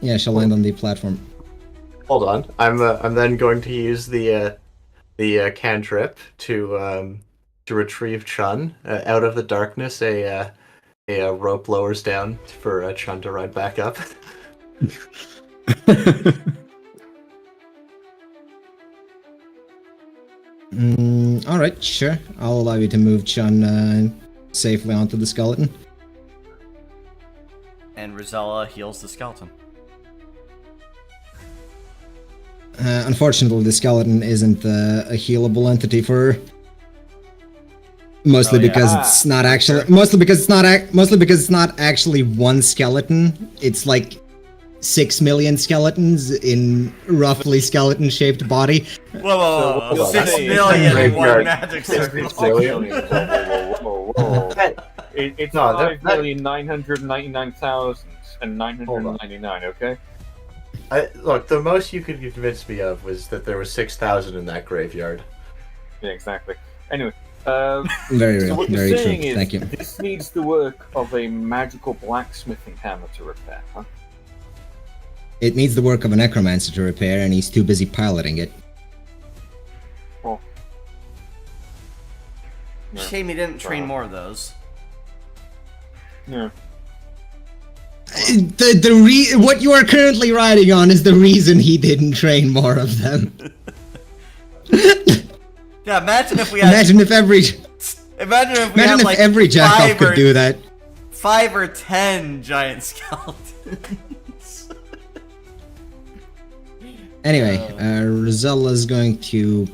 B: Yeah, she'll land on the platform.
E: Hold on. I'm then going to use the cantrip to retrieve Chun out of the darkness. A rope lowers down for Chun to ride back up.
B: Alright, sure. I'll allow you to move Chun safely onto the skeleton.
A: And Rosella heals the skeleton.
B: Unfortunately, the skeleton isn't a healable entity for her. Mostly
A: Oh, yeah.
B: because it's not actually. Mostly because it's not actually one skeleton. It's like 6 million skeletons in roughly skeleton-shaped body.
A: Whoa,
E: So,
A: 6
F: hey,
A: million in one
E: graveyard.
A: magic
E: Six
A: circle.
E: million.
F: Whoa. It's
E: No, that-
F: 5,999,999, okay?
E: Look, the most you could convince me of was that there was 6,000 in that graveyard.
F: Yeah, exactly. Anyway,
B: Very
F: so
B: real,
F: what you're
B: very
F: saying
B: true.
F: is
B: Thank you.
F: this needs the work of a magical blacksmithing hammer to repair, huh?
B: It needs the work of a necromancer to repair, and he's too busy piloting it.
F: Oh. Yeah.
A: Shame he didn't train
F: Wow.
A: more of those.
F: Yeah.
B: What you are currently riding on is the reason he didn't train more of them.
A: Yeah, imagine if we had.
B: Imagine if every
A: had like
B: every jackoff could do that.
A: 5 or 10 giant skeletons.
B: Anyway, Rosella's going to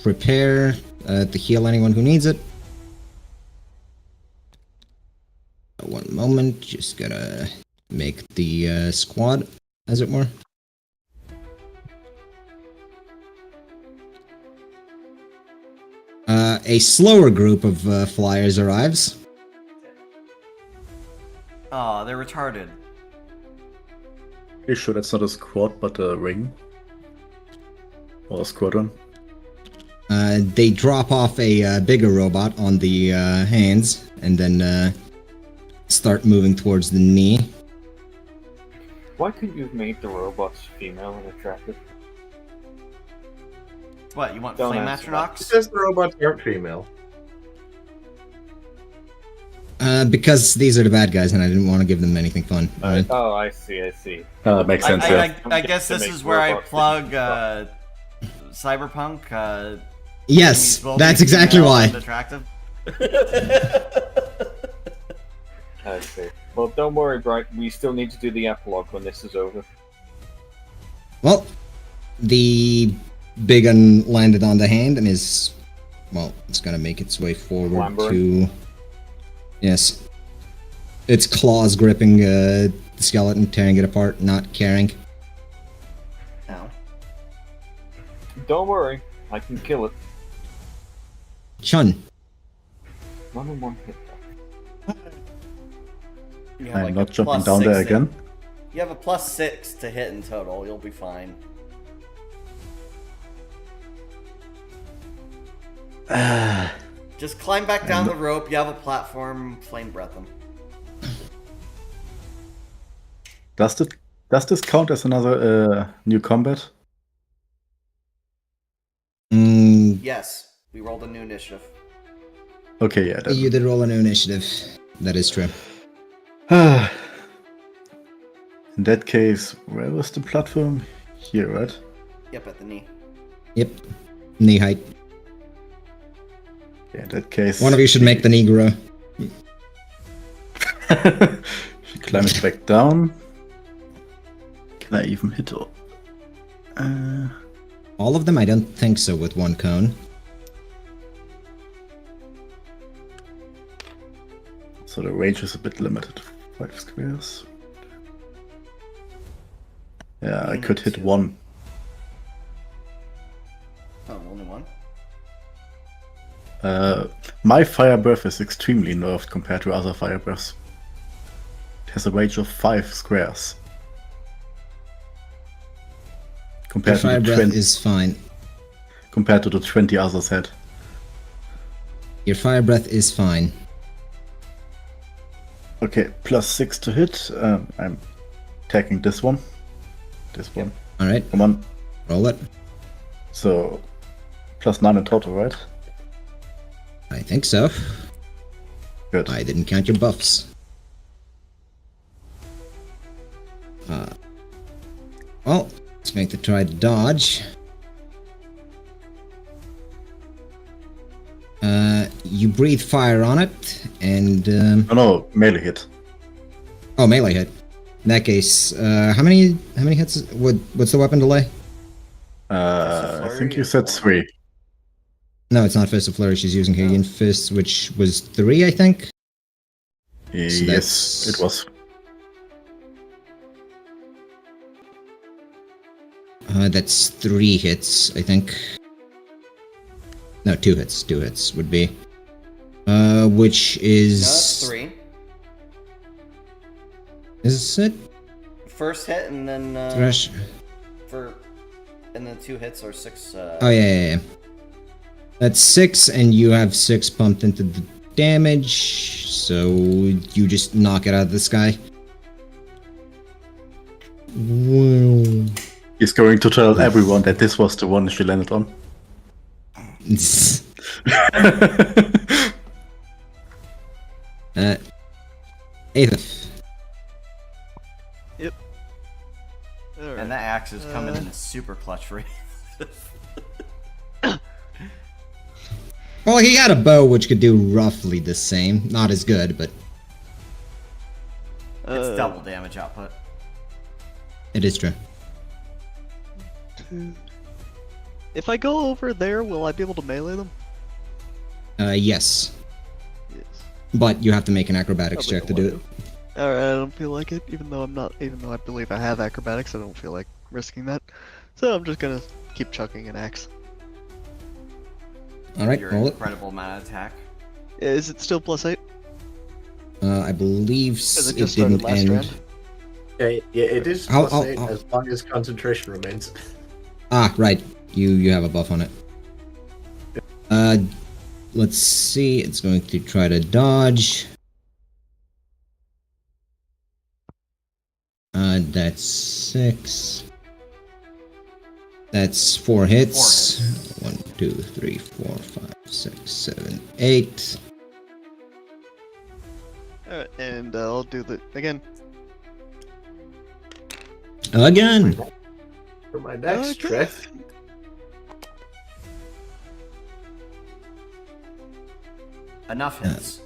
B: prepare to heal anyone who needs it. One moment, just gotta make the squad, as it were. A slower group of flyers arrives.
A: Oh, they're retarded.
C: You sure that's not a squad, but a ring? Or a squadron?
B: They drop off a bigger robot on the hands, and then start moving towards the knee.
F: Why couldn't you have made the robots female and attractive?
A: What, you want
F: Don't
A: flame
F: answer
A: astronauts?
E: It says the robots aren't female.
B: Because these are the bad guys, and I didn't want to give them anything fun. Alright.
F: Oh, I see.
C: That makes sense, yeah.
A: I guess this is where I plug Cyberpunk.
B: Yes,
A: enemies will
B: that's
A: be
B: exactly
A: female
B: why.
A: and attractive.
F: I see. Well, don't worry, Bright. We still need to do the epilogue when this is over.
B: Well, the big un landed on the hand and is, well, it's gonna make its way forward
F: Clambering.
B: to... Yes. Its claws gripping the skeleton, tearing it apart, not caring.
A: Ow.
F: Don't worry, I can kill it.
B: Chun.
F: 1-on-1 hit.
A: You have
C: I'm
A: like
C: not
A: a
C: jumping
A: plus
C: down there
A: 6
C: again.
A: You have a +6 to hit in total. You'll be fine. Just climb back down the rope. You have a platform. Flame breath them.
C: Does this count as another new combat?
A: Yes, we rolled a new initiative.
C: Okay, yeah.
B: You did roll a new initiative. That is true.
C: In that case, where was the platform? Here, right?
A: Yep, at the knee.
B: Yep. Knee height.
C: Yeah, in that case...
B: One of you should make the knee grow.
C: She climbs back down. Can I even hit her?
B: All of them? I don't think so with one cone.
C: So the range is a bit limited. 5 squares. Yeah, I could hit 1.
A: Oh, only one?
C: My fire breath is extremely nerfed compared to other fire breaths. It has a range of 5 squares.
B: Your
C: Compared to
B: fire
C: the
B: breath
C: 20,
B: is fine.
C: compared to the 20 others had.
B: Your fire breath is fine.
C: Okay, +6 to hit. I'm attacking this one. This one.
B: Alright,
C: Come on.
B: roll it.
C: So, +9 in total, right?
B: I think so.
C: Good.
B: I didn't count your buffs. Well, it's going to try to dodge. You breathe fire on it, and
C: Oh no, melee hit.
B: oh, melee hit. In that case, how many hits? What's the weapon delay?
C: I think you said 3.
B: No, it's not Fist of Flurry. She's using Hagian Fist, which was 3, I think.
C: Yes,
B: that's-
C: it was.
B: That's 3 hits, I think. No, 2 hits. 2 hits would be. Which is...
A: No, that's 3.
B: Is it?
A: First hit and then
B: Thresh?
A: and then 2 hits or 6.
B: Oh, yeah. That's 6, and you have 6 pumped into the damage, so you just knock it out of the sky. Well...
C: He's going to tell everyone that this was the one she landed on.
B: Aethith.
D: Yep. Alright.
A: And that axe is coming in super clutch for you.
B: Well, he had a bow which could do roughly the same. Not as good, but
A: It's double damage output.
B: it is true.
D: If I go over there, will I be able to melee them?
B: Yes.
D: Yes.
B: But you have to make an acrobatics
D: Probably
B: check to do it.
D: Alright, I don't feel like it, even though I believe I have acrobatics, I don't feel like risking that. So I'm just gonna keep chucking an axe.
B: Alright,
A: Your
B: roll it.
A: incredible amount of attack.
D: Is it still +8?
B: I believe
D: Because it
B: it
D: just started
B: didn't
D: last
B: end.
D: round.
E: Yeah, it is
B: I'll-
E: +8
B: I'll-
E: as long as concentration remains.
B: Ah, right. You have a buff on it. Let's see. It's going to try to dodge. That's 6. That's 4 hits. 1, 2, 3, 4, 5, 6, 7, 8.
D: Alright, and I'll do the again.
B: Again.
E: For my next
D: Okay.
E: trick,
A: Enough hits.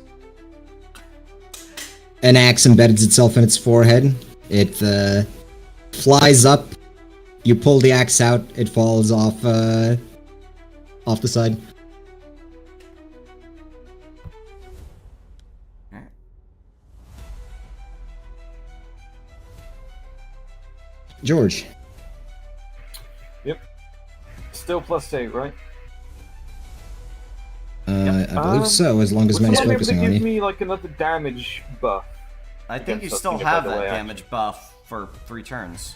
B: An axe embeds itself in its forehead. It flies up. You pull the axe out. It falls off the side.
A: Alright.
B: George.
F: Still +8, right?
B: I believe so, as long as
F: Was
B: Man's
F: someone able to
B: focusing on
F: give
B: you.
F: me like another damage buff?
A: I think you
F: Against
A: still
F: something
A: have
F: by the
A: that
F: way,
A: damage buff for 3 turns.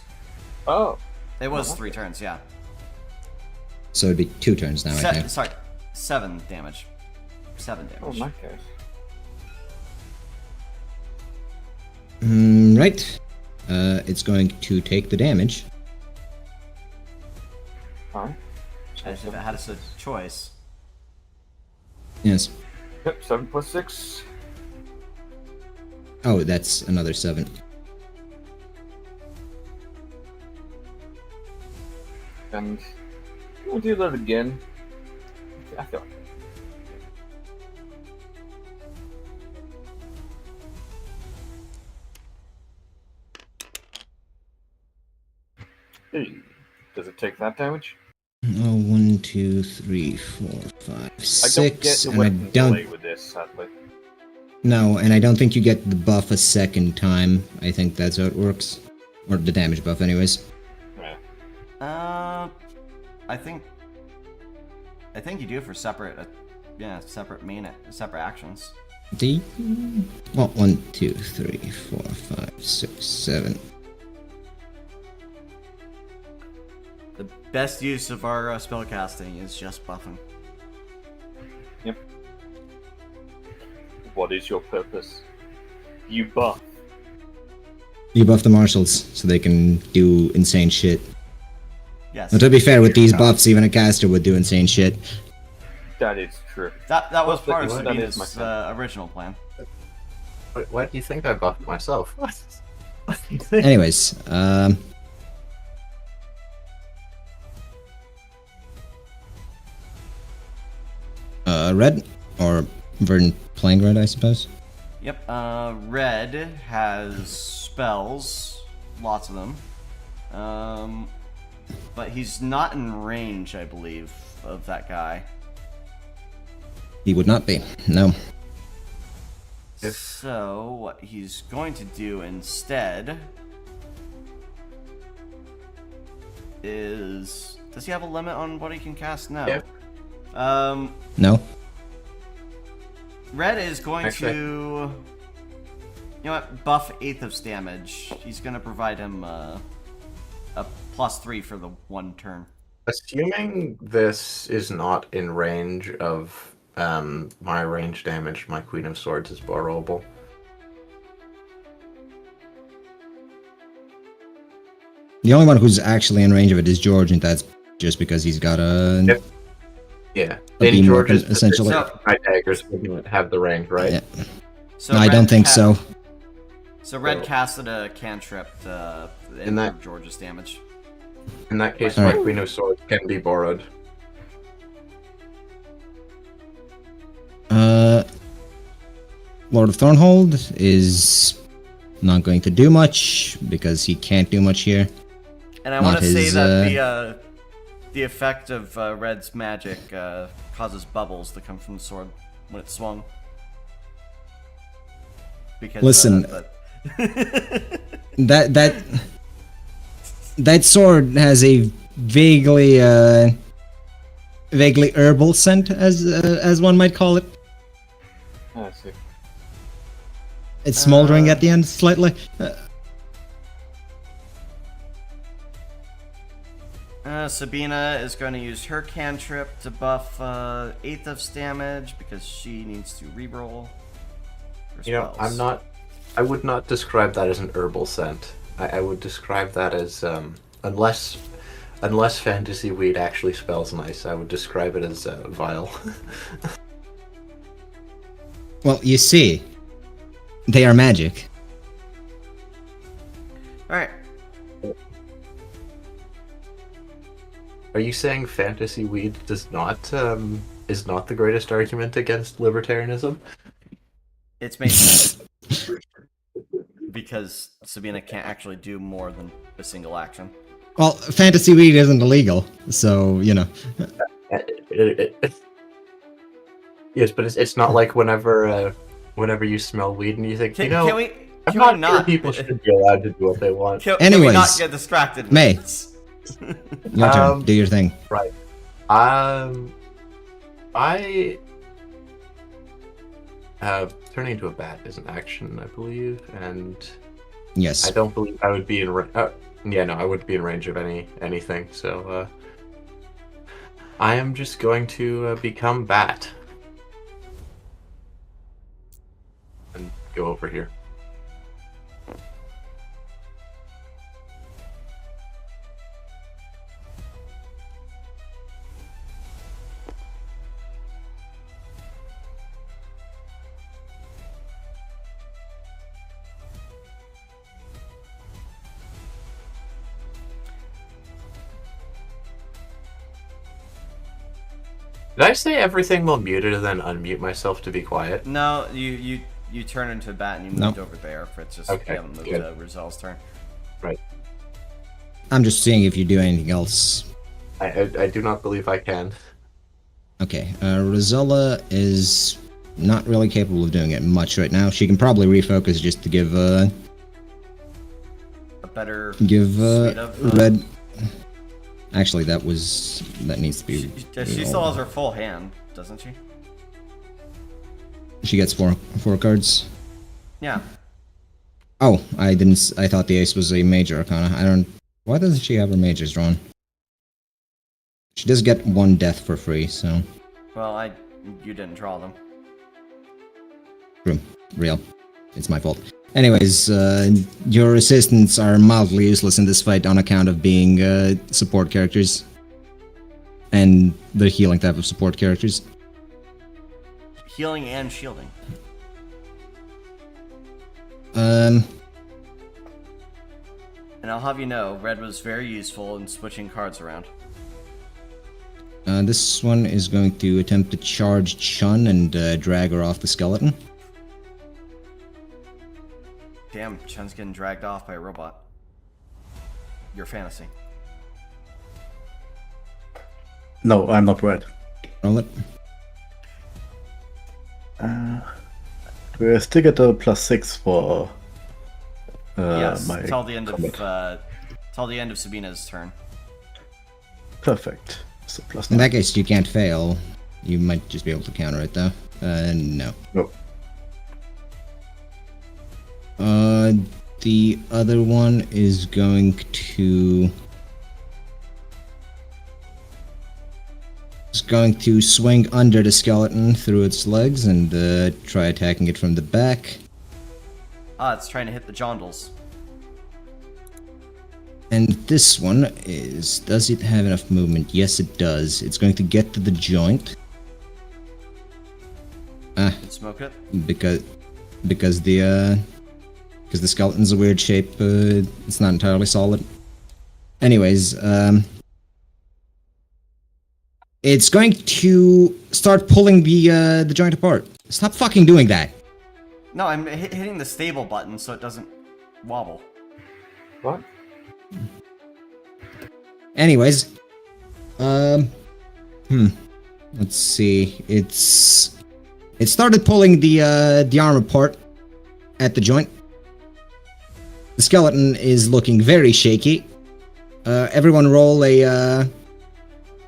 F: Oh,
A: It was
F: Oh,
A: 3 turns, yeah.
B: So it'd be 2 turns now, I think.
A: Sorry, 7 damage. 7
F: oh, in
A: damage.
F: that case.
B: Right. It's going to take the damage.
F: Alright.
A: As if it had a choice.
B: Yes.
F: Yep, 7 + 6.
B: Oh, that's another 7.
F: And we'll do that again. I feel like Hey, does it take that damage?
B: Oh, 1, 2, 3, 4, 5,
F: I don't get
B: 6,
F: the
B: and I
F: weapon
B: don't.
F: delay with this, sadly.
B: No, and I don't think you get the buff a second time. I think that's how it works, or the damage buff, anyways.
F: Yeah.
A: I think you do for separate, separate actions.
B: Well, 1, 2, 3, 4, 5, 6, 7.
A: The best use of our spellcasting is just buffing.
F: Yep. What is your purpose? You buff.
B: You buff the marshals so they can do insane shit.
A: Yes.
B: Now, to be fair, with these buffs, even a caster would do insane shit.
F: That is true.
A: That was part of
F: That is
A: Sabina's
F: my
A: original plan.
E: why do you think I buffed myself?
B: Anyways, red or Verdant playing red, I suppose.
A: Yep. Red has spells, lots of them. But he's not in range, I believe, of that guy.
B: He would not be. No.
A: So what he's going to do instead is, does he have a limit on what he can cast? No.
E: Yeah.
B: No.
A: Red is going
E: Actually-
A: to, you know what, buff 8th of damage. He's going to provide him a +3 for the 1 turn.
E: Assuming this is not in range of my range damage, my Queen of Swords is borrowable.
B: The only one who's actually in range of it is George, and that's just because he's got a.
E: Yep. Yeah.
B: A
E: In
B: beam
E: George's
B: weapon, essentially.
E: position, my daggers wouldn't have the range, right?
B: Yeah.
A: So
B: No, I
A: Red
B: don't think so.
A: So Red
E: So-
A: casted a cantrip to
E: In that-
A: improve George's damage.
E: In that case,
B: Alright.
E: my Queen of Swords can be borrowed.
B: Lord of Thornhold is not going to do much because he can't do much here.
A: And I
B: Not
A: want to say
B: his,
A: that the effect of Red's magic causes bubbles to come from the sword when it's swung. Because,
B: Listen, that sword has a vaguely herbal scent, as one might call it.
F: Oh, I see.
B: It's smoldering at the end slightly.
A: Sabina is going to use her cantrip to buff 8th of damage because she needs to reroll her
E: You know,
A: spells.
E: I would not describe that as an herbal scent. I would describe that as, unless fantasy weed actually spells nice, I would describe it as vile.
B: Well, you see, they are magic.
A: Alright.
E: Are you saying fantasy weed is not the greatest argument against libertarianism?
A: It's made sense. Because Sabina can't actually do more than a single action.
B: Well, fantasy weed isn't illegal, so, you know.
E: Yes, but it's not like whenever you smell weed and you think,
A: Can,
E: you know,
A: can we,
E: I'm
A: can
E: not
A: we
E: sure
A: not
E: people should be allowed to do what they want.
A: Can we not
B: Anyways,
A: get distracted with
B: May.
A: this?
B: Your turn. Do your thing.
E: Right. Turning into a bat is an action, I believe, and
B: Yes.
E: I don't believe I would be in. I wouldn't be in range of anything. So I am just going to become bat and go over here. Did I say everything while muted and then unmute myself to be quiet?
A: No, you turn into a bat and you moved over there. For it's just
E: Okay,
A: haven't moved
E: good.
A: Rozelle's turn.
E: Right.
B: I'm just seeing if you do anything else.
E: I do not believe I can.
B: Okay, Rosella is not really capable of doing it much right now. She can probably refocus just to give
A: A better suite of,
B: Red. Actually, that needs to be.
A: She still has her full hand, doesn't she?
B: She gets four cards.
A: Yeah.
B: Oh, I didn't. I thought the ace was a major arcana. I don't. Why doesn't she have her majors drawn? She does get one death for free, so.
A: Well, you didn't draw them.
B: True. Real. It's my fault. Anyways, your assistants are mildly useless in this fight on account of being support characters. And the healing type of support characters.
A: Healing and shielding.
B: Um,
A: And I'll have you know, Red was very useful in switching cards around.
B: this one is going to attempt to charge Chun and drag her off the skeleton.
A: Damn, Chun's getting dragged off by a robot. Your fantasy.
C: No, I'm not red.
B: Roll it.
C: We still get a +6 for
A: Yes,
C: my
A: till the end
C: combat.
A: till the end of Sabina's turn.
C: Perfect. So +9.
B: In that case, you can't fail. You might just be able to counter it, though. No.
C: No.
B: The other one is going to... It's going to swing under the skeleton through its legs and try attacking it from the back.
A: Ah, it's trying to hit the Jondals.
B: And this one is... Does it have enough movement? Yes, it does. It's going to get to the joint.
A: Smoke it.
B: Because the skeleton's a weird shape. It's not entirely solid. Anyways, it's going to start pulling the joint apart. Stop fucking doing that.
A: No, I'm hitting the stable button so it doesn't wobble.
F: What?
B: Anyways, let's see. It started pulling the arm apart at the joint. The skeleton is looking very shaky. Everyone roll a.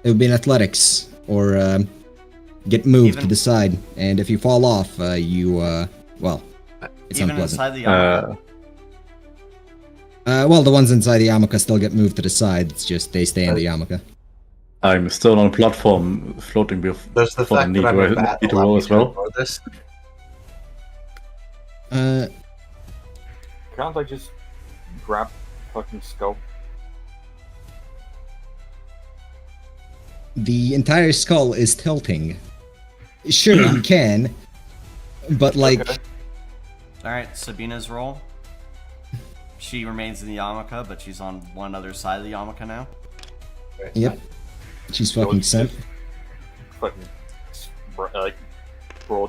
B: It would be an athletics or get moved to the side, and if you fall off, you well, it's
A: Even
B: unpleasant.
A: inside the yarmulke?
B: Well, the ones inside the yarmulke still get moved to the side. It's just they stay in the yarmulke.
C: I'm still on a platform floating
E: Does the
C: before I
E: fact
C: need
E: that I'm a
C: to
E: bat
C: need to
E: allow
C: roll
E: me
C: as
E: to
C: well.
E: ignore this?
F: Can't I just grab fucking skull?
B: The entire skull is tilting. Sure, you can, but like,
F: Okay.
A: Alright, Sabina's roll. She remains in the yarmulke, but she's on one other side of the yarmulke now.
B: yep, she's fucking sent.
F: Fucking broad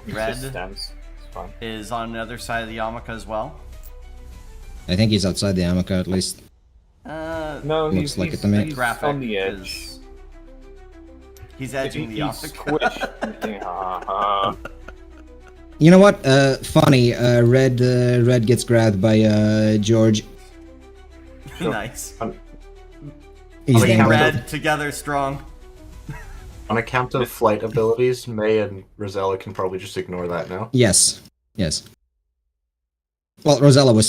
A: Red.
F: stance. It's fine.
A: Is on the other side of the yarmulke as well.
B: I think he's outside the yarmulke at least.
F: No,
B: Looks
F: he's,
B: like
F: he's,
B: it to me.
F: he's
A: Graphic
F: on the edge.
A: is- He's edging the
F: He's
A: optic.
F: squished.
B: You know what? Funny. Red gets grabbed by George.
A: Nice.
B: He's
E: Okay,
B: dangling.
A: Red together strong.
E: On account of flight abilities, May and Rosella can probably just ignore that now.
B: Yes. Yes. Well, Rosella was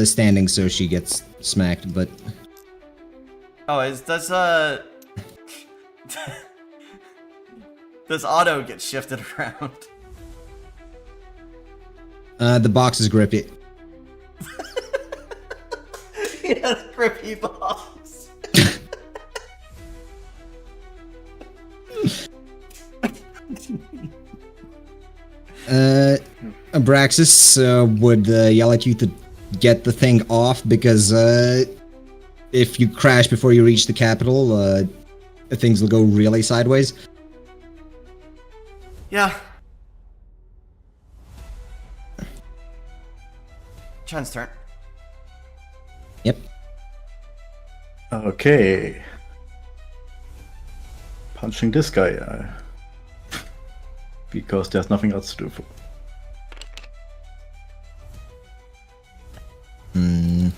B: standing, so she gets smacked, but
A: Oh, does does Otto get shifted around?
B: the box is grippy.
A: He has a grippy box.
B: Abraxas would yell at you to get the thing off because if you crash before you reach the capital, things will go really sideways.
A: Yeah. Chen's turn.
B: Yep.
C: Okay. Punching this guy. Because there's nothing else to do.
B: Let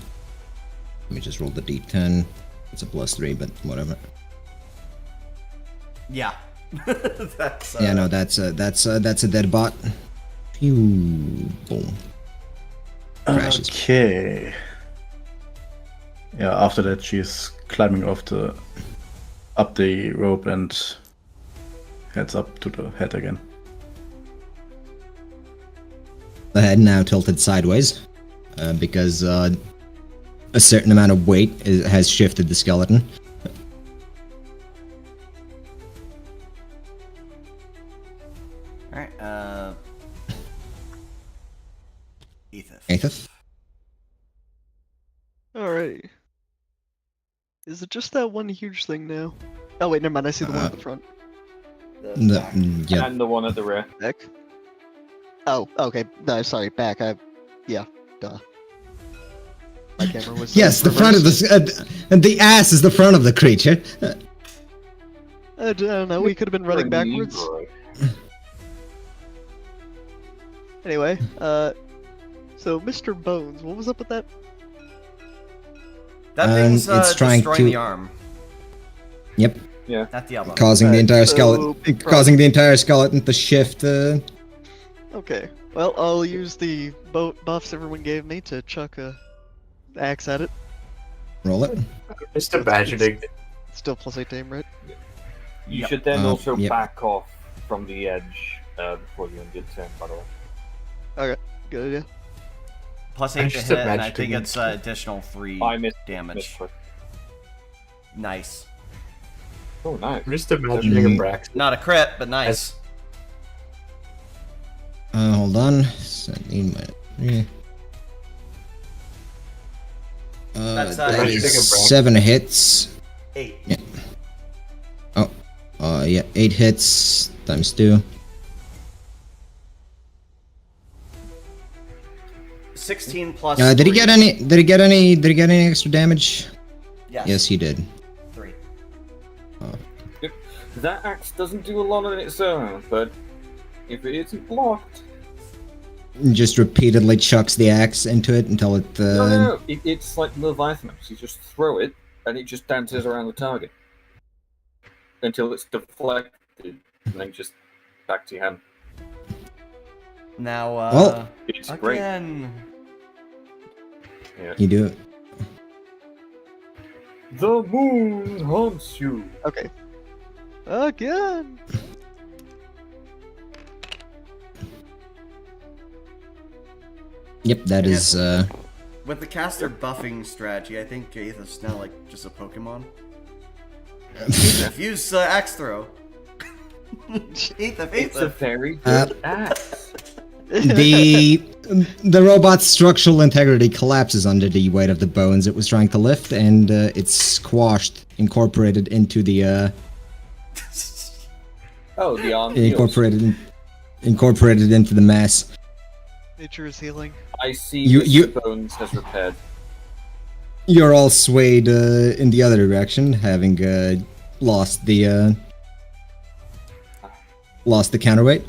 B: me just roll the d10. It's a +3, but whatever.
A: Yeah. That's
B: Yeah, no, that's a dead bot. Phew, boom. Crashes.
C: Okay. Yeah, after that she's climbing up the rope and heads up to the head again.
B: The head now tilted sideways because a certain amount of weight has shifted the skeleton.
A: Alright, Ethith.
B: Aethith?
D: Alright. Is it just that one huge thing now? Oh wait, never mind, I see the one at the front.
B: Yeah.
F: And the one at the rear.
D: Back? Oh, okay. No, sorry, back. Yeah, duh. My camera was...
B: Yes, the front of the ass is the front of the creature.
D: I don't know, we could have been running backwards. Anyway, so Mr. Bones, what was up with that?
A: That thing's
B: it's trying
A: destroying
B: to-
A: the arm.
B: Yep,
A: Not the elbow.
B: causing the entire
D: so
B: skeleton,
D: big
B: causing the entire skeleton to shift.
D: Okay, well, I'll use the buffs everyone gave me to chuck a axe at it.
B: Roll it.
E: Just imagining
D: Still +8 aim, right?
F: You
A: Yep.
F: should then also
B: yep.
F: back off from the edge before you end your turn, by the way.
D: Okay, good idea.
A: +8 to
E: just
A: hit, and I think
E: imagining-
A: it's additional 3
F: I missed
A: damage.
F: Missed.
A: Nice.
F: Oh, nice.
E: I'm just imagining a Brax.
A: Not a crit, but nice.
B: Hold on. 17 minus 3.
A: That's,
B: That
A: Imagine
B: is
E: taking a breath.
B: 7 hits.
A: 8.
B: Yeah, 8 hits times 2.
A: 16 plus.
B: Did he
A: 3.
B: get any? Did he get any? Did he get any extra damage?
A: Yes.
B: Yes, he did.
A: 3.
F: Yep. That axe doesn't do a lot on its own, but if it isn't blocked...
B: Just repeatedly chucks the axe into it until it.
F: No. It's like Leviathan. You just throw it, and it just dances around the target. Until it's deflected, and then just back to your hand.
A: Now,
B: Well,
F: It's great.
A: again.
F: Yeah.
B: You do it.
F: The moon haunts you.
D: Okay. Again.
B: Yep, that
A: Yeah.
B: is.
A: With the caster buffing strategy, I think Aethys now like just a Pokemon. Use axe throw.
F: It's a
A: Aethys.
F: very good axe.
B: The robot's structural integrity collapses under the weight of the bones it was trying to lift, and it's squashed, incorporated into the
F: Oh, the arm heals.
B: incorporated into the mass.
D: Nature is healing.
F: I see
B: You-
F: the bones has repaired.
B: You're all swayed in the other direction, having lost the counterweight.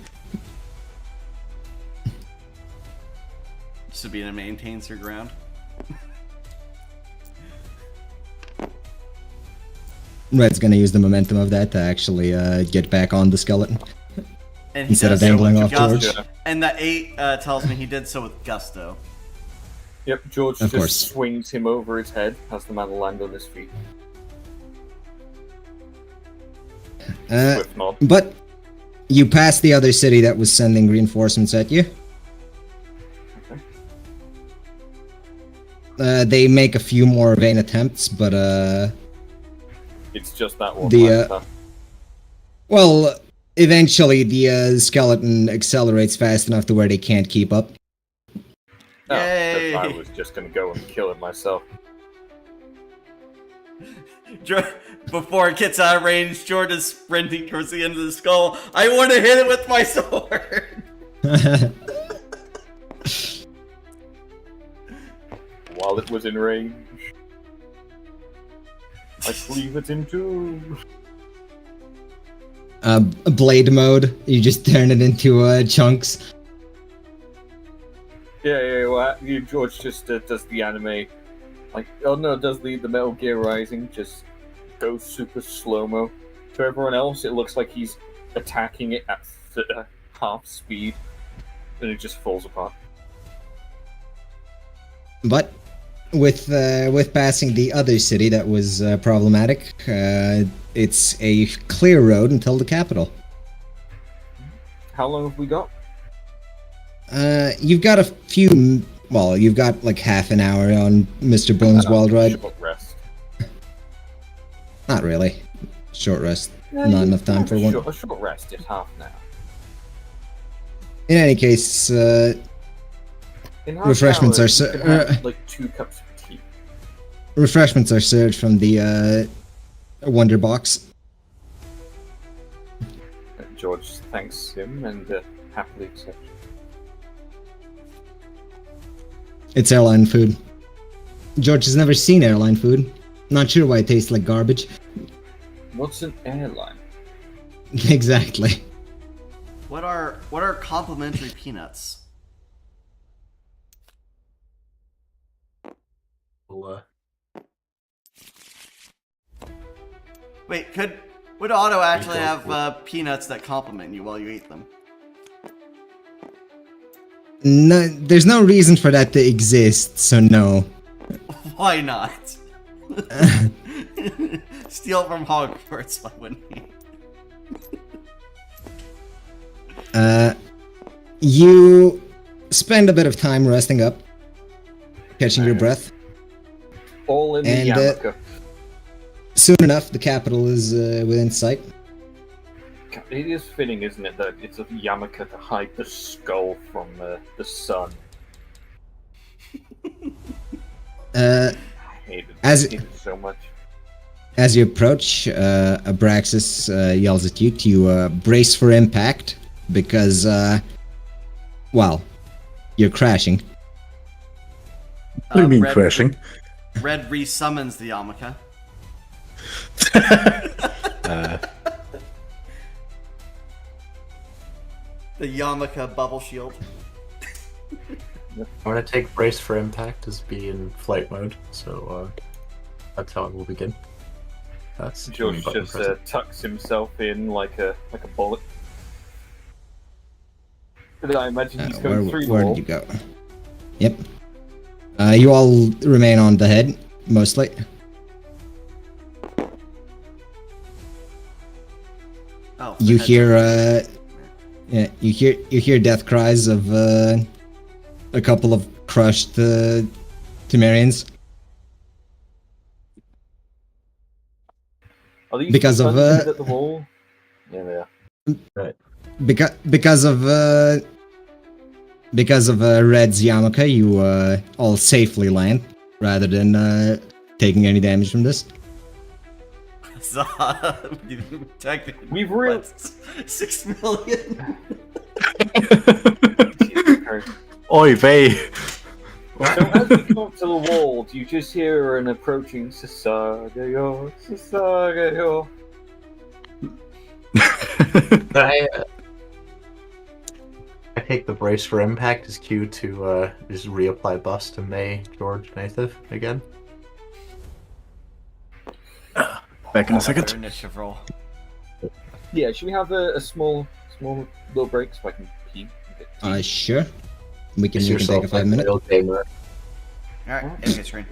A: Sabina maintains her ground.
B: Red's gonna use the momentum of that to actually get back on the skeleton.
A: And he
B: Instead of
A: does so
B: dangling
A: with
B: off
A: gusto.
B: George.
A: And that 8 tells me he did so with gusto.
F: Yep, George
B: Of
F: just
B: course.
F: swings him over his head, has the man land on his feet. Swift nod.
B: But you passed the other city that was sending reinforcements at you. They make a few more vain attempts, but
F: It's just that one.
B: The, well, eventually the skeleton accelerates fast enough to where they can't keep up.
A: Yay!
F: I was just gonna go and kill it myself.
A: Before it gets out of range, George is sprinting towards the end of the skull. I want to hit it with my sword!
F: While it was in range, I cleave it in two.
B: Blade mode, you just turn it into chunks.
F: Yeah, well, George just does the anime, like, oh no, does the Metal Gear Rising, just goes super slow-mo. To everyone else, it looks like he's attacking it at half speed, and it just falls apart.
B: But with passing the other city that was problematic, it's a clear road until the capital.
F: How long have we got?
B: You've got a few. Well, you've got like half an hour on Mr. Bones' wild ride.
F: Short rest.
B: Not really. Short rest.
F: Yeah,
B: Not enough time for one.
F: A short rest is half an hour.
B: In any case,
F: In half
B: Refreshments
F: an hour,
B: are
F: you can have, like 2 cups of tea.
B: refreshments are served from the Wonder Box.
F: George thanks him and happily accepts.
B: It's airline food. George has never seen airline food. Not sure why it tastes like garbage.
F: What's an airline?
B: Exactly.
A: What are complimentary peanuts? Wait, would Otto actually have peanuts that compliment you while you eat them?
B: No, there's no reason for that to exist, so no.
A: Why not? Steal from Hogwarts, why wouldn't he?
B: You spend a bit of time resting up, catching your breath.
F: All in
B: And,
F: the yarmulke.
B: Soon enough, the capital is within sight.
F: It is fitting, isn't it, that it's a yarmulke to hide the skull from the sun. I hate it so much.
B: As you approach, Abraxas yells at you to brace for impact, because, well, you're crashing.
C: What do you mean
A: Red,
C: crashing?
A: Red resummons the Yamaka. The Yamaka bubble shield.
E: I'm gonna take brace for impact as be in flight mode, so that's how it will begin. That's the
F: George
E: button
F: just
E: pressing.
F: tucks himself in like a bullet. But I imagine he's going through the
B: where
F: wall.
B: did you go? Yep. You all remain on the head, mostly.
A: Oh,
B: You
A: the
B: hear,
A: head's-
B: yeah, you hear death cries of a couple of crushed Temerians
F: Are these
B: because of,
F: dungeons at the wall? Yeah, they are.
B: because of Red's Yamaka. You all safely land rather than taking any damage from this.
F: We've real-
A: 6 million.
F: Jesus Christ.
C: Oy vey!
F: So as you come up to the wall, do you just hear an approaching Sasagayo, Sasagayo?
E: I take the brace for impact as cue to just reapply buffs to May, George, Nathif again.
C: Back in a
A: Their
C: second.
A: initiative roll.
F: Yeah, should we have a small little break so I can pee?
B: Sure. We can
E: Is
B: take a
E: yourself
B: 5 minute.
E: real gamer.
A: Alright, okay, screen.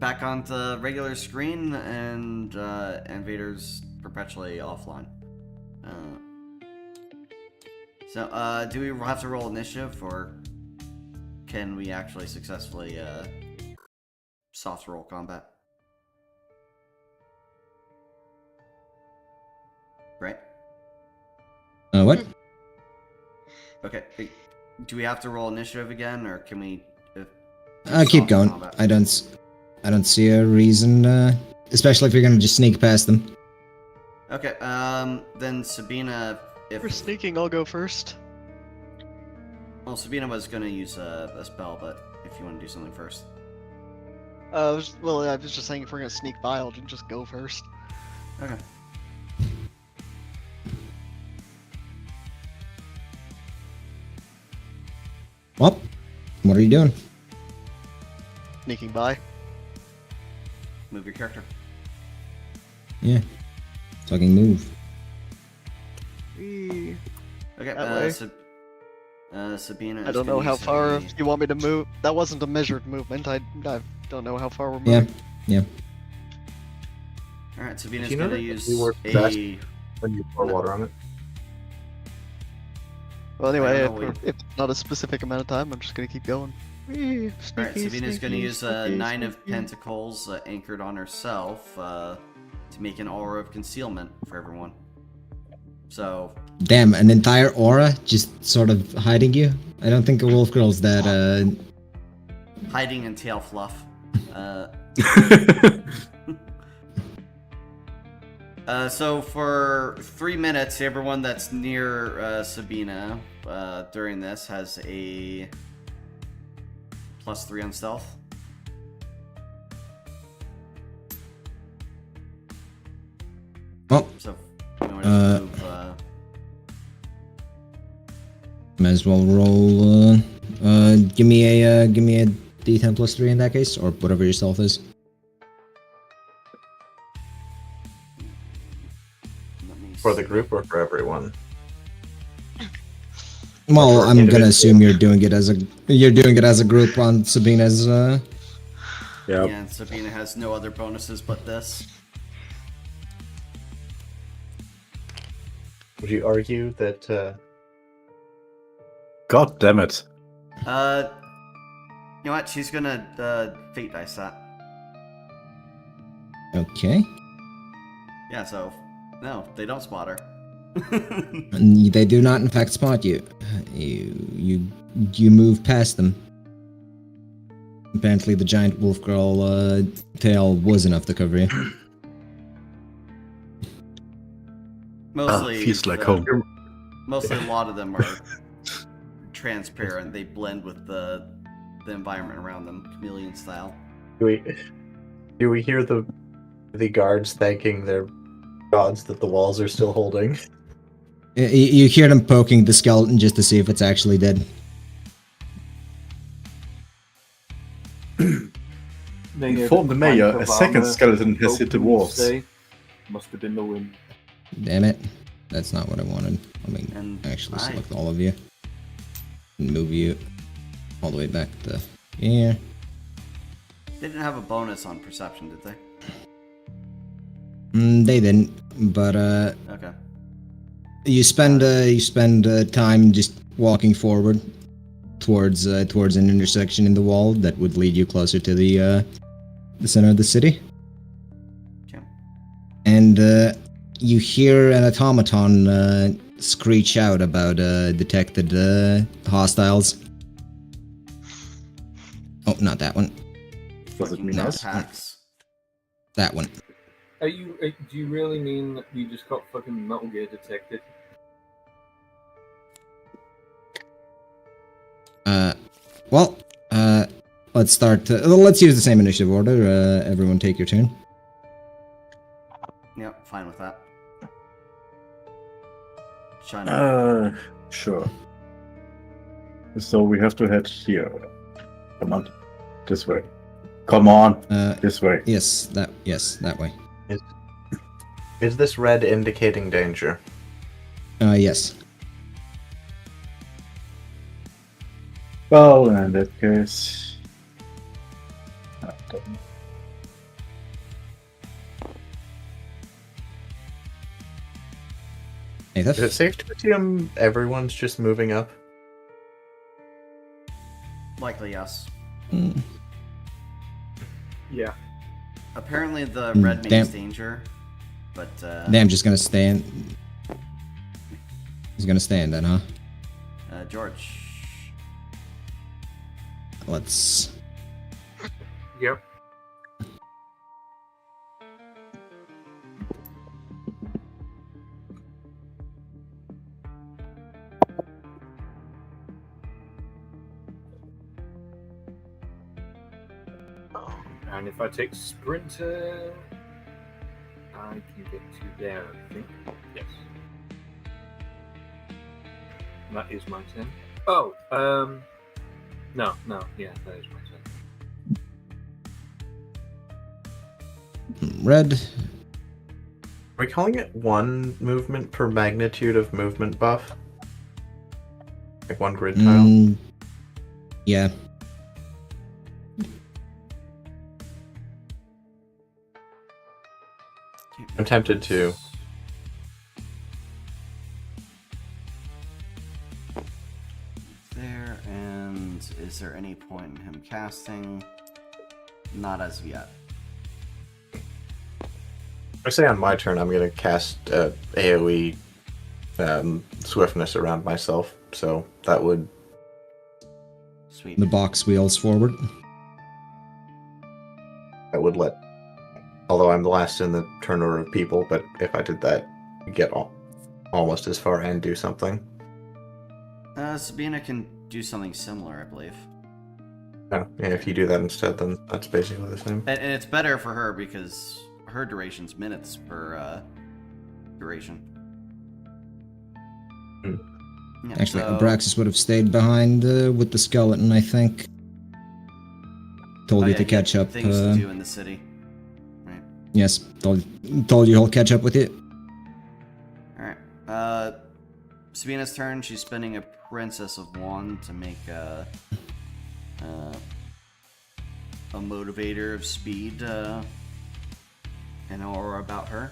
A: back on the regular screen, and Vader's perpetually offline. So, do we have to roll initiative, or can we actually successfully soft roll combat? Right?
B: What?
A: Okay. Do we have to roll initiative again, or can we?
B: Keep
A: soft
B: going.
A: combat?
B: I don't see a reason, especially if you're gonna just sneak past them.
A: Okay. Then Sabina,
D: If we're sneaking, I'll go first.
A: well, Sabina was gonna use a spell, but if you want to do something first.
D: I was just saying if we're gonna sneak by, I'll just go first.
A: Okay.
B: Well, what are you doing?
D: Sneaking by.
A: Move your character.
B: Yeah. Fucking move.
D: Whee.
A: Okay.
D: That way.
A: Sabina.
D: I
A: is
D: don't know
A: gonna
D: how
A: use
D: far
A: a-
D: you want me to move. That wasn't a measured movement. I don't know how far we're
B: Yeah.
D: moving.
B: Yeah.
A: All right. Sabina's
E: Do you know
A: gonna
E: that
A: use
E: we work best
A: a.
E: when you pour water on it?
D: Well, anyway,
A: don't know,
D: if it's not a specific amount of time, I'm just gonna keep going. Whee.
A: All right.
D: Sneaky,
A: Sabina's gonna
D: sneaky,
A: use a
D: sneaky,
A: 9 of
D: sneaky.
A: Pentacles anchored on herself to make an aura of concealment for everyone. So
B: Damn, an entire aura just sort of hiding you? I don't think a wolf girl's that,
A: hiding in tail fluff. So for 3 minutes, everyone that's near Sabina during this has a +3 on stealth.
B: Oh,
A: So you want to move.
B: might as well roll, give me a D10 plus 3 in that case, or whatever your stealth is.
A: Let me
E: For the
A: see.
E: group or for everyone?
B: Well,
E: Or
B: I'm gonna
E: individual.
B: assume you're doing it as a group on Sabina's,
C: Yeah.
A: Yeah, and Sabina has no other bonuses but this.
E: Would you argue that
C: God damn it.
A: You know what? She's gonna fate dice that.
B: Okay.
A: Yeah, so no, they don't spot her.
B: And they do not in fact spot you. You move past them. Apparently the giant wolf girl tail was enough to cover you.
A: Mostly,
C: feels like home.
A: Mostly, a lot of them are transparent. They blend with the environment around them, chameleon style.
E: do we hear the guards thanking their gods that the walls are still holding?
B: You hear them poking the skeleton just to see if it's actually dead.
C: Inform the mayor, a second skeleton has hit the walls.
F: Must have been the wind.
B: Damn it. That's not what I wanted. Let me
A: And
B: actually
A: I-
B: select all of you. And move you all the way back to here.
A: They didn't have a bonus on perception, did they?
B: They didn't, but
A: Okay.
B: you spend time just walking forward towards an intersection in the wall that would lead you closer to the center of the city.
A: Okay.
B: And you hear an automaton screech out about detected hostiles. Oh, not that one.
C: Does it mean
B: No.
C: us?
A: Packs.
B: That one.
F: Do you really mean that you just got fucking Metal Gear detected?
B: Well, let's start. Let's use the same initiative order. Everyone take your turn.
A: Yep, fine with that. China.
C: Sure. So we have to head here. Come on. This way. Come on. This way.
B: Yes, that way.
E: Is this red indicating danger?
B: Yes.
C: Well, in that case.
B: Native.
E: Is it safe to assume everyone's just moving up?
A: Likely, yes.
B: Mm,
F: Yeah.
A: Apparently the
B: Mm,
A: red
B: damn.
A: means danger, but
B: I'm just gonna stand. He's gonna stand then, huh?
A: George.
B: Let's.
F: Yep. And if I take Sprinter, I can get to there, I think. Yes. And that is my turn. Oh, no, yeah, that is my turn.
B: Red.
E: Are we calling it one movement per magnitude of movement buff? Like one grid tile?
B: Mm, yeah.
E: I'm tempted to.
A: There, and is there any point in him casting? Not as of yet.
E: I say on my turn I'm gonna cast AoE swiftness around myself, so that would
A: Sweet.
B: The box wheels forward.
E: let. Although I'm the last in the turn order of people, but if I did that, I'd get almost as far and do something.
A: Sabina can do something similar, I believe.
E: Oh, yeah, if you do that instead, then that's basically the same.
A: And it's better for her because her duration's minutes per duration.
E: Hmm.
A: Yeah,
B: Actually,
A: so-
B: Abraxas would have stayed behind with the skeleton, I think. Told
A: Oh,
B: you
A: yeah,
B: to
A: he
B: catch
A: had
B: up.
A: Things to do in the city. Right.
B: Yes, told you he'll catch up with you.
A: Alright. Sabina's turn. She's spending a Princess of One to make a motivator of speed an aura about her.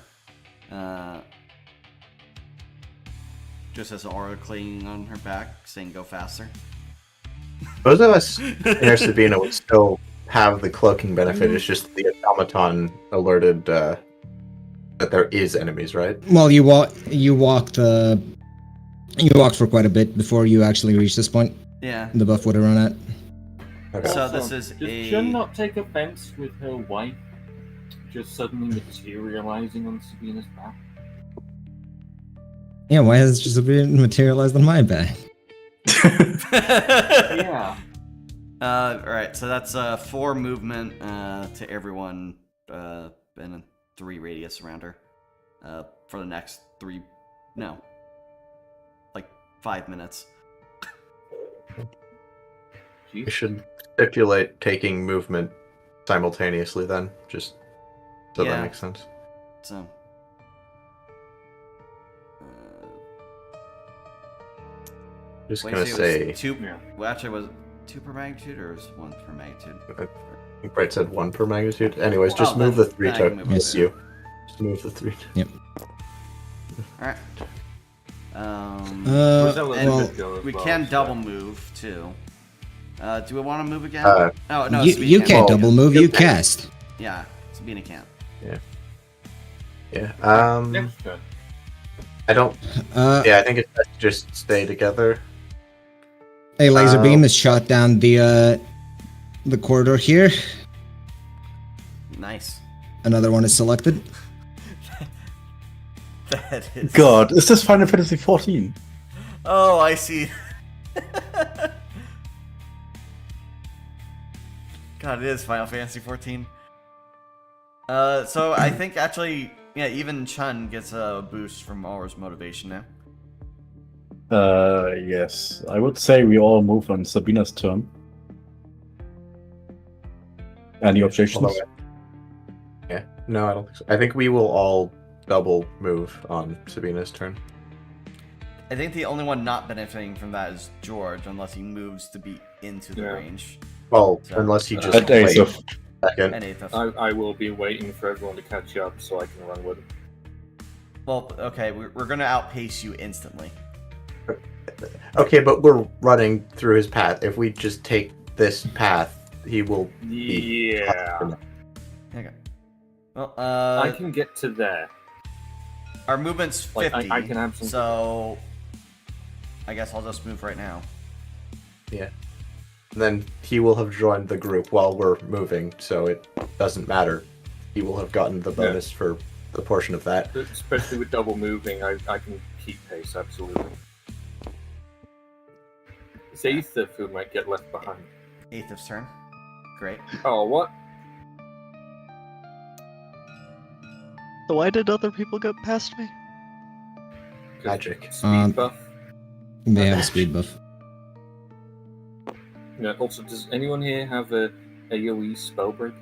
A: Just has an aura clinging on her back, saying "Go faster."
E: Those of us near Sabina would still have the cloaking benefit. It's just the automaton alerted that there is enemies, right?
B: Well, you walked for quite a bit before you actually reached this point.
A: Yeah.
B: The buff would have run out.
E: Okay.
A: So
F: Also,
A: this is
F: does
A: a.
F: Jen not take offense with her wife just suddenly materializing on Sabina's back?
B: Yeah, why has it just been materialized on my back?
F: Yeah.
A: Alright, so that's 4 movement to everyone and a 3 radius around her for the next 5 minutes.
E: We should stipulate taking movement simultaneously then, just so
A: Yeah.
E: that makes sense.
A: So.
E: Just
A: Wait,
E: gonna
A: so it
E: say,
A: was 2.
F: Yeah.
A: Well, actually, was it 2 per magnitude or was it 1 per magnitude?
E: I think Bright said 1 per magnitude. Anyways, just
A: Oh,
E: move
A: then-
E: the 3
A: then I can
E: to
A: move
E: miss
A: it.
E: you. Just move the 3.
A: Alright.
F: Rosella
A: and
F: could go as
A: we
F: well,
A: can
F: so-
A: double move too. Do we want to move again?
E: Uh,
A: oh no,
B: you
A: Sabina
B: can't
E: Well,
B: double move,
E: you
B: you
E: can.
B: cast.
A: Yeah, Sabina can't.
E: Yeah.
F: Next turn.
E: I don't. Yeah, I think it's best to just stay together.
B: A laser beam is shot down the corridor here.
A: Nice.
B: Another one is selected.
A: That is.
C: God, is this Final Fantasy 14?
A: Oh, I see. God, it is Final Fantasy 14. So I think actually, yeah, even Chun gets a boost from Aura's motivation now.
C: Yes. I would say we all move on Sabina's turn. Any objections?
E: Although- Yeah. No, I don't think so. I think we will all double move on Sabina's turn.
A: I think the only one not benefiting from that is George, unless he moves to be into the
F: Yeah.
A: range.
E: Well,
A: So,
E: unless he just
C: At Ace
E: waits
C: of
E: a second.
A: And Aethos.
F: I will be waiting for everyone to catch up so I can run with them.
A: Well, okay, we're gonna outpace you instantly.
E: Okay, but we're running through his path. If we just take this path, he will be...
F: Yeah.
A: Okay. Well,
F: I can get to there.
A: our movement's 50,
F: Like, I can have some...
A: so I guess I'll just move right now.
E: Yeah. Then he will have joined the group while we're moving, so it doesn't matter. He will have gotten the bonus for the portion of that.
F: Especially with double moving, I can keep pace, absolutely. It's Aether who might get left behind.
A: Eighth's turn. Great.
F: Oh, what?
D: So why did other people get past me?
E: Magic.
F: Speed buff.
B: They have a speed buff.
F: Yeah, also, does anyone here have a AoE spellbreak?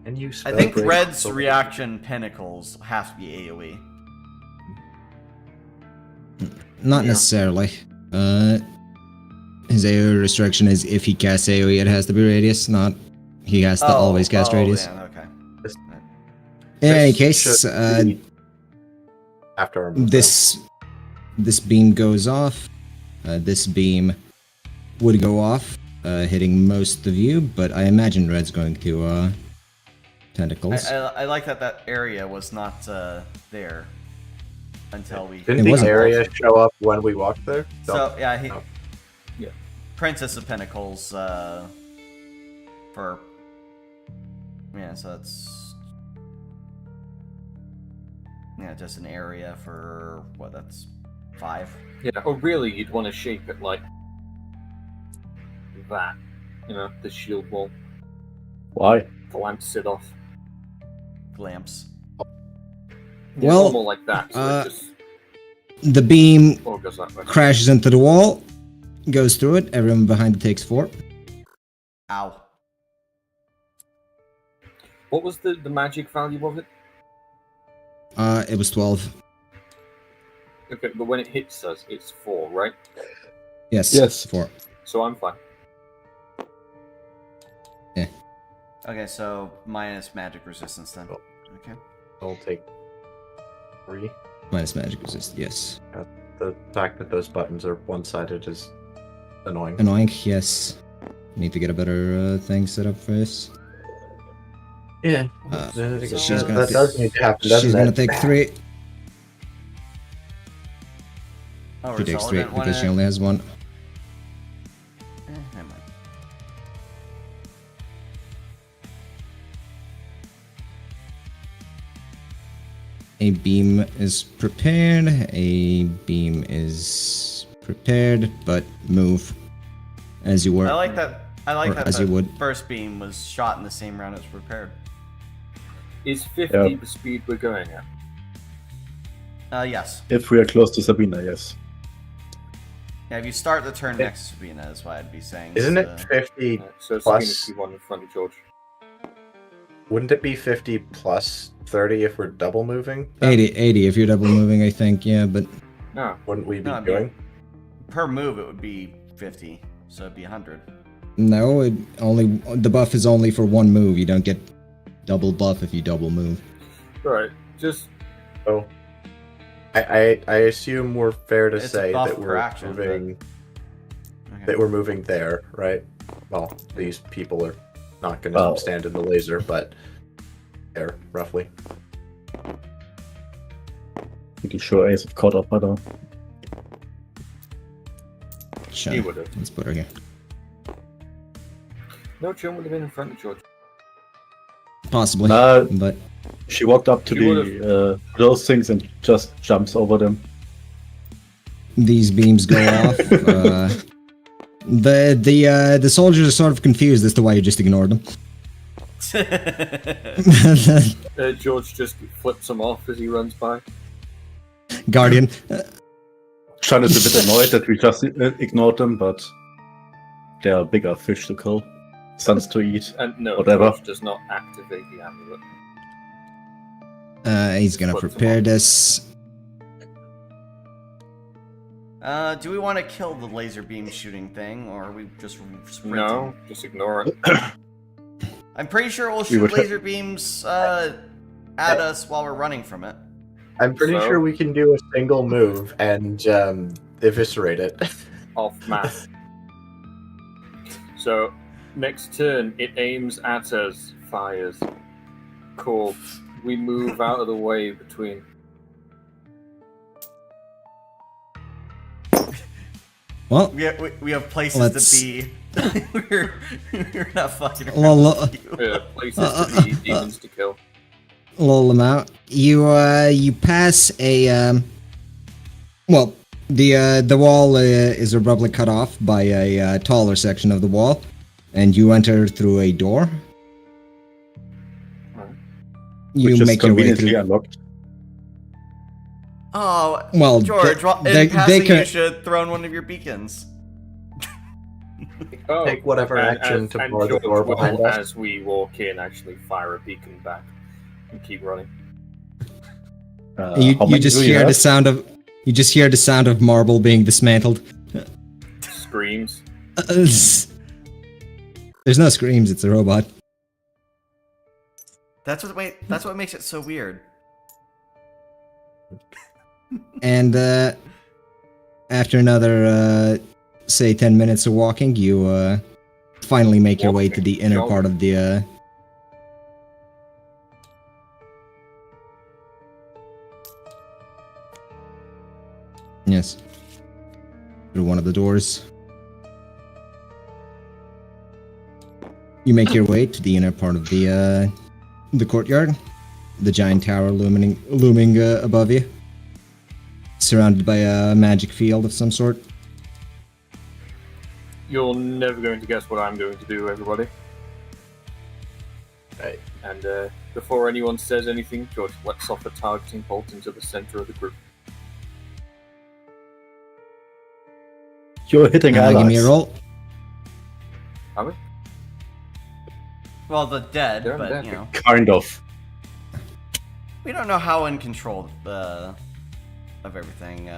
E: And you
A: I think
E: spellbreak
A: Red's
E: so-
A: reaction pinnacles have to be AoE.
B: Not
F: Yeah.
B: necessarily. His AoE restriction is if he casts AoE, it has to be radius, not he has to always cast radius.
A: Yeah, okay.
B: In any
E: This
B: case,
E: should be after our movement.
B: this beam goes off. This beam would go off, hitting most of you, but I imagine Red's going to tentacles.
A: I like that area was not there until we.
E: Didn't
B: It wasn't.
E: the area show up when we walked there?
A: So yeah, he.
E: Oh.
F: Yeah.
A: Princess of Pentacles. For. Yeah, so that's. Yeah, just an area for what? That's 5.
F: Yeah, or really, you'd want to shape it like that. You know, the shield wall.
C: Why?
F: The lamp sit off.
A: Lamps.
F: Yeah,
B: Well,
F: more like that. So it just
B: The beam
F: all goes that way.
B: crashes into the wall, goes through it. Everyone behind it takes 4.
A: Ow.
F: What was the magic value of it?
B: It was 12.
F: Okay, but when it hits us, it's 4, right?
B: Yes.
C: Yes.
B: 4.
F: So I'm fine.
A: Okay, so minus magic resistance then. Okay.
E: I'll take 3.
B: Minus magic resist. Yes.
E: The fact that those buttons are one-sided is annoying.
B: Annoying. Yes. Need to get a better thing set up for this.
E: Yeah.
B: So
A: she's
B: she's gonna
E: that
B: take-
E: does need to happen, doesn't
B: She's gonna
E: it?
B: take 3.
A: Oh,
B: She takes
A: Rizal
B: 3
A: didn't
B: because she
A: wanna-
B: only has 1.
A: Never mind.
B: A beam is prepared. A beam is prepared, but move as you were.
A: I like that. I like
B: Or
A: that
B: as
A: the
B: you would.
A: first beam was shot in the same round as prepared.
F: Is 50
C: Yeah.
F: the speed we're going at?
A: Yes.
C: If we are close to Sabina, yes.
A: Yeah, if you start the turn next to Sabina, is what I'd be saying.
E: Isn't it
A: So-
E: 50?
F: So
E: Plus-
F: Sabina's the one in front of George.
E: Wouldn't it be 50 plus 30 if we're double moving?
B: 80 if you're double moving, I think. Yeah, but
F: No.
E: Wouldn't we be
A: No, it'd be-
E: doing?
A: Per move, it would be 50, so it'd be 100.
B: no. The buff is only for one move. You don't get double buff if you double move.
F: Right. Just
E: Oh. I assume we're fair to
A: It's a
E: say
A: buff
E: that
A: per
E: we're
A: action, but-
E: moving
A: Okay.
E: that we're moving there, right? Well, these people are not going to
C: Well-
E: stand in the laser, but there, roughly.
C: Pretty sure Ace have caught up by now.
B: Sure.
F: he would have.
B: Let's put her here.
F: No, John would have been in front of George.
B: Possibly,
C: No.
B: but
C: She walked up to
F: She
C: those things and just jumps over them.
B: these beams go off. The soldiers are sort of confused as to why you just ignored them.
F: George just flips him off as he runs by.
B: Guardian.
C: Sean is a bit annoyed that we just ignored them, but there are bigger fish to kill, suns to eat.
F: And no,
C: Whatever.
F: George does not activate the amulet.
B: He's gonna
F: Flips them
B: prepare
F: off.
B: this.
A: Do we want to kill the laser beam shooting thing, or are we just sprinting?
F: No, just ignore it.
A: I'm pretty sure it will
C: We
A: shoot
C: would
A: laser beams at us while we're running from it.
E: I'm pretty
F: So?
E: sure we can do a single move and eviscerate it.
F: Off math. So, next turn, it aims at us, fires. Cool. We move out of the way between.
B: Well,
A: We have places
B: Let's-
A: to be. we're not fucking around
B: Well,
A: with you.
F: Places to be, demons to kill.
B: lull them out. You pass a well, the wall is abruptly cut off by a taller section of the wall, and you enter through a door. You
C: Which is
B: make your way
C: conveniently
B: through.
C: unlocked.
A: Oh,
B: Well,
A: George,
B: they
A: in passing,
B: could-
A: you should throw in one of your beacons.
F: Oh,
E: Take whatever action to bar the
F: George
E: door
F: will,
E: behind us.
F: as we walk in, actually fire a beacon back and keep running.
B: You
C: How many
B: just
C: do you
B: hear the
C: have?
B: sound of marble being dismantled.
F: Screams.
B: There's no screams. It's a robot.
A: That's what makes it so weird.
B: And after another, say, 10 minutes of walking, you finally make your way to the inner part of the. Yes. Through one of the doors. You make your way to the inner part of the courtyard. The giant tower looming above you. Surrounded by a magic field of some sort.
F: You're never going to guess what I'm going to do, everybody.
E: Right.
F: And before anyone says anything, George lets off a targeting bolt into the center of the group.
C: You're hitting
B: Give me a
C: allies.
B: roll.
F: Are we?
A: Well, the dead,
F: They're
A: but
F: dead.
A: you know,
C: Kind of.
A: we don't know how in control of everything.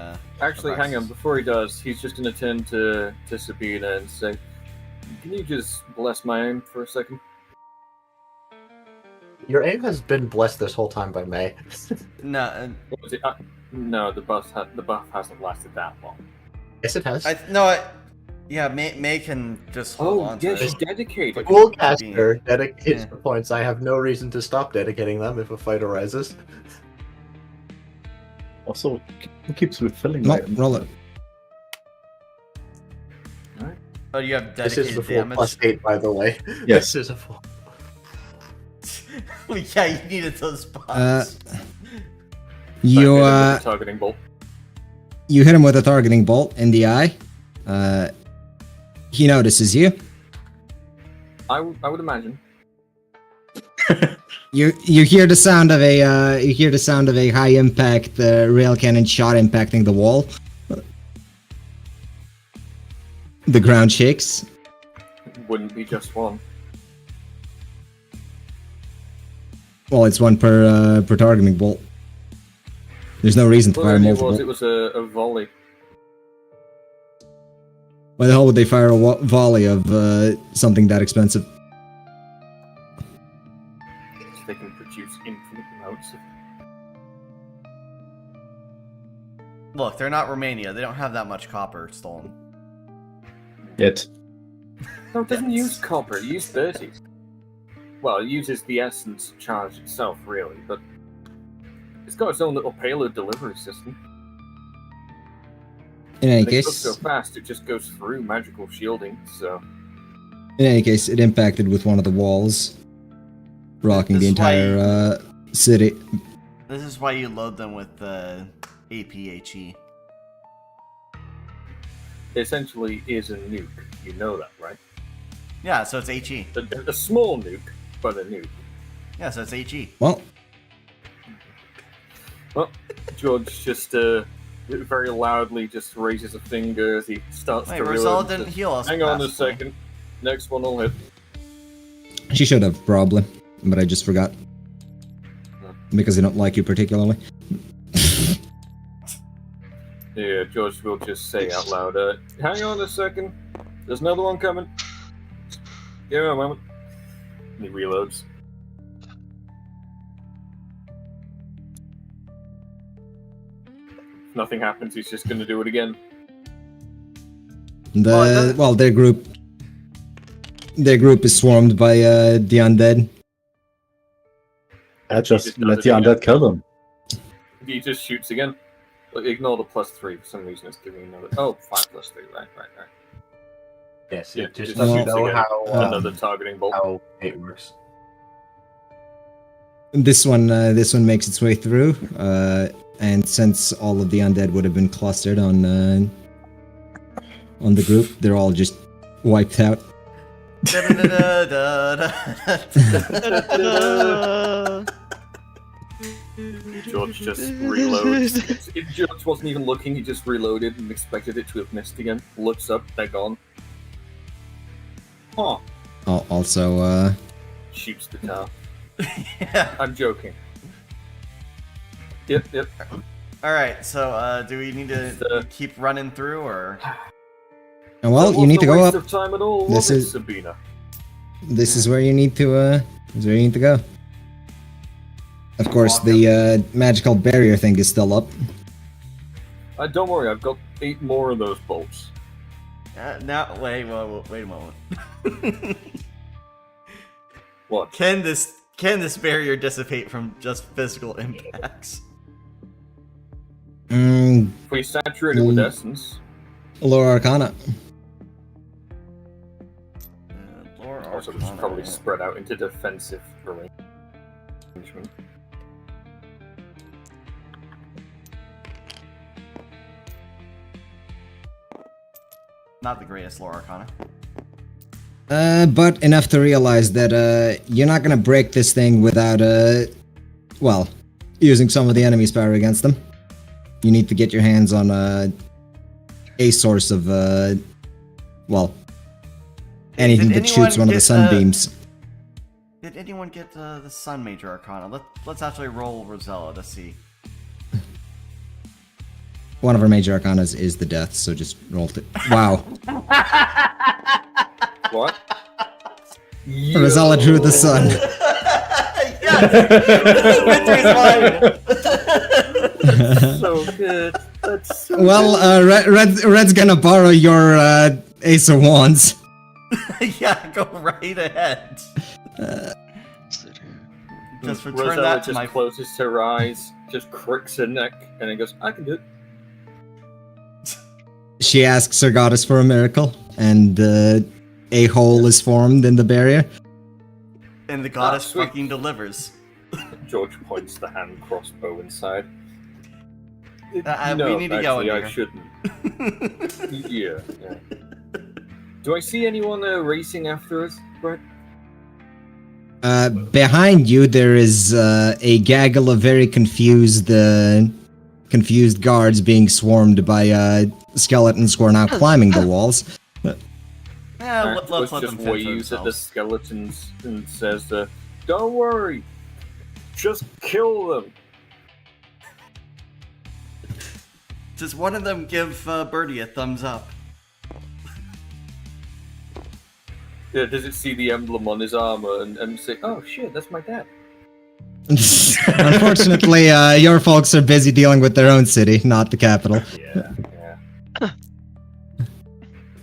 F: Actually, hang on.
A: Devices.
F: Before he does, he's just going to turn to Sabina and say, "Can you just bless my aim for a second?"
E: Your aim has been blessed this whole time by May.
A: No,
F: What was it? No, the buff hasn't lasted that long.
E: Yes, it has.
A: yeah, May can just hold on to
F: yeah,
A: it.
F: she's dedicated.
E: Schoolcaster dedicates
A: Yeah.
E: the points. I have no reason to stop dedicating them if a fight arises.
C: Also, it keeps refilling
B: No,
C: my
B: roll it.
A: Oh, you have
E: This is
A: dedicated
E: the full
A: damage.
E: +8, by the way.
C: Yes.
E: This is a full.
A: Yeah, you needed those spots.
B: You
F: Targeting bolt.
B: you hit him with a targeting bolt in the eye. He notices you.
F: I would imagine.
B: You hear the sound of a high impact rail cannon shot impacting the wall. The ground shakes.
F: Wouldn't be just one.
B: Well, it's one per targeting bolt. There's no reason to fire
F: Well,
B: multiple.
F: it was a volley.
B: Why the hell would they fire a volley of something that expensive?
F: So they can produce infinite amounts of.
A: Look, they're not Romania. They don't have that much copper stolen.
C: Yet.
F: No, it doesn't
A: Yes.
F: use copper. It uses 30. Well, it uses the essence charge itself, really, but it's got its own little payload delivery system.
B: In any
F: And it goes
B: case,
F: so fast, it just goes through magical shielding. So
B: it impacted with one of the walls, rocking the
A: This is why
B: entire city.
A: This is why you load them with the APHE.
F: it essentially is a nuke. You know that, right?
A: Yeah, so it's HE.
F: A small nuke, but a nuke.
A: Yeah, so it's HE.
B: Well,
F: Well, George just very loudly just raises a finger as he starts
A: Wait,
F: to
A: Rosella
F: reload.
A: didn't heal us.
F: Hang on a
A: past the-
F: second. Next one will hit.
B: she should have probably, but I just forgot because I don't like you particularly.
F: Yeah, George will just say out loud, hang on a second. There's another one coming. Give me a moment. And he reloads. If nothing happens, he's just gonna do it again.
B: Their group is swarmed by the undead.
C: I just
F: does
C: let
F: it
C: the
F: again.
C: undead kill them.
F: He just shoots again. Like, ignore the +3 for some reason. It's giving me another. Oh, 5 + 3. Right.
E: Yes,
F: Yeah,
E: it just
F: just
E: doesn't
F: shoots
E: know
F: again.
E: how
F: Another targeting bolt.
E: how it works.
B: This one makes its way through, and since all of the undead would have been clustered on the group, they're all just wiped out.
F: George just reloads. If George wasn't even looking, he just reloaded and expected it to have missed again. Looks up, they're gone. Huh.
B: Also,
F: Shoots the tower.
A: Yeah.
F: I'm joking. Yep.
A: Alright, so do we need to keep running through, or?
B: well,
F: That
B: you need to
F: wasn't a
B: go
F: waste
B: up.
F: of time at all,
B: This
F: was it,
B: is-
F: Sabina?
B: This is where you need to go. Of course, the magical barrier thing is still up.
F: Don't worry, I've got 8 more of those bolts.
A: Now, wait a moment.
F: What?
A: Can this barrier dissipate from just physical impacts?
F: If we saturate it with
B: Mm.
F: essence,
B: Lore Arcana.
F: also just probably spread out into defensive arrangement.
A: Not the greatest lore arcana.
B: But enough to realize that you're not gonna break this thing without using some of the enemy's power against them. You need to get your hands on a source of anything
A: Did
B: that shoots
A: anyone
B: one of the
A: get,
B: sunbeams.
A: Did anyone get the Sun Major Arcana? Let's actually roll Rosella to see.
B: One of our major arcanas is the death, so just roll it. Wow.
F: What?
B: Rosella drew the sun.
A: Victory's mine!
F: So good. That's so
B: Well, Red's gonna borrow your Ace of Wands.
A: Yeah, go right ahead. Just return
F: Rosella
A: that to
F: just
A: my...
F: closes her eyes, just cricks her neck, and then goes, I can do it.
B: She asks her goddess for a miracle, and a hole is formed in the barrier.
A: And the goddess
F: sweet.
A: fucking delivers.
F: George points the hand crossbow inside.
A: We need to go in
F: I
A: here.
F: shouldn't. Yeah. Do I see anyone racing after us, Brett?
B: Behind you, there is a gaggle of very confused guards being swarmed by skeletons who are now climbing the walls.
A: Yeah, let's let
F: just
A: them fend for
F: waves at the
A: themselves.
F: skeletons and says, "Don't worry, just kill them."
A: Does one of them give Birdie a thumbs up?
F: Yeah, does it see the emblem on his armor and say, "Oh shit, that's my dad"?
B: Unfortunately, your folks are busy dealing with their own city, not the capital.
F: Yeah.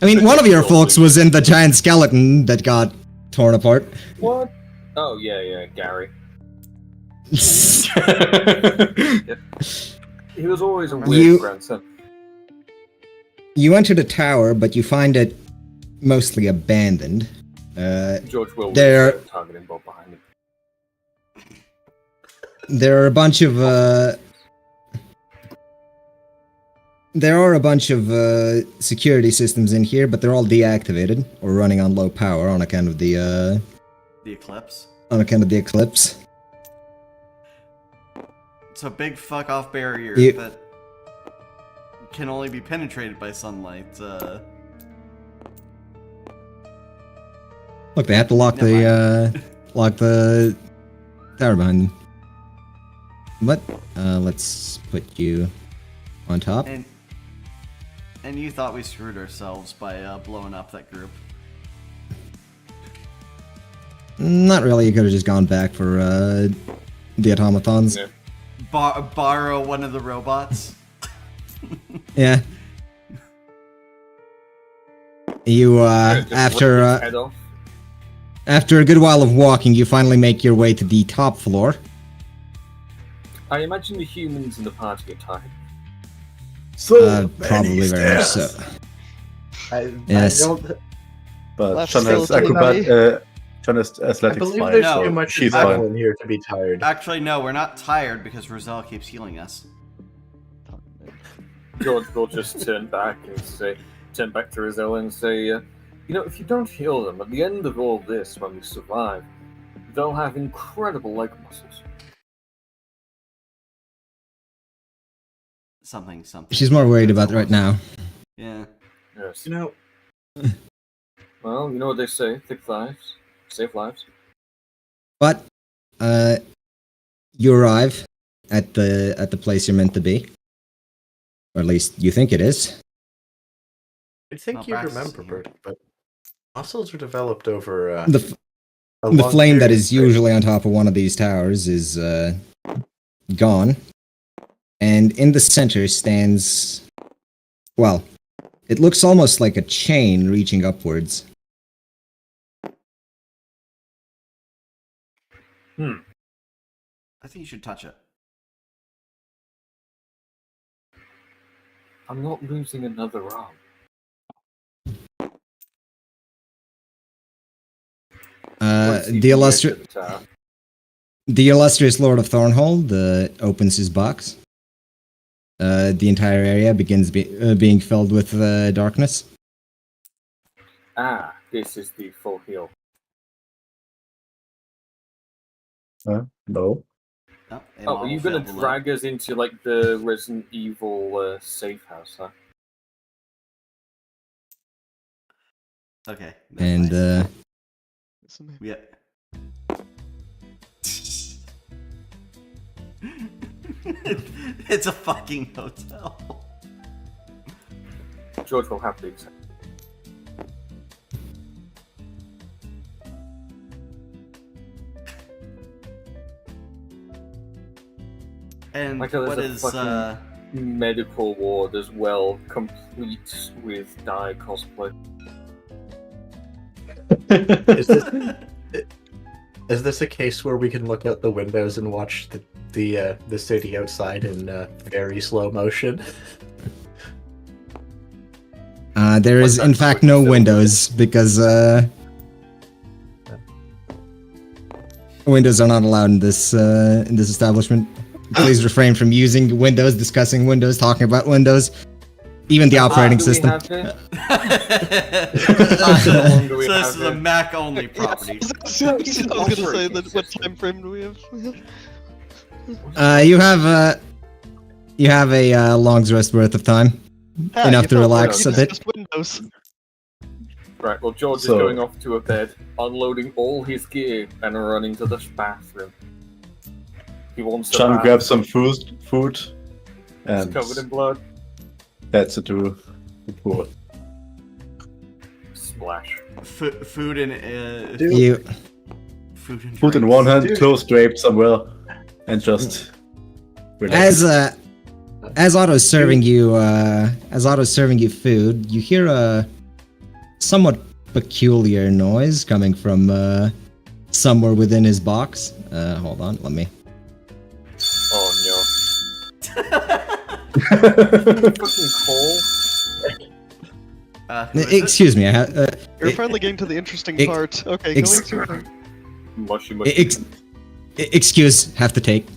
B: I mean, one of your folks was in the giant skeleton that got torn apart.
F: What? Oh yeah, Gary. He was always a weird grandson.
B: You enter the tower, but you find it mostly abandoned.
F: George will
B: there-
F: targeting bolt behind him.
B: There are a bunch of security systems in here, but they're all deactivated or running on low power on account of the
A: Eclipse.
B: eclipse.
A: It's a big fuck off barrier
B: You-
A: that can only be penetrated by sunlight.
B: Look, they have to lock the tower behind them. But let's put you on top.
A: And you thought we screwed ourselves by blowing up that group.
B: Not really. You could have just gone back for the automatons.
F: Yeah.
A: Borrow one of the robots.
B: Yeah. You
F: Just
B: after
F: rip his head off.
B: after a good while of walking, you finally make your way to the top floor.
F: I imagine the humans in the party are tired.
C: So
B: Probably very much so. Yes.
E: I don't.
C: But
D: Left
C: John has
D: skeleton
C: acrobat. John has
E: I
C: athletics
E: believe
C: fine.
E: there's
A: No,
E: too much
C: she's
E: adrenaline
C: fine.
E: here to be tired.
A: Actually, no, we're not tired because Roselle keeps healing us.
F: George will just turn back to Rosella and say, you know, if you don't heal them, at the end of all this, when we survive, they'll have incredible leg muscles.
A: Something.
B: She's more worried about right now.
A: Yeah.
F: Yes.
E: You know,
F: Well, you know what they say, thick thighs save lives.
B: But you arrive at the place you're meant to be, or at least you think it is.
E: I think
A: Well,
E: you
A: Brax is
E: remember,
A: here.
E: Bert, but muscles are developed over
B: The
E: a
B: the
E: long
B: flame that
E: period
B: is
E: of time.
B: usually on top of one of these towers is gone, and in the center stands, well, it looks almost like a chain reaching upwards.
A: I think you should touch it.
F: I'm not losing another arm. Let's see
B: The
F: from edge of the tower.
B: illustrious Lord of Thornhold opens his box. The entire area begins being filled with darkness.
F: Ah, this is the full heal.
C: No.
A: Oh,
F: Oh, are you gonna drag us into like the Resident Evil safe house, huh?
A: Okay.
B: And
A: Yeah. It's a fucking hotel.
F: George will have the exact.
A: And
F: Like, there's
A: what
F: a
A: is
F: fucking- Medical ward as well, complete with dye cosplay.
E: Is this a case where we can look out the windows and watch the city outside in very slow motion?
B: there is, in fact, no windows because windows are not allowed in this establishment. Please refrain from using windows, discussing windows, talking about windows, even the operating
F: Do we
B: system.
F: have it?
A: so
F: long do we
A: this
F: have
A: is a
F: it?
A: Mac only property.
D: I was gonna say that. What time frame do we have?
B: You have a long's rest worth of time, enough to relax a bit.
D: Just windows.
F: Right, well, George
C: So-
F: is going off to a bed, unloading all his gear, and running to the bathroom. He wants to
C: John
F: bath.
C: grabs some food,
F: He's
C: and
F: covered in blood.
C: heads into the pool.
F: Splash.
A: Food and
B: You
A: food and
C: Food in
A: drinks.
C: one hand,
E: Dude.
C: clothes draped somewhere, and just relax.
B: as Otto's serving you food, you hear a somewhat peculiar noise coming from somewhere within his box. Hold on, let me.
F: Oh no. Fucking Cole.
A: Who is it?
B: Excuse me.
D: We're finally getting to the interesting
B: ex-
D: part. Okay,
B: ex-
D: going through.
F: Mushy, mushy.
B: Excuse, have to take.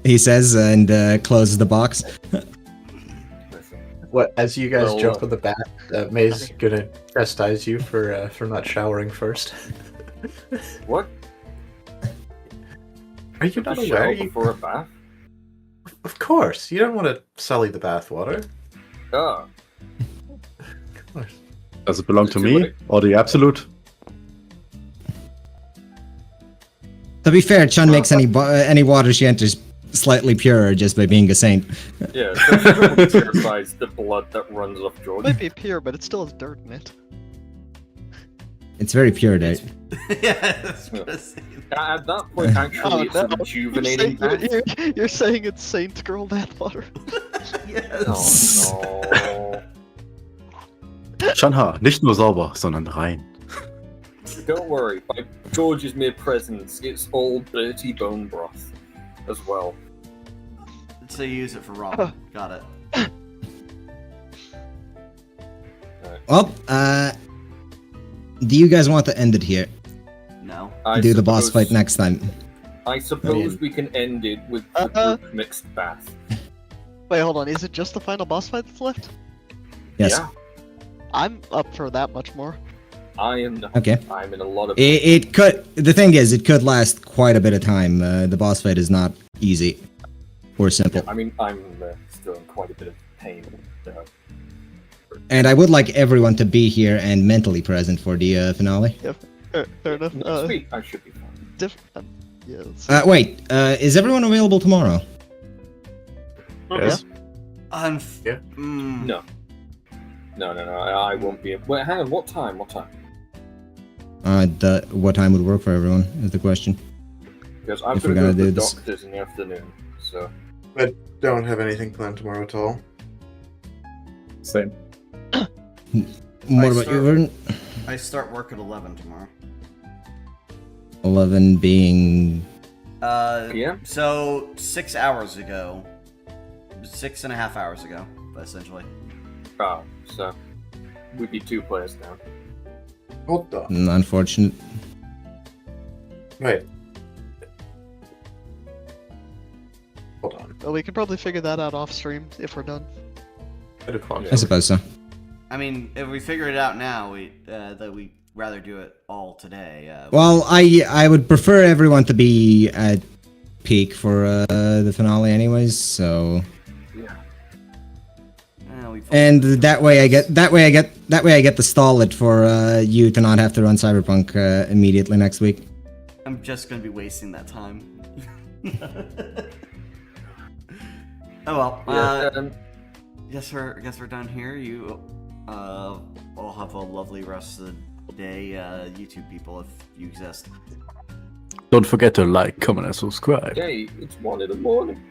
B: He says and closes the box.
E: What? As you guys
F: Well,
E: jump in the bath, May's gonna chastise you for not showering first.
F: What?
E: Are you
F: A
E: not aware?
F: shower
E: You,
F: before a bath?
E: of course, you don't want to sully the bathwater.
F: Ah.
E: Of course.
C: Does it belong to
F: See
C: me
F: what it-
C: or the absolute?
B: To be fair, Chun makes any water she enters slightly purer just by being a saint.
F: Yeah, so she purifies the blood that runs off
D: It
F: George.
D: might be pure, but it still has dirt in it.
B: It's very pure there.
A: Yeah, it's pristine.
F: At that point, actually, it's a
D: no.
F: rejuvenating bath.
D: You're saying it's Saint Girl bathwater.
A: Yes.
F: Oh
C: Shanha, nicht nur sauber, sondern rein.
F: no. Don't worry, by George's mere presence, it's all dirty bone broth as well.
A: So you use it for ramen. Got it.
B: Well, do you guys want to end it here?
A: No.
F: I
B: Do the boss
F: suppose-
B: fight next time.
F: I suppose we can end it with the group mixed bath.
D: Wait, hold on. Is it just the final boss fight that's left?
B: Yes.
F: Yeah,
D: I'm up for that much more.
F: I am not.
B: Okay.
F: I'm in a lot of.
B: It could. The thing is, it could last quite a bit of time. The boss fight is not easy or simple.
F: I mean, I'm still in quite a bit of pain.
B: And I would like everyone to be here and mentally present for the finale.
D: Fair enough.
F: Sweet, I should be fine.
D: Yeah. Let's
B: Wait, is everyone available tomorrow?
C: Yes.
E: Yeah.
F: No. No, I won't be. Wait, hang on. What time? What time?
B: What time would work for everyone is the question.
F: Because I'm
B: If we're
F: going to
B: gonna
F: go to
B: do
F: the
B: this.
F: doctor's in the afternoon. So.
E: Don't have anything planned tomorrow at all.
C: Same.
B: What about you, Vern?
A: I start work at 11 tomorrow.
B: 11 being...
F: Yeah.
A: So 6 hours ago. 6.5 hours ago, essentially.
F: Oh, so we'd be 2 players now.
E: Hold on.
B: Unfortunate.
E: Wait. Hold on.
D: Well, we can probably figure that out off stream if we're done.
E: 8 o'clock.
B: I suppose so.
A: I mean, if we figure it out now, that we rather do it all today.
B: Well, I would prefer everyone to be at peak for the finale anyways, so... And that way I get to stall it for you to not have to run Cyberpunk immediately next week.
A: I'm just gonna be wasting that time. Oh well.
F: Yeah,
A: Guess we're done here. You all have a lovely rest of the day, YouTube people, if you exist.
C: Don't forget to like, comment, and subscribe.
F: okay, it's 1 in the morning.